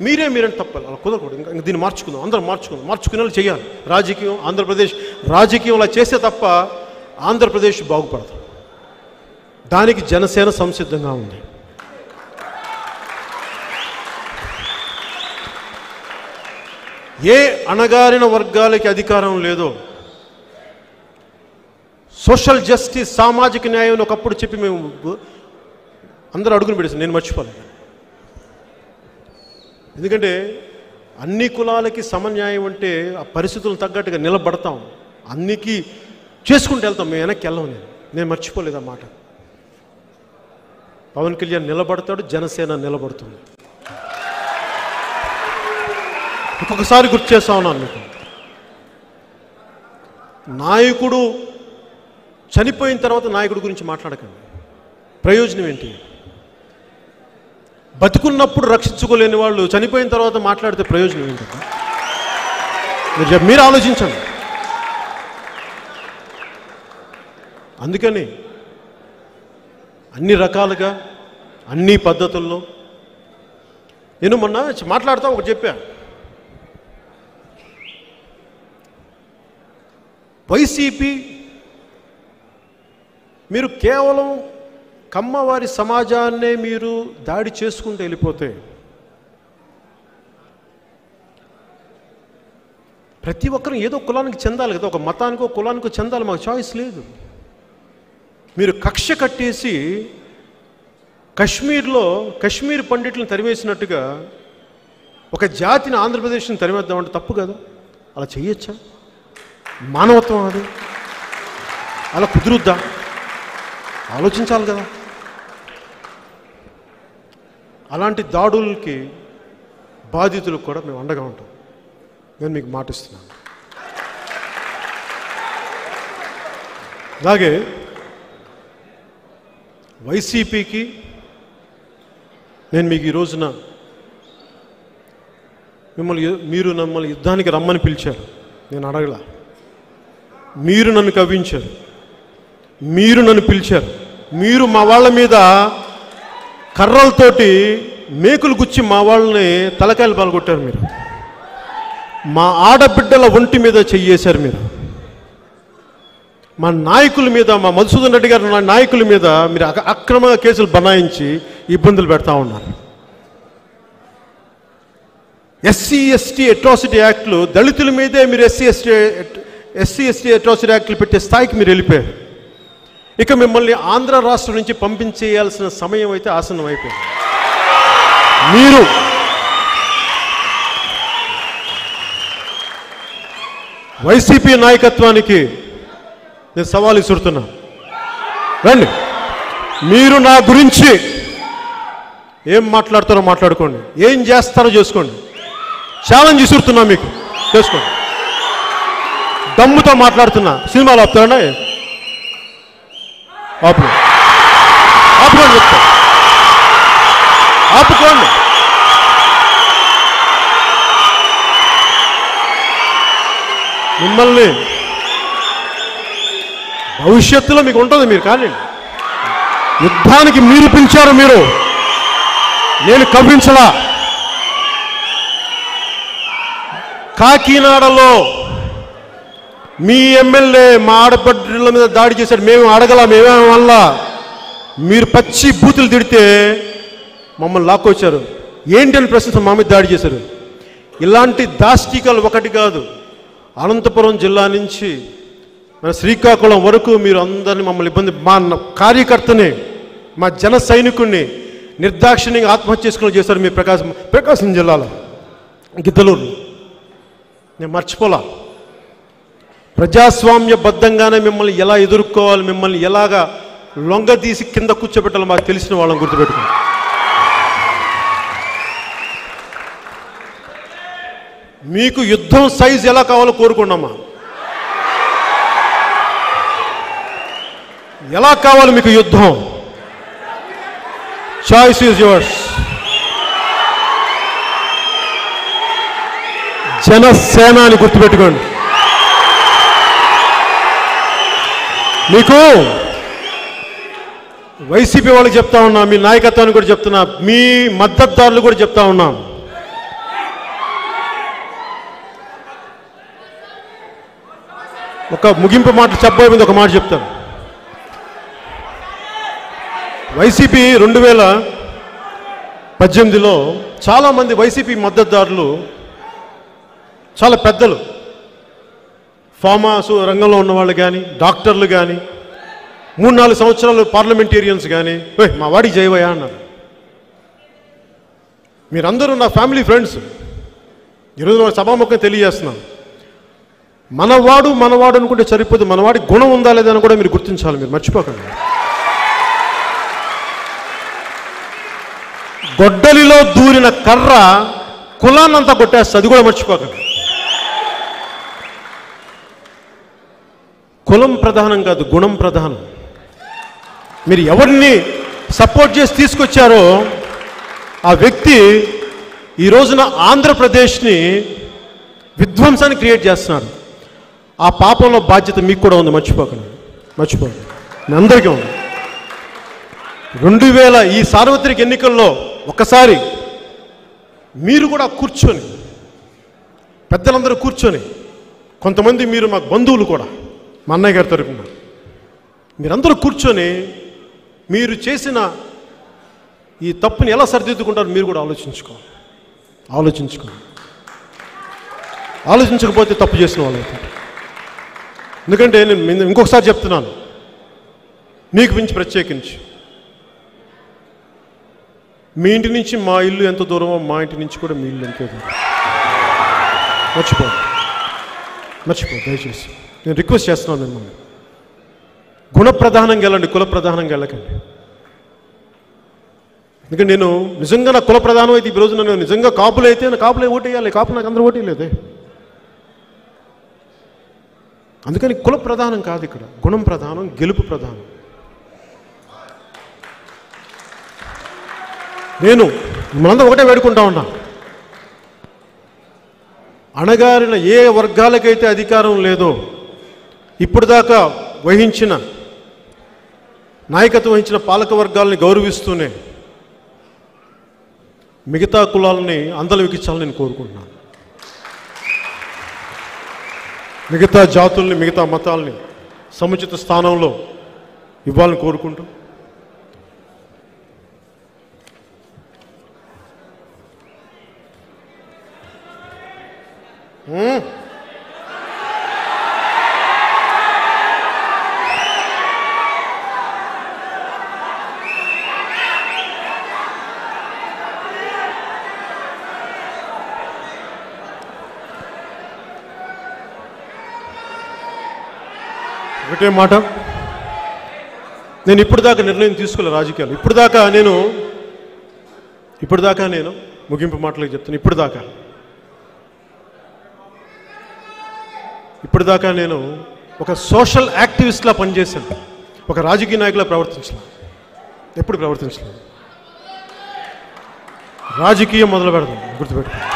మీరంటే తప్పాలి. అలా కుదరకూడదు. ఇంకా దీన్ని మార్చుకుందాం, అందరం మార్చుకునేలా చేయాలి. రాజకీయం ఆంధ్రప్రదేశ్ రాజకీయం అలా చేస్తే తప్ప ఆంధ్రప్రదేశ్ బాగుపడదు. దానికి జనసేన సంసిద్ధంగా ఉంది. ఏ అణగారిన వర్గాలకి అధికారం లేదో, సోషల్ జస్టిస్, సామాజిక న్యాయం ఒకప్పుడు చెప్పి మేము అందరూ అడుగుని పెడేసాం. నేను మర్చిపోలేదు. ఎందుకంటే అన్ని కులాలకి సమన్యాయం అంటే ఆ పరిస్థితులను తగ్గట్టుగా నిలబడతాం, అన్నికి చేసుకుంటూ వెళ్తాం. మేము వెనక్కి వెళ్ళాం. నేను మర్చిపోలేదు ఆ మాట. పవన్ కళ్యాణ్ నిలబడతాడు, జనసేన నిలబడుతుంది. ఇంకొకసారి గుర్తు చేస్తా ఉన్నాను మీకు, నాయకుడు చనిపోయిన తర్వాత నాయకుడి గురించి మాట్లాడకండి. ప్రయోజనం ఏంటి? బతుకున్నప్పుడు రక్షించుకోలేని వాళ్ళు చనిపోయిన తర్వాత మాట్లాడితే ప్రయోజనం ఏంటి? మీరు ఆలోచించండి. అందుకని అన్ని రకాలుగా అన్ని పద్ధతుల్లో నేను మొన్న మాట్లాడుతూ ఒకటి చెప్పా. వైసీపీ మీరు కేవలం కమ్మవారి సమాజాన్నే మీరు దాడి చేసుకుంటూ వెళ్ళిపోతే ప్రతి ఒక్కరు ఏదో కులానికి చెందాలి కదా, ఒక మతానికో కులానికో చెందాలి, మాకు చాయిస్ లేదు. మీరు కక్ష కట్టేసి కశ్మీర్ పండిట్లను తరివేసినట్టుగా ఒక జాతిని ఆంధ్రప్రదేశ్ని తరివేద్దామంటే తప్పు కదా. అలా చెయ్యొచ్చా? మానవత్వం అది? అలా కుదురుద్దా? ఆలోచించాలి కదా. అలాంటి దాడులకి బాధితులకు కూడా మేము అండగా ఉంటాం. నేను మీకు మాటిస్తున్నాను. అలాగే వైసీపీకి నేను మీకు ఈ రోజున మీరు మమ్మల్ని యుద్ధానికి రమ్మని పిలిచారు. నేను అడగలా. మీరు నన్ను కవ్వించారు, మీరు నన్ను పిలిచారు. మీరు మా వాళ్ళ మీద కర్రలతోటి మేకులు గుచ్చి మా వాళ్ళని తలకాయలు పాల్గొట్టారు. మీరు మా ఆడబిడ్డల ఒంటి మీద చెయ్యేశారు. మీరు మా నాయకుల మీద, మా మధుసూదన్ రెడ్డి గారు నాయకుల మీద మీరు అక్రమంగా కేసులు బనాయించి ఇబ్బందులు పెడతా ఉన్నారు. ఎస్సీ ఎస్టీ అట్రాసిటీ యాక్ట్లు, దళితుల మీదే మీరు ఎస్సీ ఎస్టీ అట్రాసిటీ యాక్ట్లు పెట్టే స్థాయికి మీరు వెళ్ళిపోయారు. ఇక మిమ్మల్ని ఆంధ్ర రాష్ట్రం నుంచి పంపించేయాల్సిన సమయం అయితే ఆసన్నం అయిపోయింది. మీరు వైసీపీ నాయకత్వానికి నేను సవాల్ విసురుతున్నా. రండి, మీరు నా గురించి ఏం మాట్లాడతారో మాట్లాడుకోండి, ఏం చేస్తారో చేసుకోండి. ఛాలెంజ్ విసురుతున్నా, మీకు చేసుకోండి. దమ్ముతో మాట్లాడుతున్నా. సినిమాలు ఆపుతారా? ఆపుకోండి చెప్తా, ఆపుకోండి. మిమ్మల్ని భవిష్యత్తులో మీకు ఉంటుంది, మీరు కానీ యుద్ధానికి మీరు పిలిచారు, మీరు, నేను కవ్వించలా. కాకినాడలో మీ ఎమ్మెల్యే మా ఆడపడ్డల మీద దాడి చేశాడు. మేము అడగలా, మేమేం వల్ల మీరు పచ్చి బూతులు తిడితే మమ్మల్ని లాక్కొచ్చారు. ఏంటి అని ప్రశ్నిస్తాం, మా మీద దాడి చేశారు. ఇలాంటి దాష్టికాలు ఒకటి కాదు. అనంతపురం జిల్లా నుంచి మన శ్రీకాకుళం వరకు మీరు అందరినీ మమ్మల్ని ఇబ్బంది, మా కార్యకర్తని, మా జన సైనికుడిని నిర్దాక్షిణ్యంగా ఆత్మహత్య చేసుకుని చేశారు మీ ప్రకాశం జిల్లాలో గిద్దలూరు. నేను మర్చిపోలా. ప్రజాస్వామ్యబద్ధంగానే మిమ్మల్ని ఎలా ఎదుర్కోవాలి, మిమ్మల్ని ఎలాగా లొంగదీసి కింద కూర్చోబెట్టాలో మాకు తెలిసిన వాళ్ళని గుర్తుపెట్టుకోండి. మీకు యుద్ధం సైజు ఎలా కావాలో కోరుకోండమ్మా. ఎలా కావాలి మీకు యుద్ధం? Choice is yours. జనసేన అని గుర్తుపెట్టుకోండి. మీకు వైసీపీ వాళ్ళకి చెప్తా ఉన్నా, మీ నాయకత్వాన్ని కూడా చెప్తున్నా, మీ మద్దతుదారులు కూడా చెప్తా ఉన్నాం. ఒక ముగింపు మాట చెప్పబోయే ముందు ఒక మాట చెప్తాను. వైసీపీ 2018లో చాలామంది వైసీపీ మద్దతుదారులు, చాలా పెద్దలు, ఫార్మాసు రంగంలో ఉన్నవాళ్ళు కానీ, డాక్టర్లు కానీ, 3-4 సంవత్సరాలు పార్లమెంటేరియన్స్ కానీ, మా వాడికి జయవయ్యా అన్నారు. మీరందరూ నా ఫ్యామిలీ ఫ్రెండ్స్. ఈరోజు సభాముఖంగా తెలియజేస్తున్నాం, మనవాడు అనుకుంటే సరిపోదు, మనవాడి గుణం ఉందా లేదని కూడా మీరు గుర్తించాలి. మీరు మర్చిపోకండి. గొడ్డలిలో దూరిన కర్ర కులాన్నంతా కొట్టేస్తుంది, అది కూడా మర్చిపోకండి. కులం ప్రధానం కాదు, గుణం ప్రధానం. మీరు ఎవరిని సపోర్ట్ చేసి తీసుకొచ్చారో ఆ వ్యక్తి ఈ రోజున ఆంధ్రప్రదేశ్ని విధ్వంసాన్ని క్రియేట్ చేస్తున్నాడు. ఆ పాపంలో బాధ్యత మీకు కూడా ఉంది, మర్చిపోకండి. మీ అందరికీ ఉంది. 2000 ఈ సార్వత్రిక ఎన్నికల్లో ఒకసారి మీరు కూడా కూర్చొని, పెద్దలందరూ కూర్చొని, కొంతమంది మీరు మాకు బంధువులు కూడా, మా అన్నయ్య గారి తరపున మీరందరూ కూర్చొని మీరు చేసిన ఈ తప్పుని ఎలా సరిదిద్దుకుంటారు మీరు కూడా ఆలోచించకపోతే తప్పు చేసిన వాళ్ళు అవుతారు. ఎందుకంటే నేను ఇంకొకసారి చెప్తున్నాను, మీకు మించి ప్రత్యేకించి మీ ఇంటి నుంచి మా ఇల్లు ఎంత దూరమో మా ఇంటి నుంచి కూడా మీ ఇల్లు ఎంతో దూరం. మర్చిపో దయచేసి నేను రిక్వెస్ట్ చేస్తున్నాను మిమ్మల్ని. గుణ ప్రధానంగా వెళ్ళండి, కుల ప్రధానంగా వెళ్ళకండి. ఎందుకంటే నేను నిజంగా నా కుల ప్రధానం అయితే ఈ రోజు నేను నిజంగా కాపులు అయితే నా కాపులే ఓటేయాలి, కాపు నాకు అందరూ ఓటేయలేదే. అందుకని కుల ప్రధానం కాదు, ఇక్కడ గుణం ప్రధానం, గెలుపు ప్రధానం. నేను మనందరూ ఒకటే వేడుకుంటా ఉన్నా, అణగారిన ఏ వర్గాలకైతే అధికారం లేదో ఇప్పుడు దాకా వహించిన నాయకత్వం వహించిన పాలక వర్గాలని గౌరవిస్తూనే మిగతా కులాలని అందలు ఎక్కించాలని నేను కోరుకుంటున్నాను. మిగతా జాతుల్ని, మిగతా మతాలని సముచిత స్థానంలో ఇవ్వాలని కోరుకుంటూ, ఒకటే మాట, నేను ఇప్పటిదాకా నిర్ణయం తీసుకోలే రాజకీయాలు. ఇప్పటిదాకా నేను ముగింపు మాటలకు చెప్తాను. ఇప్పటిదాకా నేను ఒక సోషల్ యాక్టివిస్ట్లా పనిచేశాను, ఒక రాజకీయ నాయకులా ఎప్పుడు ప్రవర్తించలేదు. రాజకీయం మొదలు పెడతాం, గుర్తుపెట్టుకోండి.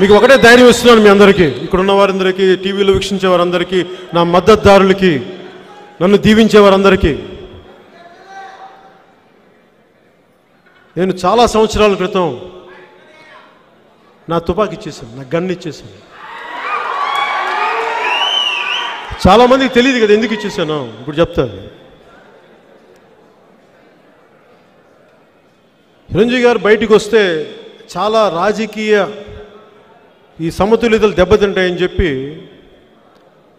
మీకు ఒకటే ధైర్యం ఇస్తున్నాను మీ అందరికీ, ఇక్కడ ఉన్న వారందరికీ, టీవీలో వీక్షించే వారందరికీ, నా మద్దతుదారులకి, నన్ను దీవించే వారందరికీ. నేను చాలా సంవత్సరాల క్రితం నా తుపాకీ ఇచ్చేసాను, నా గన్ ఇచ్చేసాను. చాలామందికి తెలియదు కదా ఎందుకు ఇచ్చేసాను, ఇప్పుడు చెప్తాను. చిరంజీవి గారు బయటికి వస్తే చాలా రాజకీయ ఈ సమతుల్యతలు దెబ్బతింటాయని చెప్పి,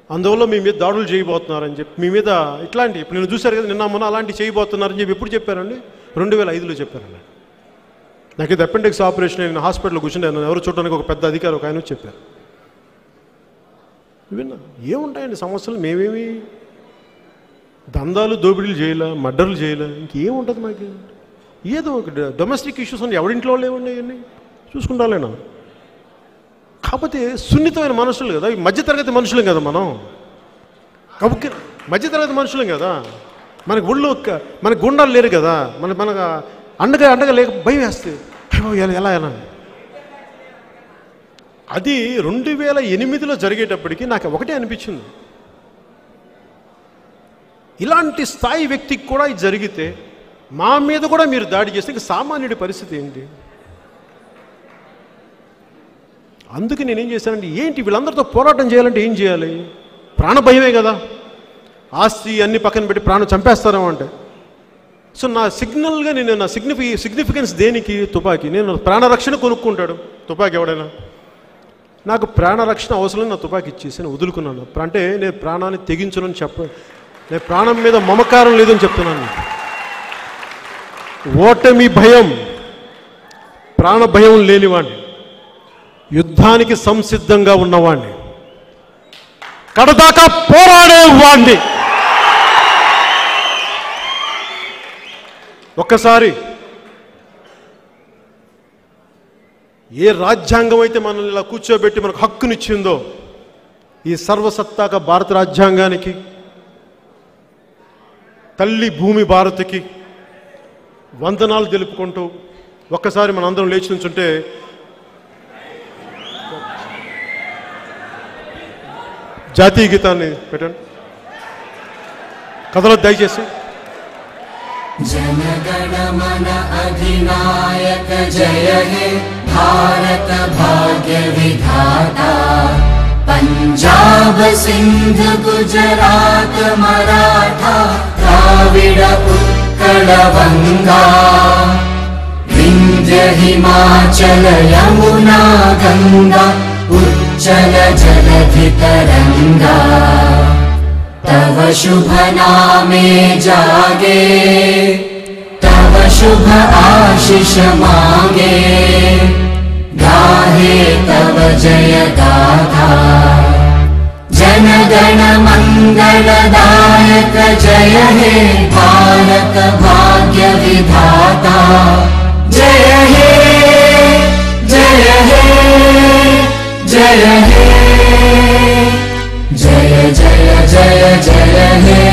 అందువల్ల మీ మీద దాడులు చేయబోతున్నారని చెప్పి, మీ మీద ఇట్లాంటి ఇప్పుడు నేను చూశారు కదా నిన్న మొన్న అలాంటివి చేయబోతున్నారని చెప్పి ఎప్పుడు చెప్పారండి? 2005లో చెప్పారండి. నాకు ఇది అపెండిక్స్ ఆపరేషన్, నేను హాస్పిటల్లో కూర్చుంటే ఎవరు చూడడానికి ఒక పెద్ద అధికారి ఒక ఆయన చెప్పారు. విన్నా ఏముంటాయండి సమస్యలు, మేమేమి దందాలు దోపిడీలు చేయలే, మర్డర్లు చేయలే, ఇంకేముంటుంది మాకు? ఏదో ఒక డొమెస్టిక్ ఇష్యూస్ అంటే ఎవరింట్లో లేవండి, అవన్నీ చూసుకుంటాలేనా. కాకపోతే సున్నితమైన మనుషులు కదా, మధ్యతరగతి మనుషులం కదా మనం, కాబట్టి మధ్యతరగతి మనుషులం కదా, మనకు ఒళ్ళు మనకు గుండాలు లేరు కదా, మనకు అండగా లేక భయం వేస్తే ఎలా అది 2008లో జరిగేటప్పటికి నాకు ఒకటే అనిపించింది, ఇలాంటి స్థాయి వ్యక్తికి కూడా ఇది జరిగితే మా మీద కూడా మీరు దాడి చేస్తే ఇంక సామాన్యుడి పరిస్థితి ఏంటి? అందుకే నేనేం చేశానంటే, ఏంటి వీళ్ళందరితో పోరాటం చేయాలంటే ఏం చేయాలి? ప్రాణ భయమే కదా, ఆస్తి అన్ని పక్కన పెట్టి ప్రాణం చంపేస్తారేమో అంటే. సో నా సిగ్నల్గా నేను నా సిగ్నిఫికెన్స్ దేనికి? తుపాకీ. నేను ప్రాణరక్షణ కొనుక్కుంటాడు తుపాకీ ఎవడైనా, నాకు ప్రాణరక్షణ అవసరం, నా తుపాకీ ఇచ్చేసి నేను వదులుకున్నాను. అంటే నేను ప్రాణాన్ని తెగించను అని నేను ప్రాణం మీద మమకారం లేదని చెప్తున్నాను. ఓటమి భయం, ప్రాణ భయం లేనివాడిని, యుద్ధానికి సంసిద్ధంగా ఉన్నవాడిని, కడదాకా పోరాడేవాడిని. ఒక్కసారి ఏ రాజ్యాంగం అయితే మనల్ని ఇలా కూర్చోబెట్టి మనకు హక్కునిచ్చిందో ఈ సర్వసత్తాక భారత రాజ్యాంగానికి, తల్లి భూమి భారత్కి వందనాలు తెలుపుకుంటూ ఒక్కసారి మనందరం లేచి నుంచుంటే జాతీయ గీతాన్ని పెట్టండి. కథలో దయచేసి. जनगण मन अधिनायक जय हे भारत भाग्य विधाता, पंजाब सिंध गुजरात मराठा द्राविड उत्कल बंगा, विंध्य हिमाचल यमुना गंगा उच्चल जलधि तरंगा, तव शुभ नामे जागे, तव शुभ आशीष मांगे, गाहे तव जय गाथा। जन गण मंगलदायक जय हे भारत भाग्य विधाता, जय हे जय हे जय हे जय जय जय जय हे।